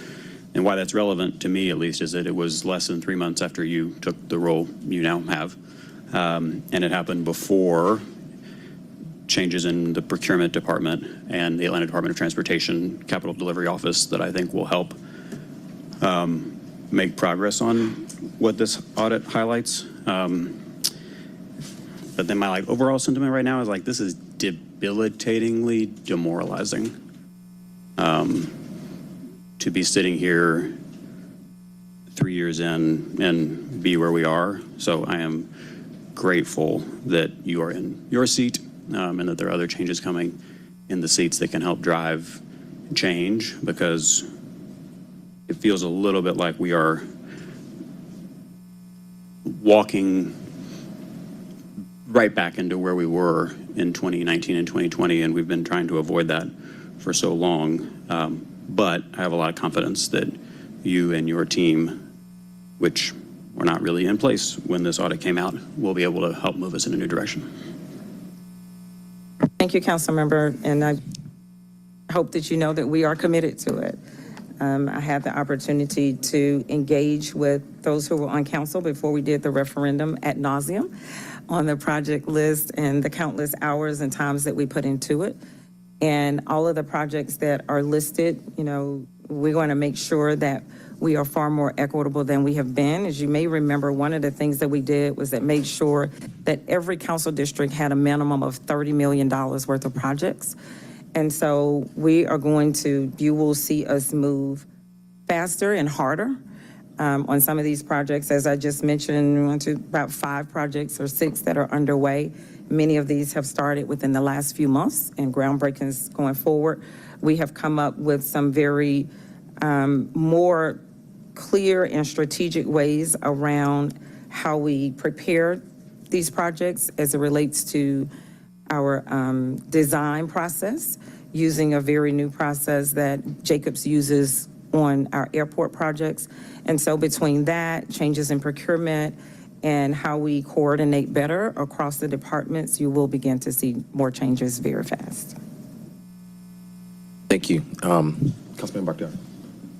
and why that's relevant to me at least is that it was less than 3 months after you took the role you now have. And it happened before changes in the procurement department and the Atlanta Department of Transportation Capital Delivery Office that I think will help make progress on what this audit highlights. But then my overall sentiment right now is this is debilitatingly demoralizing to be sitting here 3 years in and be where we are. So I am grateful that you are in your seat and that there are other changes coming in the seats that can help drive change, because it feels a little bit like we are walking right back into where we were in 2019 and 2020, and we've been trying to avoid that for so long. But I have a lot of confidence that you and your team, which were not really in place when this audit came out, will be able to help move us in a new direction. Thank you, Council Member, and I hope that you know that we are committed to it. I had the opportunity to engage with those who were on council before we did the referendum ad nauseum on the project list and the countless hours and times that we put into it. And all of the projects that are listed, we're going to make sure that we are far more equitable than we have been. As you may remember, one of the things that we did was that made sure that every council district had a minimum of $30 million worth of projects. And so we are you will see us move faster and harder on some of these projects. As I just mentioned, we went to about 5 projects or 6 that are underway. Many of these have started within the last few months, and groundbreaking's going forward. We have come up with some very more clear and strategic ways around how we prepare these projects as it relates to our design process, using a very new process that Jacobs uses on our airport projects. And so between that, changes in procurement, and how we coordinate better across the departments, you will begin to see more changes very fast. Thank you. Councilman Barker.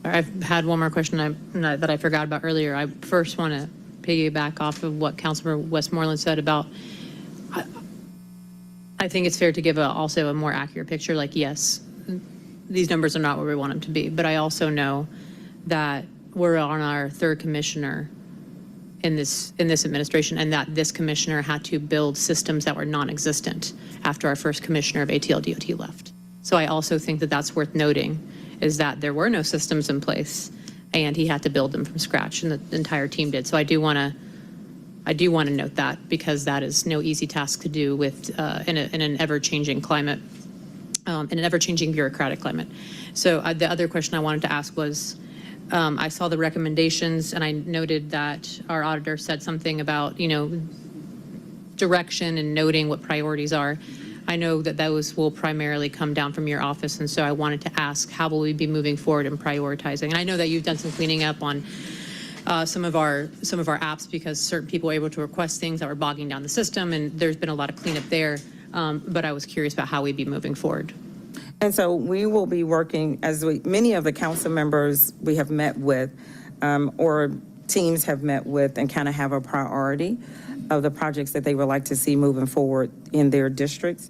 I've had one more question that I forgot about earlier. I first want to piggyback off of what Councilor Westmoreland said about, I think it's fair to give also a more accurate picture. Yes, these numbers are not where we want them to be, but I also know that we're on our 3rd commissioner in this administration, and that this commissioner had to build systems that were non-existent after our first commissioner of ATL-DOT left. So I also think that that's worth noting, is that there were no systems in place, and he had to build them from scratch, and the entire team did. So I do want to note that, because that is no easy task to do with in an ever-changing climate. in an ever-changing bureaucratic climate. So the other question I wanted to ask was, I saw the recommendations and I noted that our auditor said something about, direction and noting what priorities are. I know that those will primarily come down from your office, and so I wanted to ask, how will we be moving forward and prioritizing? And I know that you've done some cleaning up on some of our apps because certain people were able to request things that were bogging down the system, and there's been a lot of cleanup there. But I was curious about how we'd be moving forward. And so we will be working, many of the council members we have met with, or teams have met with, and kind of have a priority of the projects that they would like to see moving forward in their districts.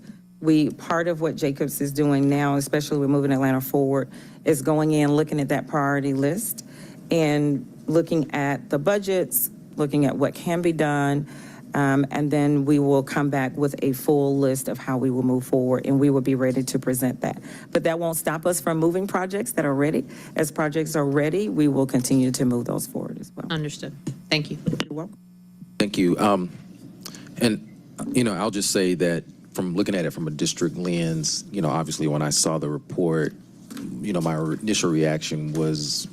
Part of what Jacobs is doing now, especially with Moving Atlanta Forward, is going in, looking at that priority list and looking at the budgets, looking at what can be done, and then we will come back with a full list of how we will move forward, and we will be ready to present that. But that won't stop us from moving projects that are ready. As projects are ready, we will continue to move those forward as well. Understood. Thank you. You're welcome. Thank you. I'll just say that from looking at it from a district lens, obviously when I saw the report, my initial reaction was,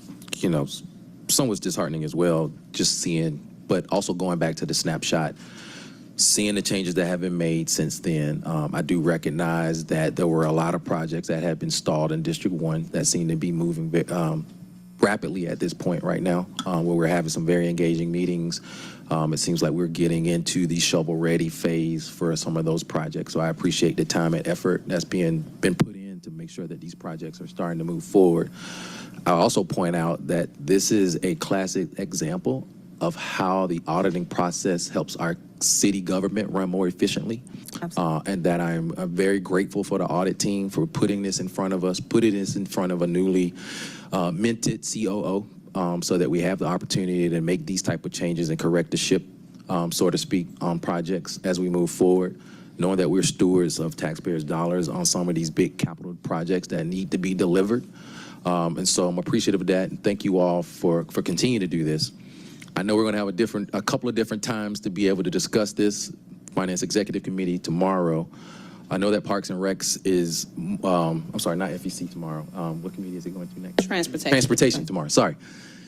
somewhat disheartening as well, just seeing, but also going back to the snapshot, seeing the changes that have been made since then. I do recognize that there were a lot of projects that have been stalled in District 1 that seem to be moving rapidly at this point right now, where we're having some very engaging meetings. It seems like we're getting into the shovel-ready phase for some of those projects. So I appreciate the time and effort that's been put in to make sure that these projects are starting to move forward. I'll also point out that this is a classic example of how the auditing process helps our city government run more efficiently. And that I'm very grateful for the audit team for putting this in front of us, putting this in front of a newly minted COO, so that we have the opportunity to make these type of changes and correct the ship, so to speak, on projects as we move forward, knowing that we're stewards of taxpayers' dollars on some of these big capital projects that need to be delivered. And so I'm appreciative of that, and thank you all for continuing to do this. I know we're going to have a couple of different times to be able to discuss this. Finance Executive Committee tomorrow. I know that Parks and Recs is, I'm sorry, not FEC tomorrow. What committee is it going to next? Transportation. Transportation tomorrow, sorry.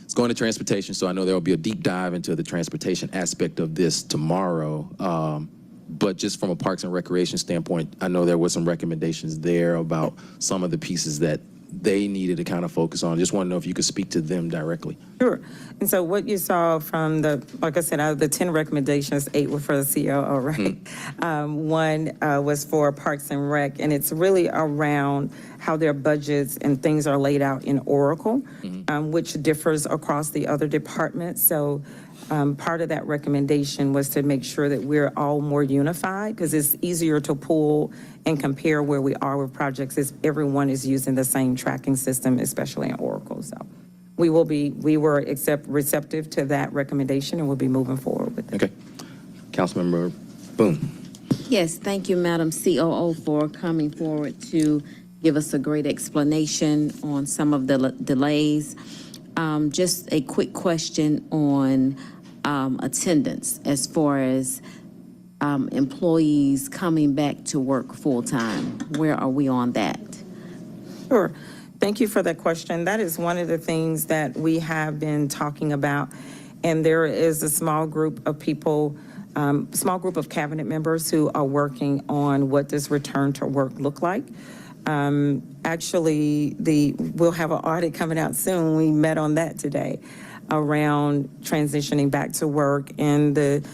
It's going to transportation, so I know there will be a deep dive into the transportation aspect of this tomorrow. But just from a Parks and Recreation standpoint, I know there were some recommendations there about some of the pieces that they needed to kind of focus on. Just want to know if you could speak to them directly. Sure. And so what you saw from like I said, out of the 10 recommendations, 8 were for the COO, right? One was for Parks and Rec, and it's really around how their budgets and things are laid out in Oracle, which differs across the other departments. So part of that recommendation was to make sure that we're all more unified, because it's easier to pull and compare where we are with projects if everyone is using the same tracking system, especially in Oracle. So we were receptive to that recommendation, and we'll be moving forward with it. Okay. Councilmember Boone. Yes, thank you, Madam COO, for coming forward to give us a great explanation on some of the delays. Just a quick question on attendance as far as employees coming back to work full-time. Where are we on that? Sure. Thank you for that question. That is one of the things that we have been talking about. And there is a small group of people, small group of cabinet members who are working on what does return to work look like. Actually, we'll have an audit coming out soon. We met on that today around transitioning back to work. And the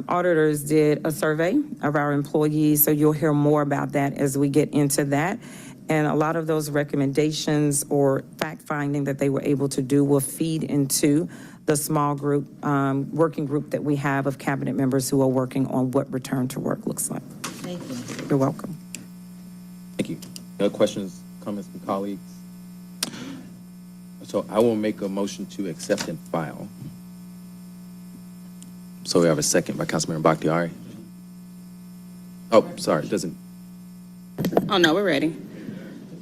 auditors did a survey of our employees. So you'll hear more about that as we get into that. And a lot of those recommendations or fact finding that they were able to do will feed into the small group, working group that we have of cabinet members who are working on what return to work looks like. Thank you. You're welcome. Thank you. No questions, comments from colleagues? So I will make a motion to accept and file. So we have a second by Councilmember Bakhtiari. Oh, sorry, it doesn't. Oh, no, we're ready.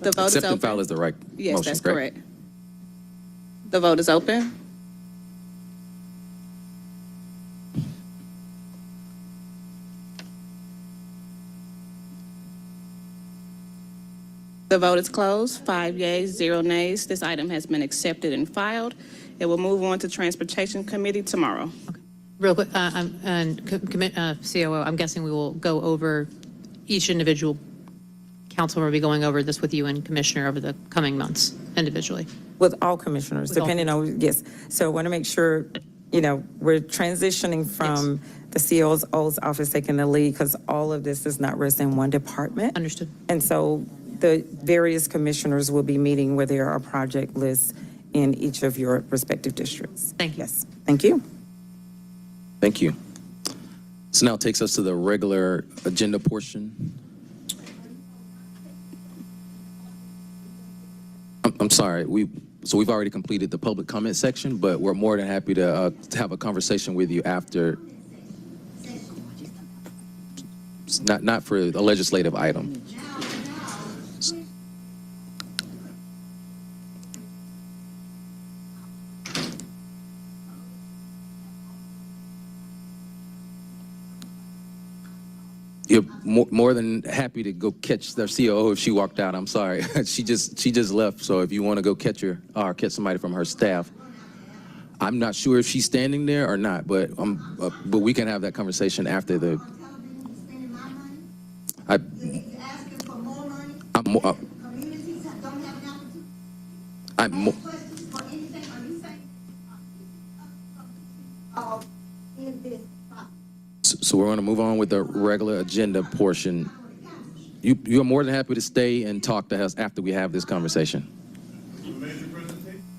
The vote is Accept and open. file is the right Yes, motion, that's correct. The vote is open. The vote is closed. 5 yeas, 0 nays. This item has been accepted and filed. It will move on to Transportation Committee tomorrow. Real quick, COO, I'm guessing we will go over each individual council will be going over this with you and Commissioner over the coming months individually. With all commissioners, depending on, yes. So I want to make sure, we're transitioning from the COO's office taking the lead because all of this does not rest in one department. Understood. And so the various commissioners will be meeting where there are project lists in each of your respective districts. Thank you. Yes, thank you. Thank you. So now it takes us to the regular agenda portion. I'm sorry, we've already completed the public comment section, but we're more than happy to have a conversation with you after, not for a legislative item. You're more than happy to go catch their COO if she walked out. I'm sorry, she just left. So if you want to go catch her or catch somebody from her staff, I'm not sure if she's standing there or not. But we can have that conversation after the. So we're going to move on with the regular agenda portion. You're more than happy to stay and talk to us after we have this conversation.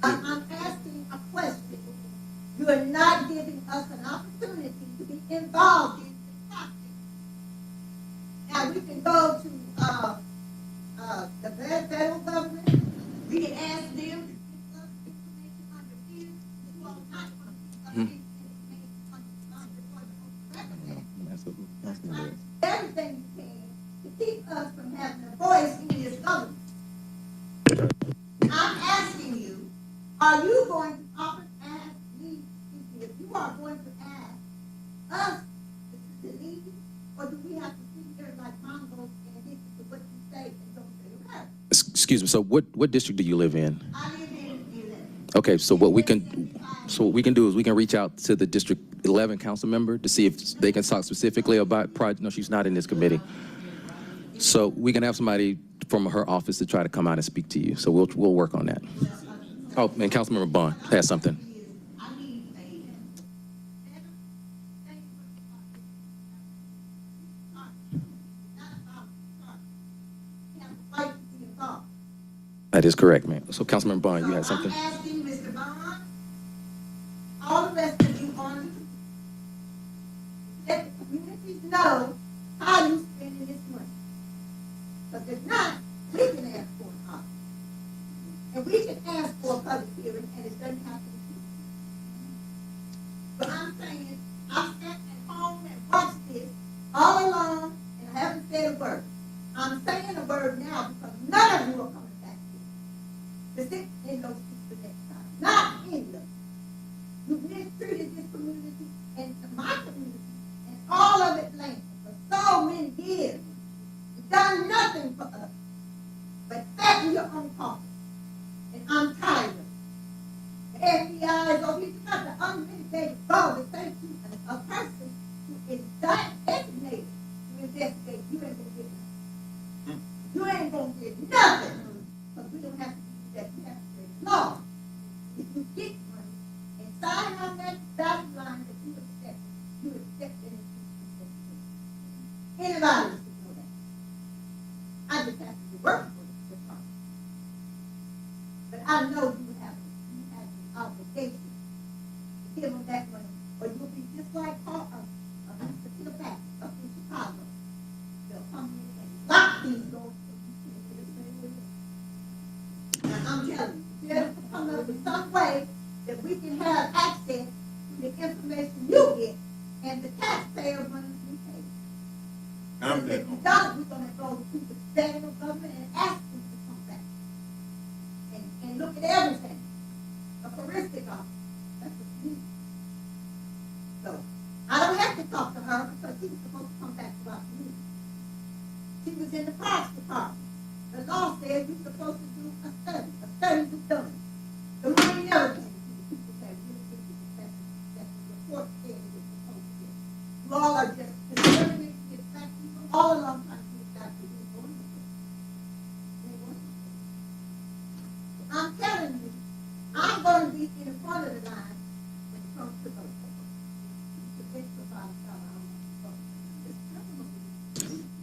I'm asking a question. You are not giving us an opportunity to be involved in this topic. Now, we can go to the federal government. We can ask them to give us information under fear. You all not going to give us everything you can to keep us from having a voice in this government. I'm asking you, are you going to ask me, if you are going to ask us to leave, or do we have to sit here like mongols and listen to what you say and don't say right? Excuse me. So what district do you live in? I live in 11. Okay. So what we can do is we can reach out to the District 11 council member to see if they can talk specifically about project. No, she's not in this committee. So we can have somebody from her office to try to come out and speak to you. So we'll work on that. Oh, and Councilmember Bond has something. That is correct, ma'am. So Councilmember Bond, you had something? I'm asking Mr. Bond, all the rest of you on let the communities know how you spending this money. Because if not, we can ask for an audit. And we can ask for a public hearing, and it doesn't happen. But I'm saying, I've sat at home and watched this all along, and I haven't said a word. I'm saying a word now because none of you are coming back here to sit in those seats the next time. Not any of you. You've mistreated this community and my community and all of Atlanta for so many years. You've done nothing for us but sat in your own pocket. And I'm tired of it. The FBI is over here. You got the unmitigated goal to thank you a person who is designated to investigate. You ain't gonna get nothing. You ain't gonna get nothing. Because we don't have to do that. We have to create law. If you get money and sign on that dotted line that you accept any anybody should know that. I just have to be working for this department. But I know you have the obligation to give them that money, or you'll be just like Mr. Peter Pack up in Chicago. They'll come in and lock these doors so you can't get a thing with it. Now, I'm telling you, you have to come up with some way that we can have access to the information you get and the taxpayer money we pay. If you don't, we're going to go to the federal government and ask them to come back and look at everything. A forensic officer, that's what you need. So, I don't have to talk to her because she was supposed to come back about me. She was in the Parks Department. The law said you're supposed to do a study. A study was done. The money never came to the people that really did the that the report said it was supposed to get. You all are just considering it to get back people all along trying to get back to this going. I'm telling you, I'm going to be in front of the line when it comes to those.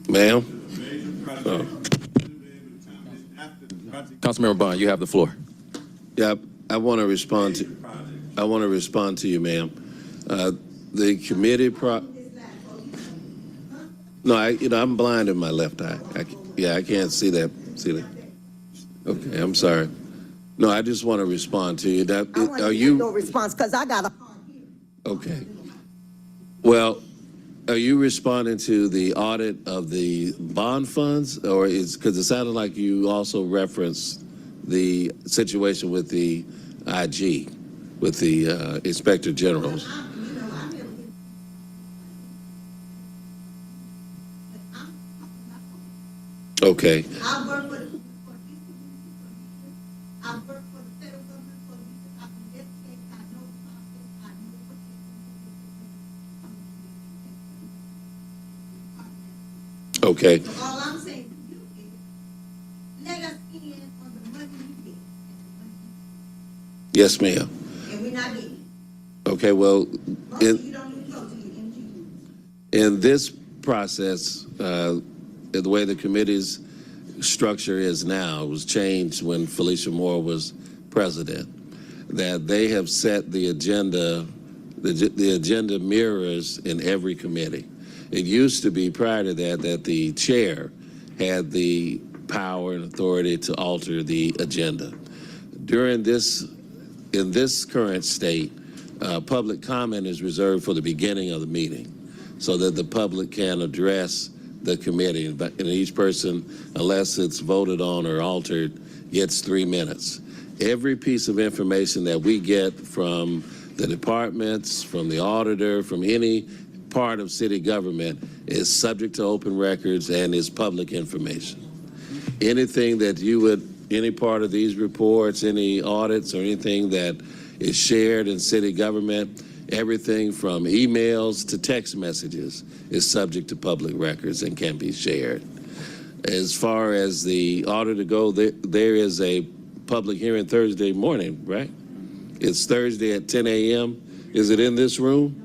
Ma'am? Councilmember Bond, you have the floor. Yeah, I want to respond to you, ma'am. The committee no, I'm blind in my left eye. I can't see that. Okay, I'm sorry. No, I just want to respond to you. Are you no response because I got a okay? Well, are you responding to the audit of the bond funds, or because it sounded like you also referenced the situation with the IG, with the inspector generals? Okay. I work for the I work for the federal government for years. I can educate. I know the process. I know what Okay. So all I'm saying to you is, let us in on the money you get. Yes, ma'am. And we're not getting Okay, well, it. You don't even go to your in this process, the way the committee's structure is now, it was changed when Felicia Moore was president, that they have set the agenda, the agenda mirrors in every committee. It used to be prior to that the chair had the power and authority to alter the agenda. In this current state, public comment is reserved for the beginning of the meeting so that the public can address the committee. And each person, unless it's voted on or altered, gets 3 minutes. Every piece of information that we get from the departments, from the auditor, from any part of city government is subject to open records and is public information. Anything that any part of these reports, any audits or anything that is shared in city government, everything from emails to text messages is subject to public records and can be shared. As far as the auditor go, there is a public hearing Thursday morning, right? It's Thursday at 10 a.m. Is it in this room?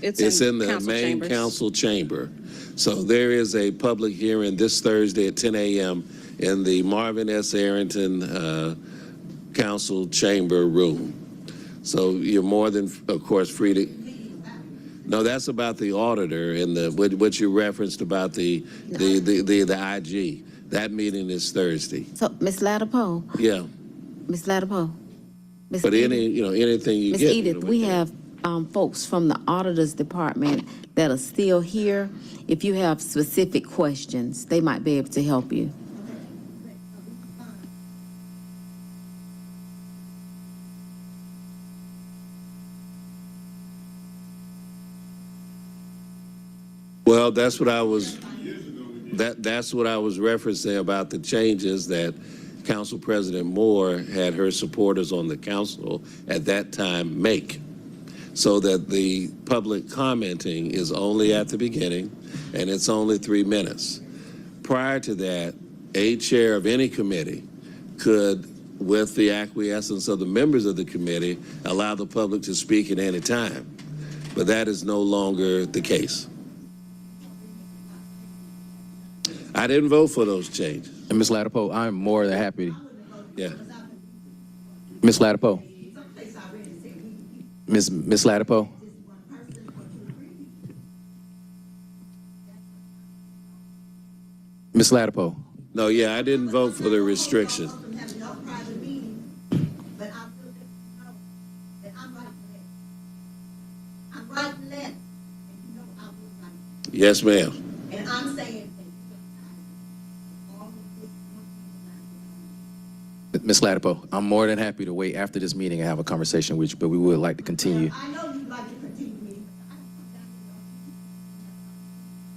It's in the main council chamber. So there is a public hearing this Thursday at 10 a.m. in the Marvin S. Arrington council chamber room. So you're more than, of course, free to. No, that's about the auditor and what you referenced about the IG. That meeting is Thursday. So, Ms. Ladapo? Yeah. Ms. Ladapo? But anything you Ms. get. Edith, we have folks from the auditor's department that are still here. If you have specific questions, they might be able to help you. Well, that's what I was referencing about the changes that Council President Moore had her supporters on the council at that time make, so that the public commenting is only at the beginning and it's only 3 minutes. Prior to that, a chair of any committee could, with the acquiescence of the members of the committee, allow the public to speak at any time. But that is no longer the case. I didn't vote for those changes. And Ms. Ladapo, I'm more than happy. Yeah. Ms. Ladapo. Ms. Ladapo. Ms. Ladapo. No, yeah, I didn't vote for the restriction. Yes, ma'am. And I'm saying, Ms. Ladapo, I'm more than happy to wait after this meeting and have a conversation with you, but we would like to continue. I know you'd like to continue me,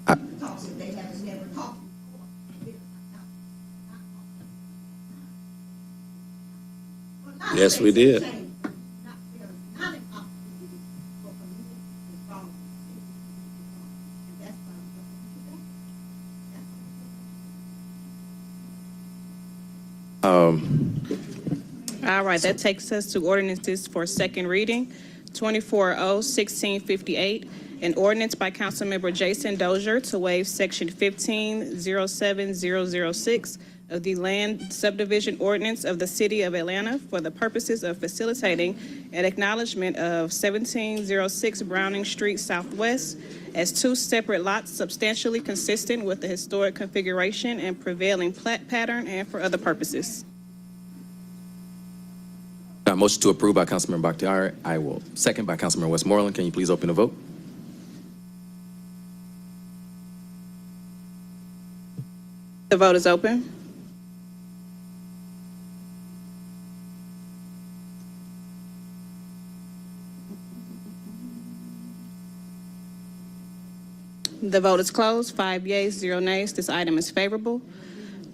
but I don't talk if they haven't never talked before. Yes, we did. All right, that takes us to ordinances for second reading. 24-0-1658, an ordinance by Councilmember Jason Dozier to waive Section 15-07006 of the Land Subdivision Ordinance of the City of Atlanta for the purposes of facilitating an acknowledgement of 1706 Browning Street Southwest as two separate lots substantially consistent with the historic configuration and prevailing plat pattern and for other purposes. Motion to approve by Councilmember Bakhtiari. I will second by Councilmember Westmoreland. Can you please open the vote? The vote is open. The vote is closed. 5 yeas, 0 nays. This item is favorable.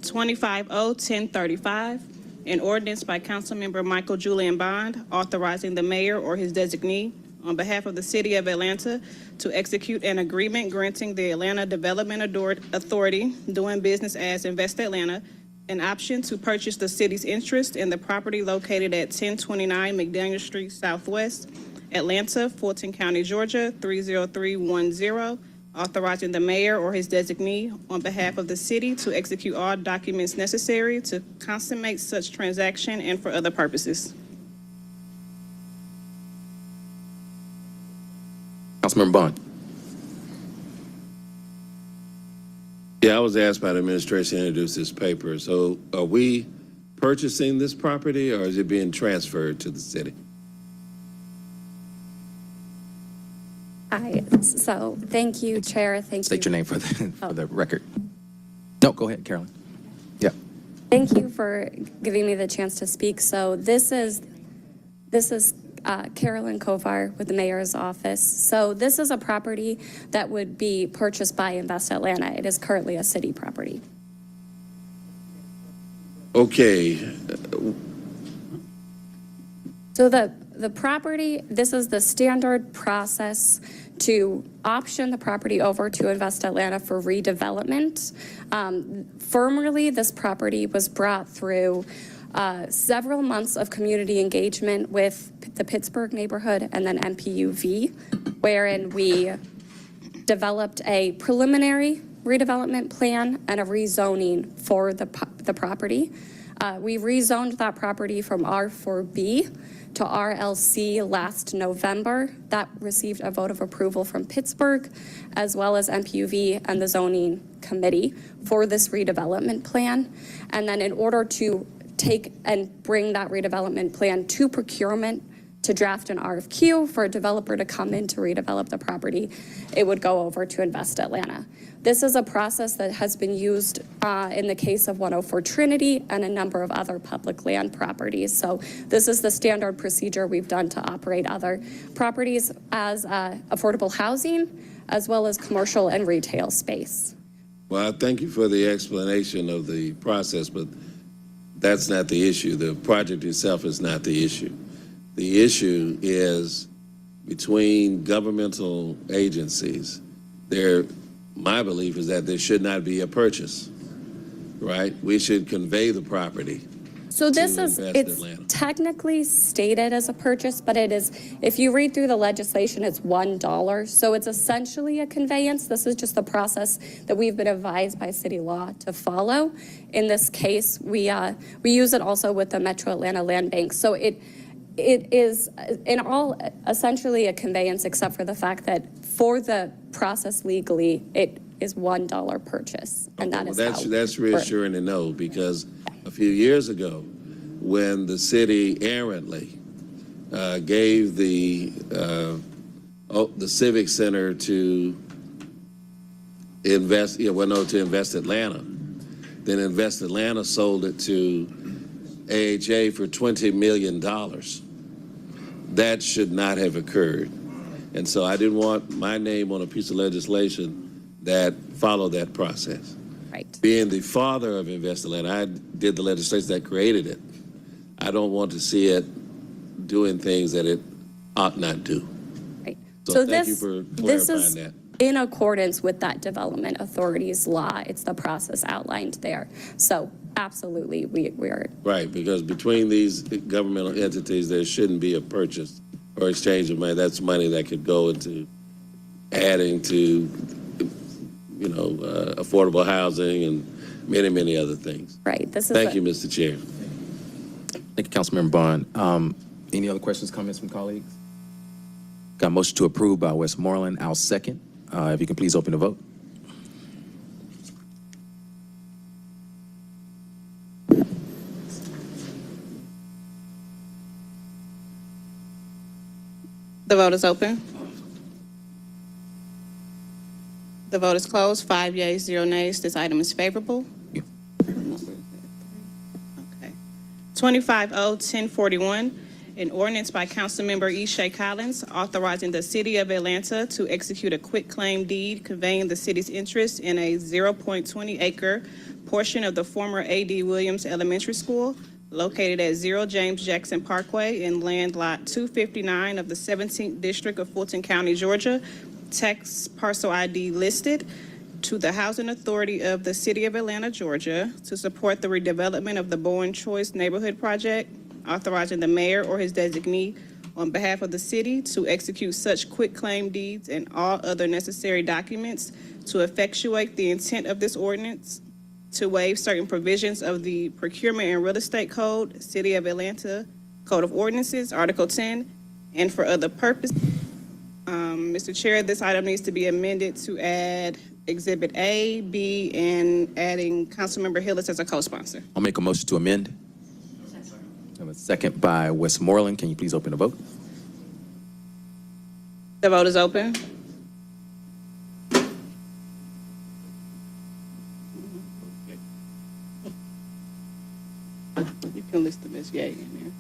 25-0-1035, an ordinance by Councilmember Michael Julian Bond authorizing the mayor or his designee on behalf of the City of Atlanta to execute an agreement granting the Atlanta Development Authority, doing business as Invest Atlanta, an option to purchase the city's interest in the property located at 1029 McDaniel Street Southwest, Atlanta, Fulton County, Georgia, 30310, authorizing the mayor or his designee on behalf of the city to execute all documents necessary to consummate such transaction and for other purposes. Councilmember Bond. Yeah, I was asked by the administration to introduce this paper. So are we purchasing this property or is it being transferred to the city? Hi, so thank you, Chair. Thank State you. your name for the record. No, go ahead, Carolyn. Yeah. Thank you for giving me the chance to speak. So this is Carolyn Kovar with the mayor's office. So this is a property that would be purchased by Invest Atlanta. It is currently a city property. Okay. So the property, this is the standard process to option the property over to Invest Atlanta for redevelopment. Formerly, this property was brought through several months of community engagement with the Pittsburgh neighborhood and then MPUV, wherein we developed a preliminary redevelopment plan and a rezoning for the property. We rezoned that property from R4B to RLC last November. That received a vote of approval from Pittsburgh, as well as MPUV and the zoning committee for this redevelopment plan. And then in order to take and bring that redevelopment plan to procurement to draft an RFQ for a developer to come in to redevelop the property, it would go over to Invest Atlanta. This is a process that has been used in the case of 104 Trinity and a number of other public land properties. So this is the standard procedure we've done to operate other properties as affordable housing, as well as commercial and retail space. Well, I thank you for the explanation of the process, but that's not the issue. The project itself is not the issue. The issue is between governmental agencies. My belief is that there should not be a purchase, right? We should convey the property. So it's technically stated as a purchase, but it is, if you read through the legislation, it's $1. So it's essentially a conveyance. This is just the process that we've been advised by city law to follow. In this case, we use it also with the Metro Atlanta Land Bank. So it is in all essentially a conveyance, except for the fact that for the process legally, it is $1 purchase, and that is that's reassuring to know, because a few years ago, when the city errantly gave the Civic Center to Invest Atlanta, then Invest Atlanta sold it to AHA for $20 million. That should not have occurred. And so I didn't want my name on a piece of legislation that followed that process. Right. Being the father of Invest Atlanta, I did the legislation that created it. I don't want to see it doing things that it ought not do. Right. So thank you for clarifying that. In accordance with that development authority's law. It's the process outlined there. So absolutely, we are. Right, because between these governmental entities, there shouldn't be a purchase or exchange of money. That's money that could go into adding to, you know, affordable housing and many, many other things. Right. This is Thank you, Mr. Chair. Thank you, Councilmember Bond. Any other questions, comments from colleagues? Got a motion to approve by Westmoreland. I'll second. If you can please open the vote. The vote is open. The vote is closed. 5 yeas, 0 nays. This item is favorable. Yeah. Okay. 25-0-1041, an ordinance by Councilmember Esha Collins authorizing the City of Atlanta to execute a quitclaim deed conveying the city's interest in a 0.20 acre portion of the former A.D. Williams Elementary School located at 0 James Jackson Parkway in land lot 259 of the 17th District of Fulton County, Georgia, tax parcel ID listed, to the Housing Authority of the City of Atlanta, Georgia, to support the redevelopment of the Bowen Choice Neighborhood Project, authorizing the mayor or his designee on behalf of the city to execute such quitclaim deeds and all other necessary documents to effectuate the intent of this ordinance, to waive certain provisions of the Procurement and Real Estate Code, City of Atlanta Code of Ordinances, Article 10, and for other purposes. Mr. Chair, this item needs to be amended to add Exhibit A, B, and adding Councilmember Hillis as a co-sponsor. I'll make a motion to amend. I have a second by Westmoreland. Can you please open the vote? The vote is open. You can list the Ms. Yeh in there.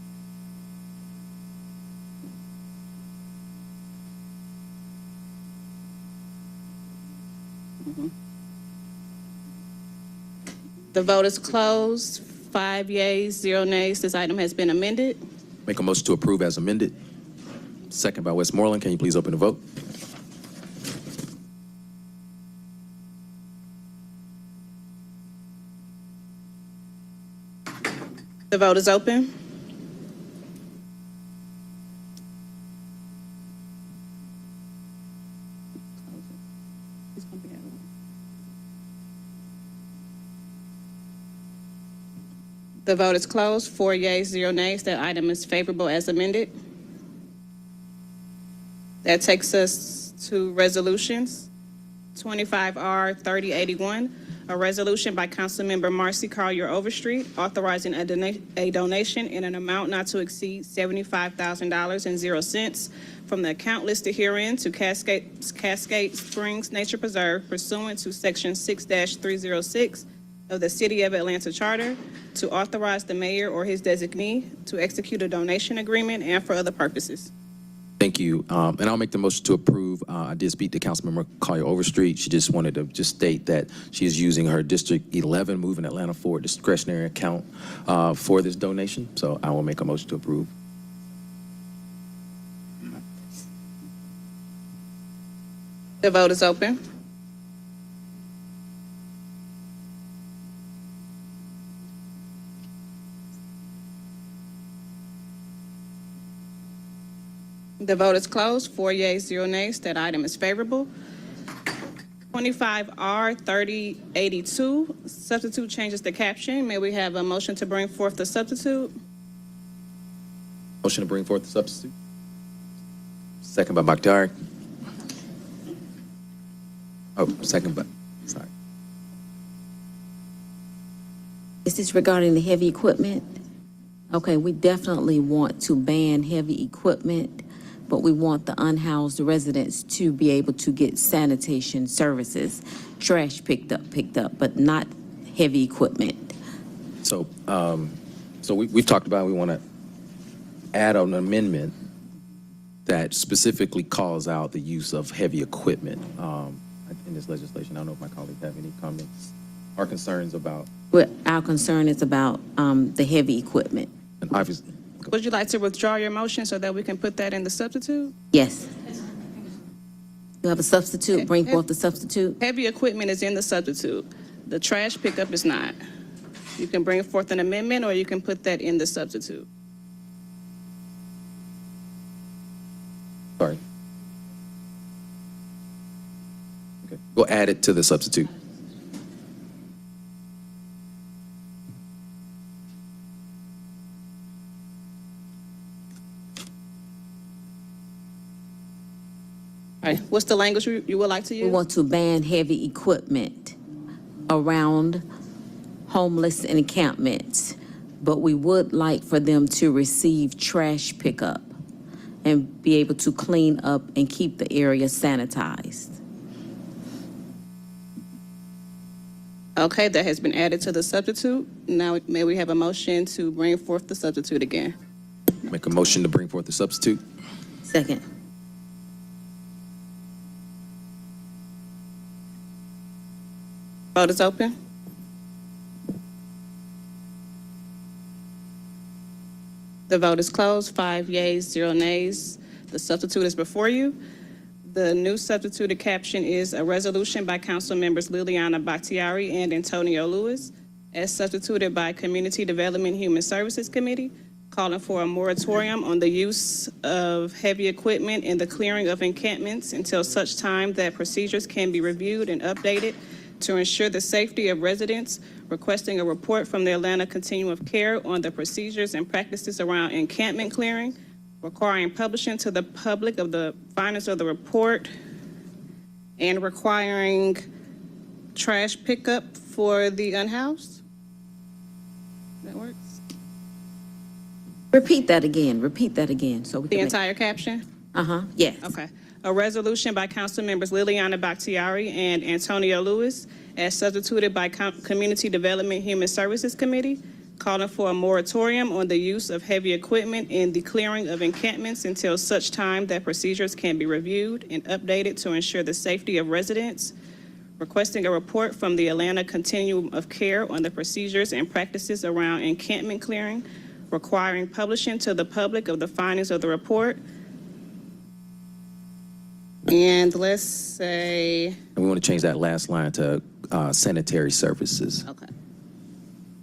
The vote is closed. 5 yeas, 0 nays. This item has been amended. Make a motion to approve as amended. Second by Westmoreland. Can you please open the vote? The vote is open. The vote is closed. 4 yeas, 0 nays. That item is favorable as amended. That takes us to resolutions. 25R3081, a resolution by Councilmember Marcy Collier Overstreet authorizing a donation in an amount not to exceed $75,000.00 from the account listed herein to Cascade Springs Nature Preserve pursuant to Section 6-306 of the City of Atlanta Charter, to authorize the mayor or his designee to execute a donation agreement and for other purposes. Thank you. And I'll make the motion to approve. I did speak to Councilmember Collier Overstreet. She just wanted to just state that she is using her District 11 Moving Atlanta Forward discretionary account for this donation. So I will make a motion to approve. The vote is open. The vote is closed. 4 yeas, 0 nays. That item is favorable. 25R3082, substitute changes the caption. May we have a motion to bring forth the substitute? Motion to bring forth the substitute. Second by Bakhtiari. Oh, second by, sorry. Is this regarding the heavy equipment? Okay, we definitely want to ban heavy equipment, but we want the unhoused residents to be able to get sanitation services, trash picked up, but not heavy equipment. So, we've talked about, we want to add an amendment that specifically calls out the use of heavy equipment in this legislation. I don't know if my colleagues have any comments or concerns about. Well, our concern is about the heavy equipment. obviously, Would you like to withdraw your motion so that we can put that in the substitute? Yes. You have a substitute, bring forth the substitute? Heavy equipment is in the substitute. The trash pickup is not. You can bring forth an amendment, or you can put that in the substitute. sorry. Okay, we'll add it to the substitute. All right, what's the language you would like to use? We want to ban heavy equipment around homeless encampments, but we would like for them to receive trash pickup and be able to clean up and keep the area sanitized. Okay, that has been added to the substitute. Now, may we have a motion to bring forth the substitute again? Make a motion to bring forth the substitute. Second. Vote is open. The vote is closed. 5 yeas, 0 nays. The substitute is before you. The new substituted caption is a resolution by council members Liliana Bakhtiari and Antonio Lewis, as substituted by Community Development Human Services Committee, calling for a moratorium on the use of heavy equipment in the clearing of encampments until such time that procedures can be reviewed and updated to ensure the safety of residents, requesting a report from the Atlanta Continuum of Care on the procedures and practices around encampment clearing, requiring publishing to the public of the findings of the report, and requiring trash pickup for the unhoused. That works? Repeat that again, so we The can. entire caption? Yes. Okay. A resolution by council members Liliana Bakhtiari and Antonio Lewis, as substituted by Community Development Human Services Committee, calling for a moratorium on the use of heavy equipment in the clearing of encampments until such time that procedures can be reviewed and updated to ensure the safety of residents, requesting a report from the Atlanta Continuum of Care on the procedures and practices around encampment clearing, requiring publishing to the public of the findings of the report. And let's say, And we want to change that last line to sanitary services. okay.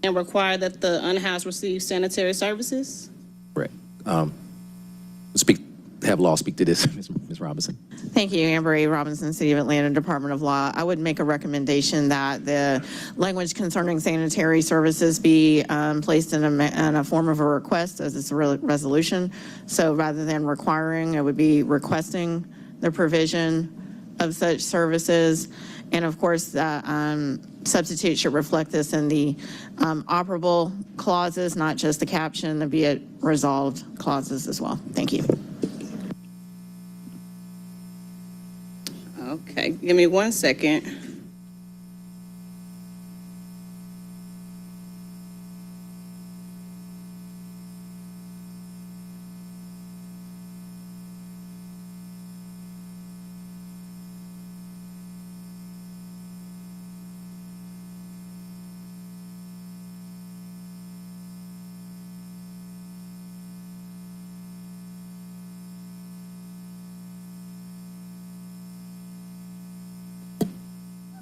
And require that the unhoused receive sanitary services? Correct. Have law speak to this, Ms. Robinson. Thank you, Amber A. Robinson, City of Atlanta Department of Law. I would make a recommendation that the language concerning sanitary services be placed in a form of a request, as it's a resolution. So rather than requiring, it would be requesting the provision of such services. And of course, the substitute should reflect this in the operable clauses, not just the caption, the be it resolved clauses as well. Thank you. Okay, give me 1 second.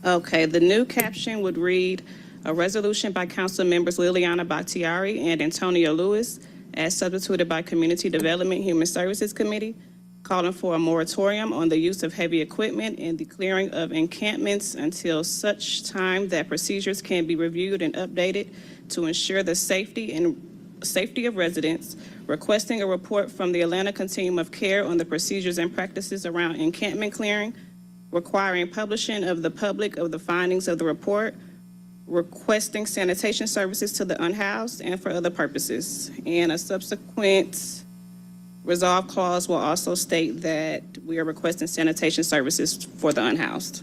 Okay, the new caption would read, a resolution by council members Liliana Bakhtiari and Antonio Lewis, as substituted by Community Development Human Services Committee, calling for a moratorium on the use of heavy equipment in the clearing of encampments until such time that procedures can be reviewed and updated to ensure the safety of residents, requesting a report from the Atlanta Continuum of Care on the procedures and practices around encampment clearing, requiring publishing of the public of the findings of the report, requesting sanitation services to the unhoused and for other purposes. And a subsequent resolve clause will also state that we are requesting sanitation services for the unhoused.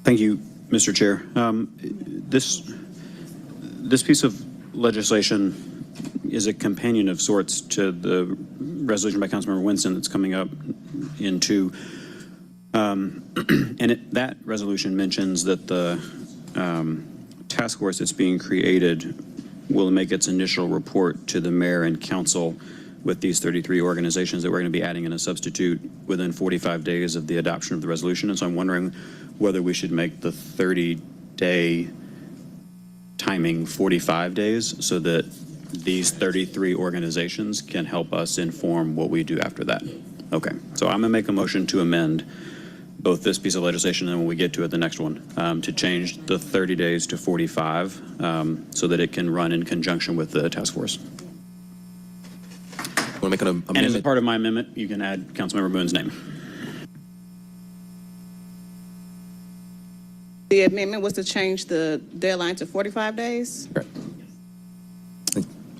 Thank you, Mr. Chair. This piece of legislation is a companion of sorts to the resolution by Councilmember Winston that's coming up in 2. That resolution mentions that the task force that's being created will make its initial report to the mayor and council with these 33 organizations that we're going to be adding in a substitute within 45 days of the adoption of the resolution. And so I'm wondering whether we should make the 30-day timing 45 days so that these 33 organizations can help us inform what we do after that. Okay, so I'm going to make a motion to amend both this piece of legislation and when we get to it, the next one, to change the 30 days to 45 so that it can run in conjunction with the task force. Want to make an amendment? And as a part of my amendment, you can add Councilmember Boone's name. The amendment was to change the deadline to 45 days? Correct.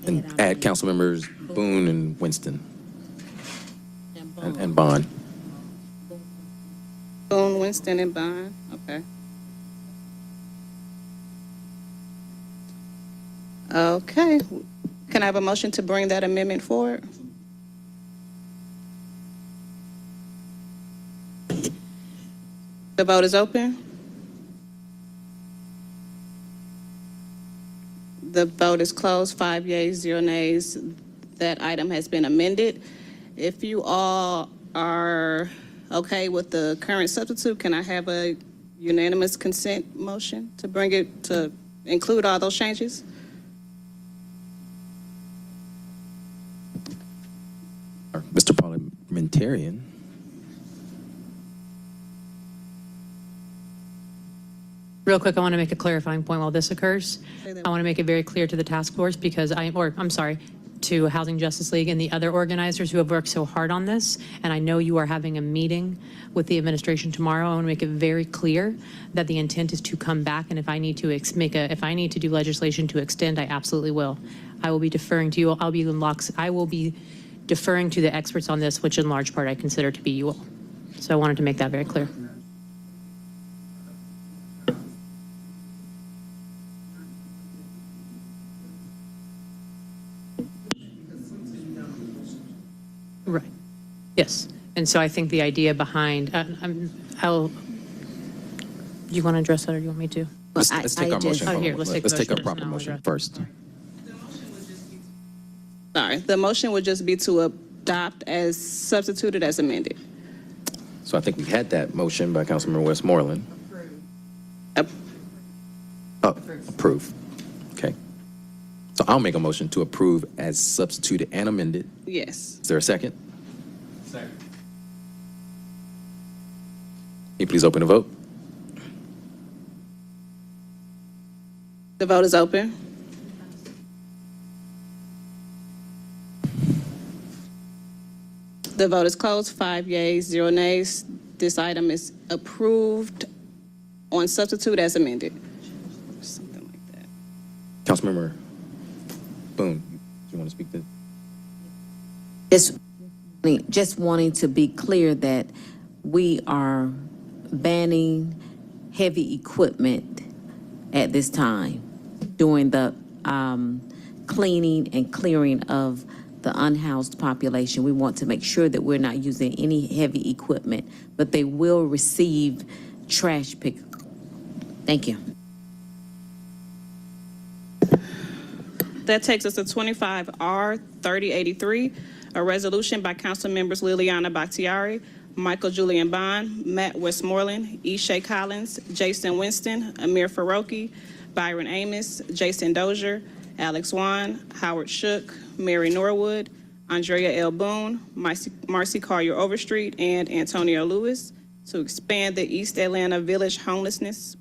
And add council members Boone and Winston and Bond. Boone, Winston, and Bond, okay. Okay, can I have a motion to bring that amendment forward? The vote is open. The vote is closed, 5 yeas, 0 nays. That item has been amended. If you all are okay with the current substitute, can I have a unanimous consent motion to bring it, to include all those changes? Mr. Parliamentarian. Real quick, I want to make a clarifying point while this occurs. I want to make it very clear to the task force because I'm sorry, to Housing Justice League and the other organizers who have worked so hard on this. And I know you are having a meeting with the administration tomorrow. I want to make it very clear that the intent is to come back. And if I need to if I need to do legislation to extend, I absolutely will. I will be deferring to you. I will be deferring to the experts on this, which in large part I consider to be you all. So I wanted to make that very clear. Right. Yes. And so I think the idea behind, do you want to address that or do you want me to? Let's take our motion. Let's take our proper motion first. Sorry, the motion would just be to adopt as substituted as amended. So I think we had that motion by Councilmember Westmoreland. Approve. Okay. So I'll make a motion to approve as substituted and amended. Yes. Is there a second? Second. Can you please open the vote? The vote is open. The vote is closed, 5 yeas, 0 nays. This item is approved on substitute as amended. Something like that. Councilmember Boone, do you want to speak to? Just wanting to be clear that we are banning heavy equipment at this time during the cleaning and clearing of the unhoused population. We want to make sure that we're not using any heavy equipment, but they will receive trash pick. Thank you. That takes us to 25R 3083, a resolution by Council Members Liliana Bakhtiari, Michael Julian Bond, Matt Westmoreland, Ishay Collins, Jason Winston, Amir Faroki, Byron Amos, Jason Dozier, Alex Wan, Howard Shook, Mary Norwood, Andrea L. Boone, Marcy Collier Overstreet, and Antonio Lewis to expand the East Atlanta Village Homelessness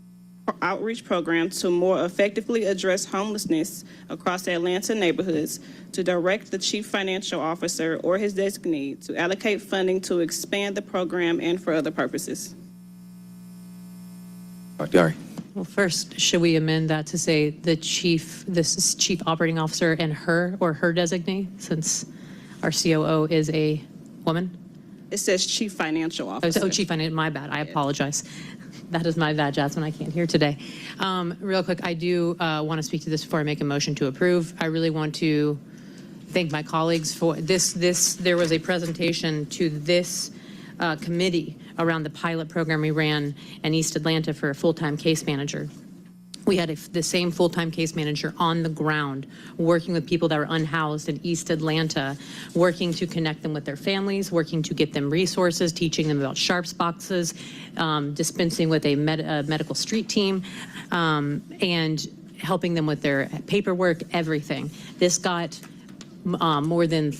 Outreach Program to more effectively address homelessness across Atlanta neighborhoods, to direct the Chief Financial Officer or his designee to allocate funding to expand the program and for other purposes. Bakhtiari. Well, first, should we amend that to say this is Chief Operating Officer and her or her designee, since our COO is a woman? It says Chief Financial Officer. Oh, Chief Financial, my bad, I apologize. That is my bad, Jasmine, I can't hear today. Real quick, I do want to speak to this before I make a motion to approve. I really want to thank my colleagues for this. There was a presentation to this committee around the pilot program we ran in East Atlanta for a full-time case manager. We had the same full-time case manager on the ground, working with people that were unhoused in East Atlanta, working to connect them with their families, working to get them resources, teaching them about Sharps boxes, dispensing with a medical street team, and helping them with their paperwork, everything. This got more than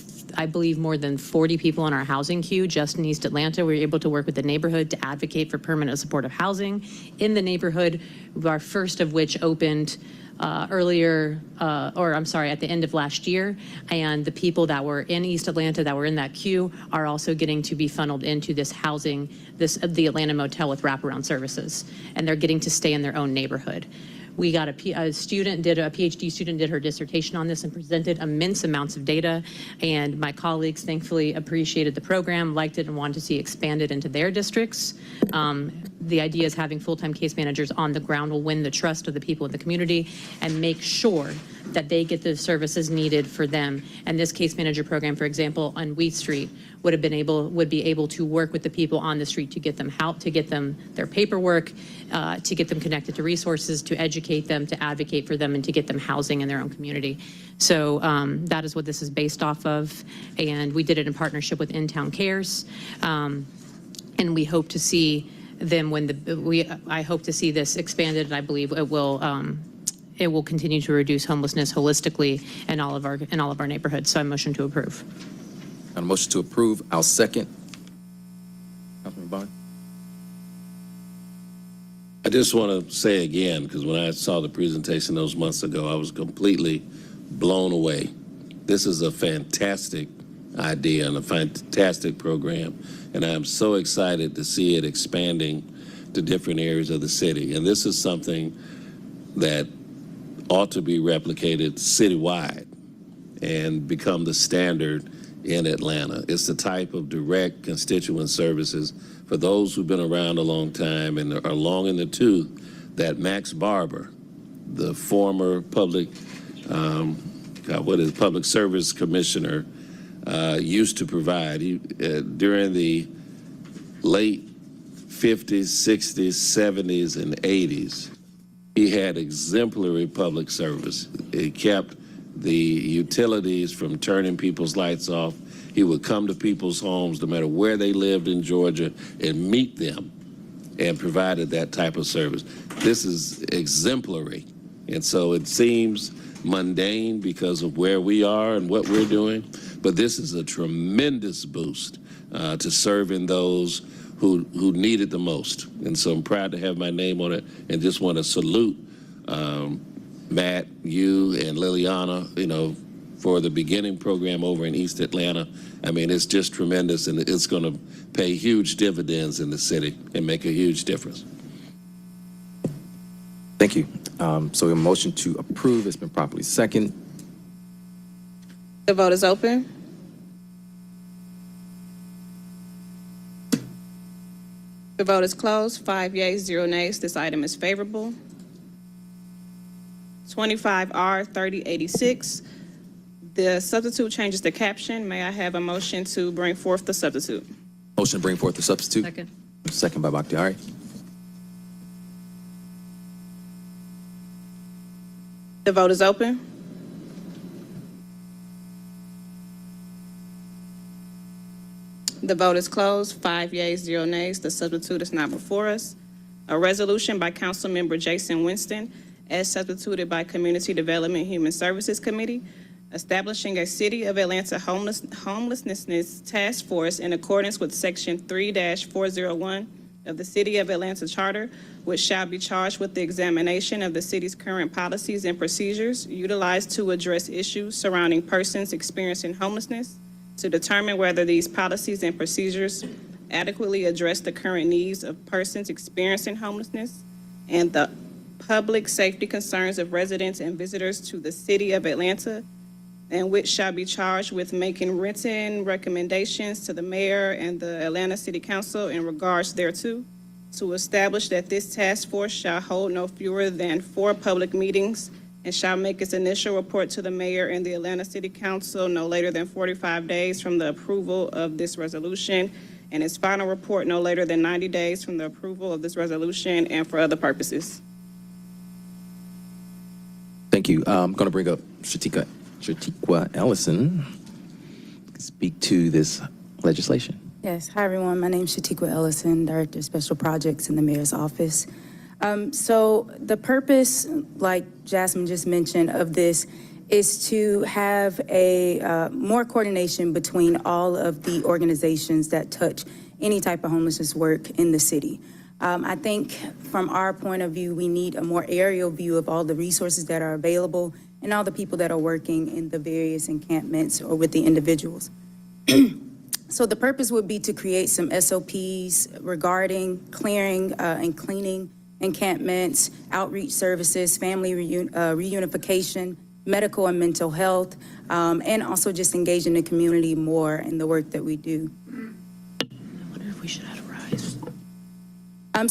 40 people in our housing queue just in East Atlanta. We were able to work with the neighborhood to advocate for permanent supportive housing in the neighborhood, our first of which opened at the end of last year. And the people that were in East Atlanta that were in that queue are also getting to be funneled into this housing, the Atlanta Motel with wraparound services. And they're getting to stay in their own neighborhood. We got a PhD student did her dissertation on this and presented immense amounts of data, and my colleagues thankfully appreciated the program, liked it, and wanted to see it expanded into their districts. The idea is having full-time case managers on the ground will win the trust of the people in the community and make sure that they get the services needed for them. And this case manager program, for example, on Wheat Street would be able to work with the people on the street to get them help, to get them their paperwork, to get them connected to resources, to educate them, to advocate for them, and to get them housing in their own community. So that is what this is based off of, and we did it in partnership with In-Town Cares, and we hope to see them I hope to see this expanded, and I believe it will continue to reduce homelessness holistically in all of our neighborhoods. So I motion to approve. On a motion to approve, I'll second. Councilman Bond? I just want to say again, because when I saw the presentation those months ago, I was completely blown away. This is a fantastic idea and a fantastic program, and I'm so excited to see it expanding to different areas of the city. And this is something that ought to be replicated citywide and become the standard in Atlanta. It's the type of direct constituent services for those who've been around a long time and are long in the tooth that Max Barber, the former public service commissioner, used to provide. During the late 50s, 60s, 70s, and 80s, he had exemplary public service. He kept the utilities from turning people's lights off. He would come to people's homes, no matter where they lived in Georgia, and meet them and provided that type of service. This is exemplary. And so it seems mundane because of where we are and what we're doing, but this is a tremendous boost to serving those who need it the most. And so I'm proud to have my name on it, and just want to salute Matt, you, and Liliana, for the beginning program over in East Atlanta. I mean, it's just tremendous, and it's going to pay huge dividends in the city and make a huge difference. Thank you. So a motion to approve has been properly seconded. The vote is open. The vote is closed. 5 yeas, 0 nays. This item is favorable. 25R 3086. The substitute changes the caption. May I have a motion to bring forth the substitute? Motion to bring forth the substitute. Second. Second by Bakhtiari. The vote is open. The vote is closed. 5 yeas, 0 nays. The substitute is not before us. A resolution by Councilmember Jason Winston, as substituted by Community Development and Human Services Committee, establishing a City of Atlanta homelessness task force in accordance with Section 3-401 of the City of Atlanta Charter, which shall be charged with the examination of the city's current policies and procedures utilized to address issues surrounding persons experiencing homelessness, to determine whether these policies and procedures adequately address the current needs of persons experiencing homelessness and the public safety concerns of residents and visitors to the City of Atlanta, and which shall be charged with making written recommendations to the mayor and the Atlanta City Council in regards thereto, to establish that this task force shall hold no fewer than 4 public meetings and shall make its initial report to the mayor and the Atlanta City Council no later than 45 days from the approval of this resolution, and its final report no later than 90 days from the approval of this resolution and for other purposes. Thank you. I'm going to bring up Shatika Ellison to speak to this legislation. Yes, hi everyone. My name is Shatika Ellison, Director of Special Projects in the Mayor's Office. So the purpose, like Jasmine just mentioned, of this is to have a more coordination between all of the organizations that touch any type of homelessness work in the city. I think from our point of view, we need a more aerial view of all the resources that are available and all the people that are working in the various encampments or with the individuals. So the purpose would be to create some SOPs regarding clearing and cleaning encampments, outreach services, family reunification, medical and mental health, and also just engaging the community more in the work that we do. I wonder if we should add a rise.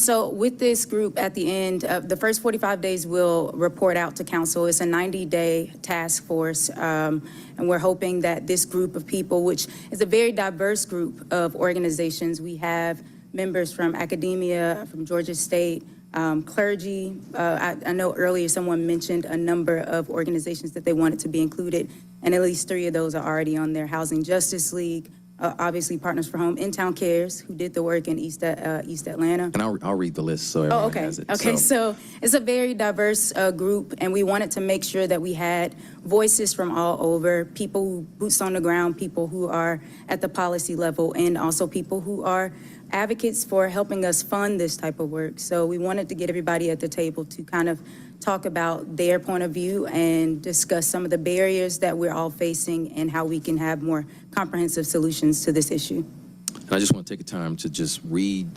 So with this group at the end, the first 45 days will report out to council. It's a 90-day task force, and we're hoping that this group of people, which is a very diverse group of organizations, we have members from academia, from Georgia State, clergy. I know earlier someone mentioned a number of organizations that they wanted to be included, and at least 3 of those are already on there. Housing Justice League, obviously Partners for Home, In-Town Cares, who did the work in East Atlanta. And I'll read the list so everyone has it. Okay, so it's a very diverse group, and we wanted to make sure that we had voices from all over, people who boots on the ground, people who are at the policy level, and also people who are advocates for helping us fund this type of work. So we wanted to get everybody at the table to kind of talk about their point of view and discuss some of the barriers that we're all facing and how we can have more comprehensive solutions to this issue. And I just want to take a time to just read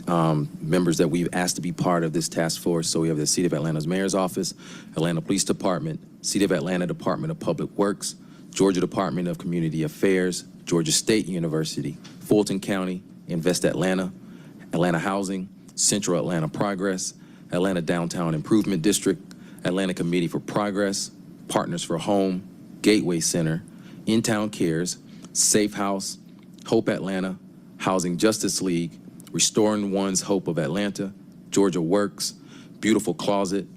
members that we've asked to be part of this task force. So we have the City of Atlanta's Mayor's Office, Atlanta Police Department, City of Atlanta Department of Public Works, Georgia Department of Community Affairs, Georgia State University, Fulton County, Invest Atlanta, Atlanta Housing, Central Atlanta Progress, Atlanta Downtown Improvement District, Atlanta Committee for Progress, Partners for Home, Gateway Center, In-Town Cares, Safe House, Hope Atlanta, Housing Justice League, Restoring One's Hope of Atlanta, Georgia Works, Beautiful Closet,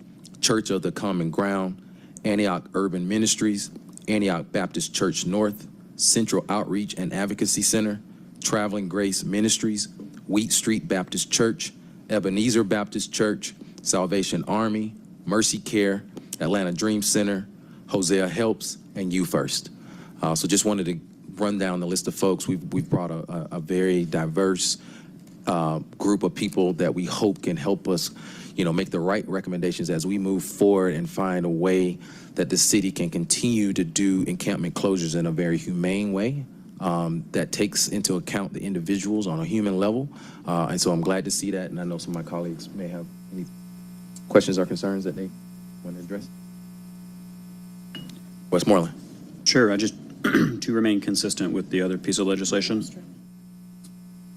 Church of the Common Ground, Antioch Urban Ministries, Antioch Baptist Church North, Central Outreach and Advocacy Center, Traveling Grace Ministries, Wheat Street Baptist Church, Ebenezer Baptist Church, Salvation Army, Mercy Care, Atlanta Dream Center, Hosea Helps, and You First. So just wanted to run down the list of folks. We've brought a very diverse group of people that we hope can help us, make the right recommendations as we move forward and find a way that the city can continue to do encampment closures in a very humane way that takes into account the individuals on a human level. And so I'm glad to see that, and I know some of my colleagues may have any questions or concerns that they want to address. Westmoreland. Sure, to remain consistent with the other piece of legislation,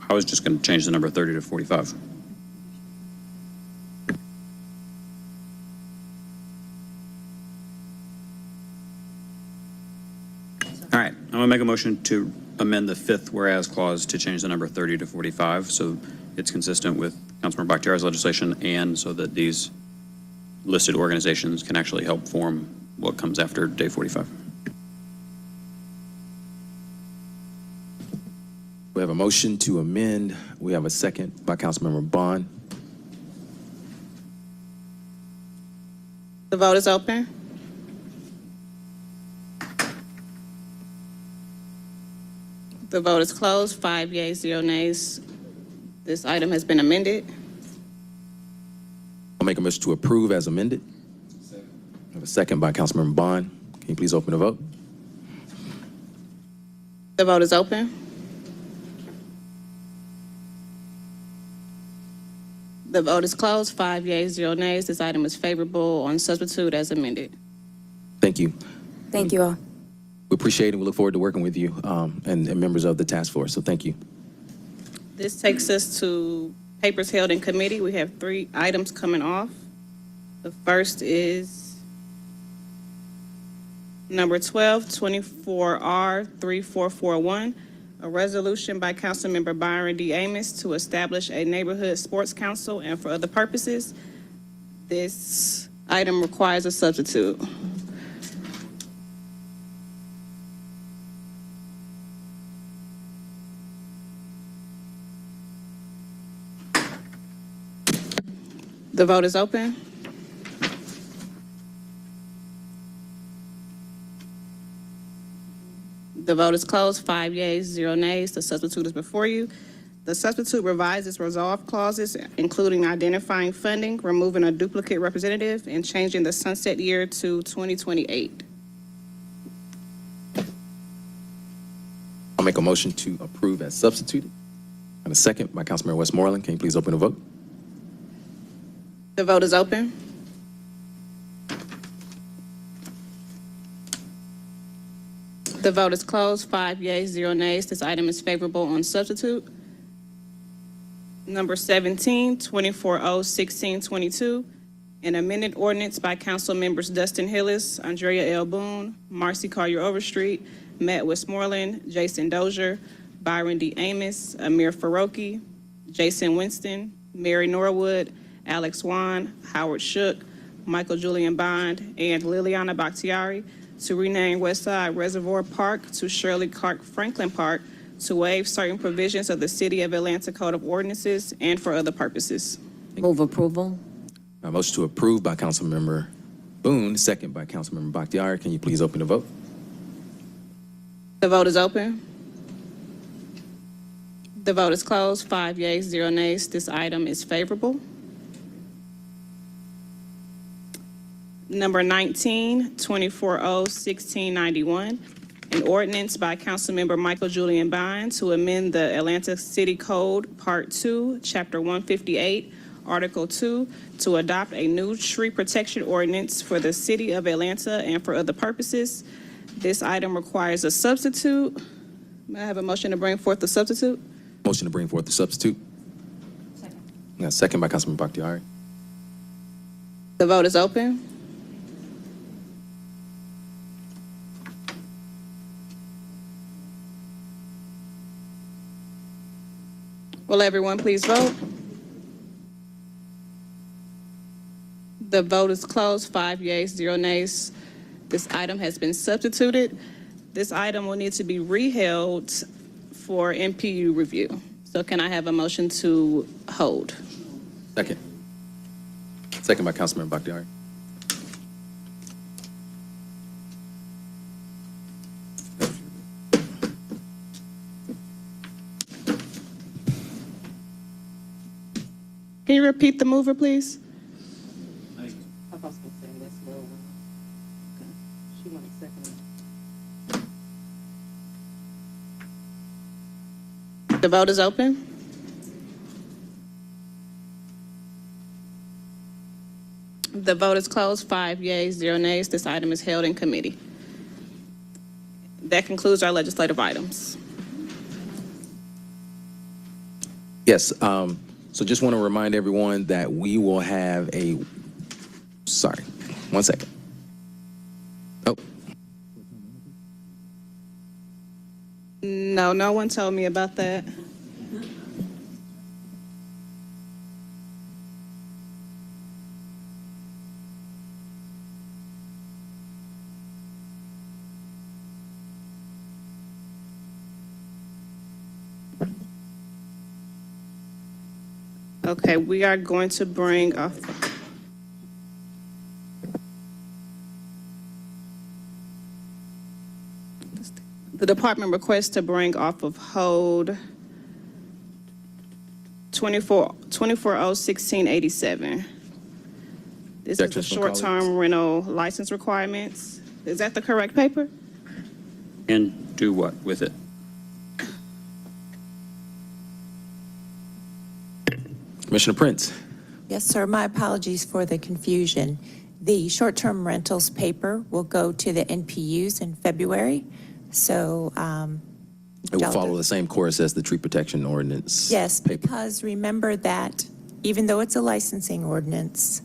I was just going to change the number 30 to 45. All right, I'm going to make a motion to amend the 5th whereas clause to change the number 30 to 45, so it's consistent with Councilmember Bakhtiari's legislation and so that these listed organizations can actually help form what comes after day 45. We have a motion to amend. We have a second by Councilmember Bond. The vote is open. The vote is closed. 5 yeas, 0 nays. This item has been amended. I'll make a motion to approve as amended. I have a second by Councilmember Bond. Can you please open the vote? The vote is open. The vote is closed. 5 yeas, 0 nays. This item is favorable on substitute as amended. Thank you. Thank you all. We appreciate it. We look forward to working with you and members of the task force. So thank you. This takes us to papers held in committee. We have 3 items coming off. The first is Number 12, 24R3441, a resolution by Councilmember Byron D. Amos to establish a neighborhood sports council and for other purposes. This item requires a substitute. The vote is open. The vote is closed. 5 yeas, 0 nays. The substitute is before you. The substitute revises resolve clauses, including identifying funding, removing a duplicate representative, and changing the sunset year to 2028. I'll make a motion to approve as substituted. And a second by Councilmember Westmoreland. Can you please open the vote? The vote is open. The vote is closed. 5 yeas, 0 nays. This item is favorable on substitute. Number 17, 24O1622, an amended ordinance by council members Dustin Hillis, Andrea L. Boone, Marcy Collier Overstreet, Matt Westmoreland, Jason Dozier, Byron D. Amos, Amir Faroki, Jason Winston, Mary Norwood, Alex Wan, Howard Shook, Michael Julian Bond, and Liliana Bakhtiari to rename Westside Reservoir Park to Shirley Clark Franklin Park, to waive certain provisions of the City of Atlanta Code of Ordinances and for other purposes. Move approval. A motion to approve by Councilmember Boone, second by Councilmember Bakhtiari. Can you please open the vote? The vote is open. The vote is closed. 5 yeas, 0 nays. This item is favorable. Number 19, 24O1691, an ordinance by Councilmember Michael Julian Bond to amend the Atlanta City Code, Part 2, Chapter 158, Article 2, to adopt a new tree protection ordinance for the City of Atlanta and for other purposes. This item requires a substitute. May I have a motion to bring forth the substitute? Motion to bring forth the substitute. Second. Second by Councilmember Bakhtiari. The vote is open. Will everyone please vote? The vote is closed. 5 yeas, 0 nays. This item has been substituted. This item will need to be reheld for NPU review. So can I have a motion to hold? Second. Second by Councilmember Bakhtiari. Can you repeat the mover, please? The vote is open. The vote is closed. 5 yeas, 0 nays. This item is held in committee. That concludes our legislative items. Yes, so just want to remind everyone that we will have a, sorry, 1 second. Oh. No, no one told me about that. Okay, we are going to bring off. The department requests to bring off of hold 24O1687. This is the short-term rental license requirements. Is that the correct paper? And do what with it? Commissioner Prince. Yes, sir. My apologies for the confusion. The short-term rentals paper will go to the NPUs in February. So It will follow the same course as the tree protection ordinance. yes, paper. because remember that even though it's a licensing ordinance,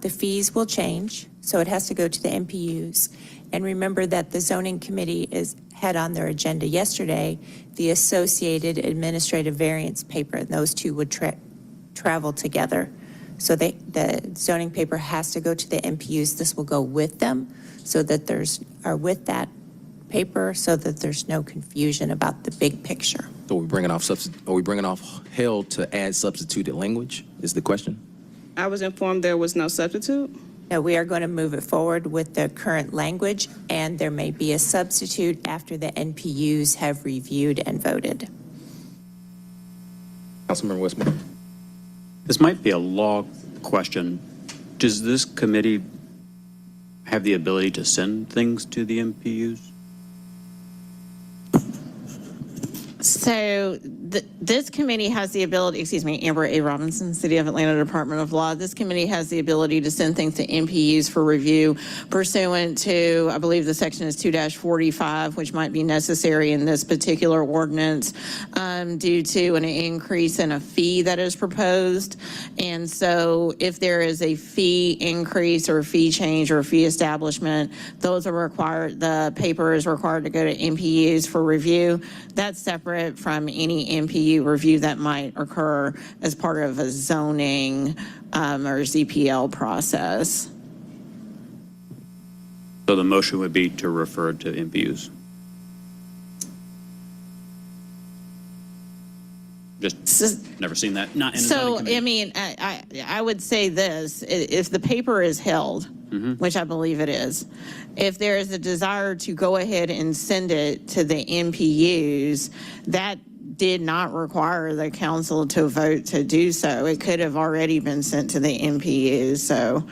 the fees will change. So it has to go to the NPUs. And remember that the zoning committee had on their agenda yesterday the associated administrative variance paper, and those two would travel together. So the zoning paper has to go to the MPUs. This will go with them so that with that paper so that there's no confusion about the big picture. So are we bringing off held to add substituted language is the question? I was informed there was no substitute. No, we are going to move it forward with the current language, and there may be a substitute after the NPUs have reviewed and voted. Councilmember Westmore. This might be a law question. Does this committee have the ability to send things to the MPUs? So this committee has the ability, excuse me, Amber A. Robinson, City of Atlanta Department of Law. This committee has the ability to send things to MPUs for review pursuant to, I believe the section is 2-45, which might be necessary in this particular ordinance due to an increase in a fee that is proposed. And so if there is a fee increase or fee change or fee establishment, those are required, the paper is required to go to MPUs for review. That's separate from any MPU review that might occur as part of a zoning or ZPL process. So the motion would be to refer to MPUs. Just never seen that. Not in a zoning committee. I mean, I would say this, if the paper is held, which I believe it is, if there is a desire to go ahead and send it to the MPUs, that did not require the council to vote to do so. It could have already been sent to the MPUs, so,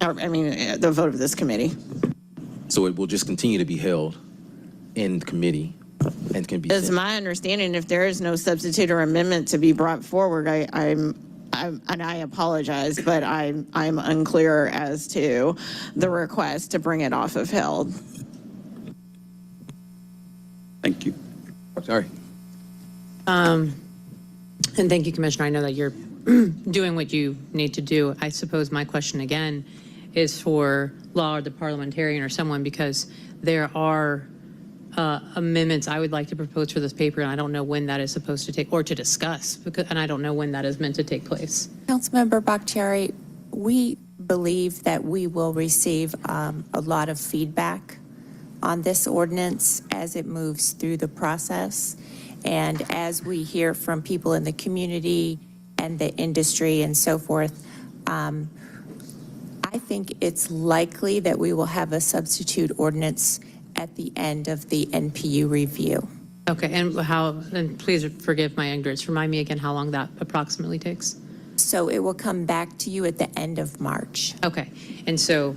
I mean, the vote of this committee. So it will just continue to be held in committee and can be It's sent. my understanding, if there is no substitute or amendment to be brought forward, and I apologize, but I'm unclear as to the request to bring it off of held. Thank you. Sorry. And thank you, Commissioner. I know that you're doing what you need to do. I suppose my question again is for law or the parliamentarian or someone, because there are amendments I would like to propose for this paper, and I don't know when that is supposed to take, or to discuss, and I don't know when that is meant to take place. Councilmember Bakhtiari, we believe that we will receive a lot of feedback on this ordinance as it moves through the process. And as we hear from people in the community and the industry and so forth, I think it's likely that we will have a substitute ordinance at the end of the NPU review. Okay, and please forgive my ignorance. Remind me again how long that approximately takes? So it will come back to you at the end of March. Okay, and so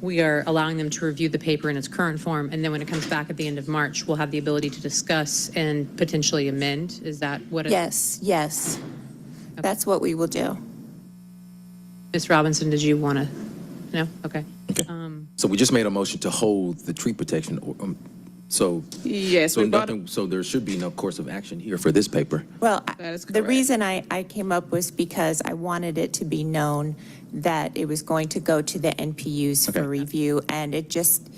we are allowing them to review the paper in its current form, and then when it comes back at the end of March, we'll have the ability to discuss and potentially amend? Is that what it is? Yes. Okay. That's what we will do. Ms. Robinson, did you want to? No? Okay. So we just made a motion to hold the tree protection. Yes, So there should be no course of action here for this paper. Well, the reason I came up was because I wanted it to be known that it was going to go to the NPUs for review, and I just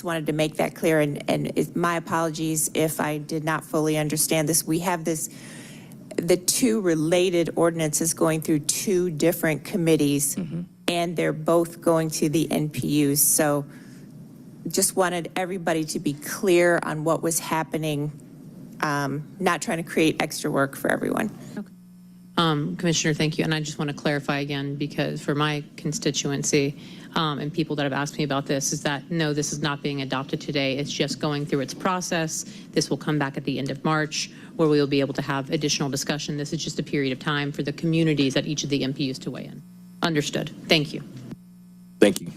wanted to make that clear, and my apologies if I did not fully understand this. We have the two related ordinances going through two different committees, and they're both going to the NPUs. So just wanted everybody to be clear on what was happening, not trying to create extra work for everyone. Commissioner, thank you. And I just want to clarify again, because for my constituency and people that have asked me about this, is that no, this is not being adopted today. It's just going through its process. This will come back at the end of March, where we will be able to have additional discussion. This is just a period of time for the communities at each of the MPUs to weigh in. Understood. Thank you. Thank you.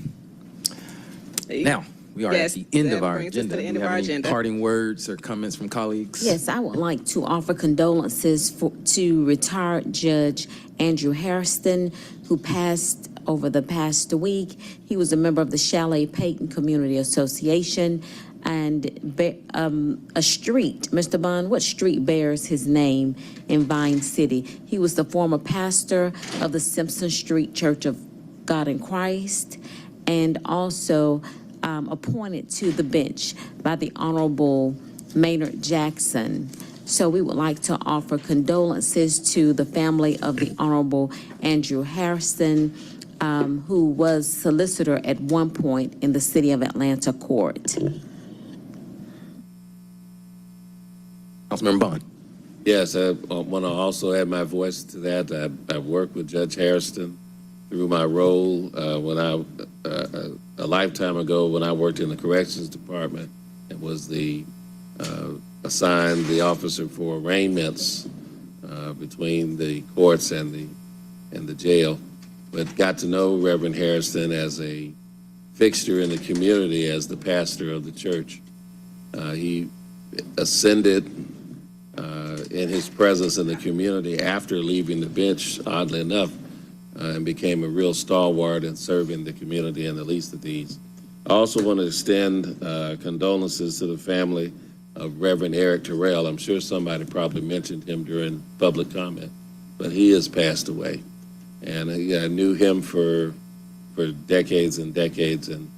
Now, we are at the end of our agenda. Do you have any parting words or comments from colleagues? Yes, I would like to offer condolences to retired Judge Andrew Hairston, who passed over the past week. He was a member of the Chalet Payton Community Association, and a street, Mr. Bond, what street bears his name in Vine City? He was the former pastor of the Simpson Street Church of God in Christ, and also appointed to the bench by the Honorable Maynard Jackson. So we would like to offer condolences to the family of the Honorable Andrew Harrison, who was solicitor at one point in the City of Atlanta Court. Councilmember Bond. Yes, I want to also add my voice to that. I worked with Judge Harrison through my role when a lifetime ago when I worked in the Corrections Department and was assigned the officer for arraignments between the courts and the jail. But got to know Reverend Harrison as a fixture in the community as the pastor of the church. He ascended in his presence in the community after leaving the bench, oddly enough, and became a real stalwart in serving the community and the least of these. I also want to extend condolences to the family of Reverend Eric Terrell. I'm sure somebody probably mentioned him during public comment, but he has passed away. And I knew him for decades and decades, and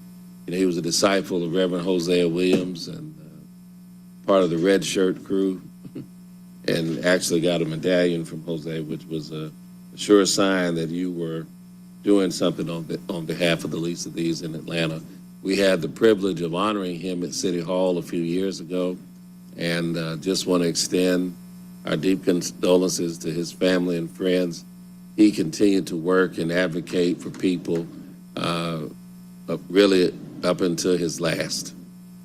he was a disciple of Reverend Hosea Williams and part of the Red Shirt crew, and actually got a medallion from Hosea, which was a sure sign that you were doing something on behalf of the least of these in Atlanta. We had the privilege of honoring him at City Hall a few years ago, and just want to extend our deep condolences to his family and friends. He continued to work and advocate for people really up until his last.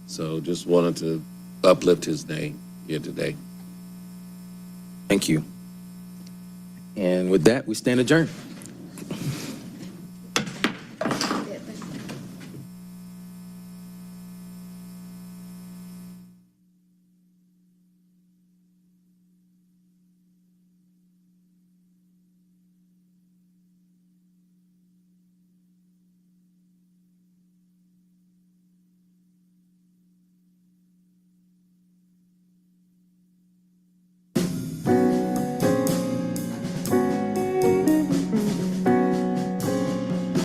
So just wanted to uplift his name here today. Thank you. And with that, we stand adjourned.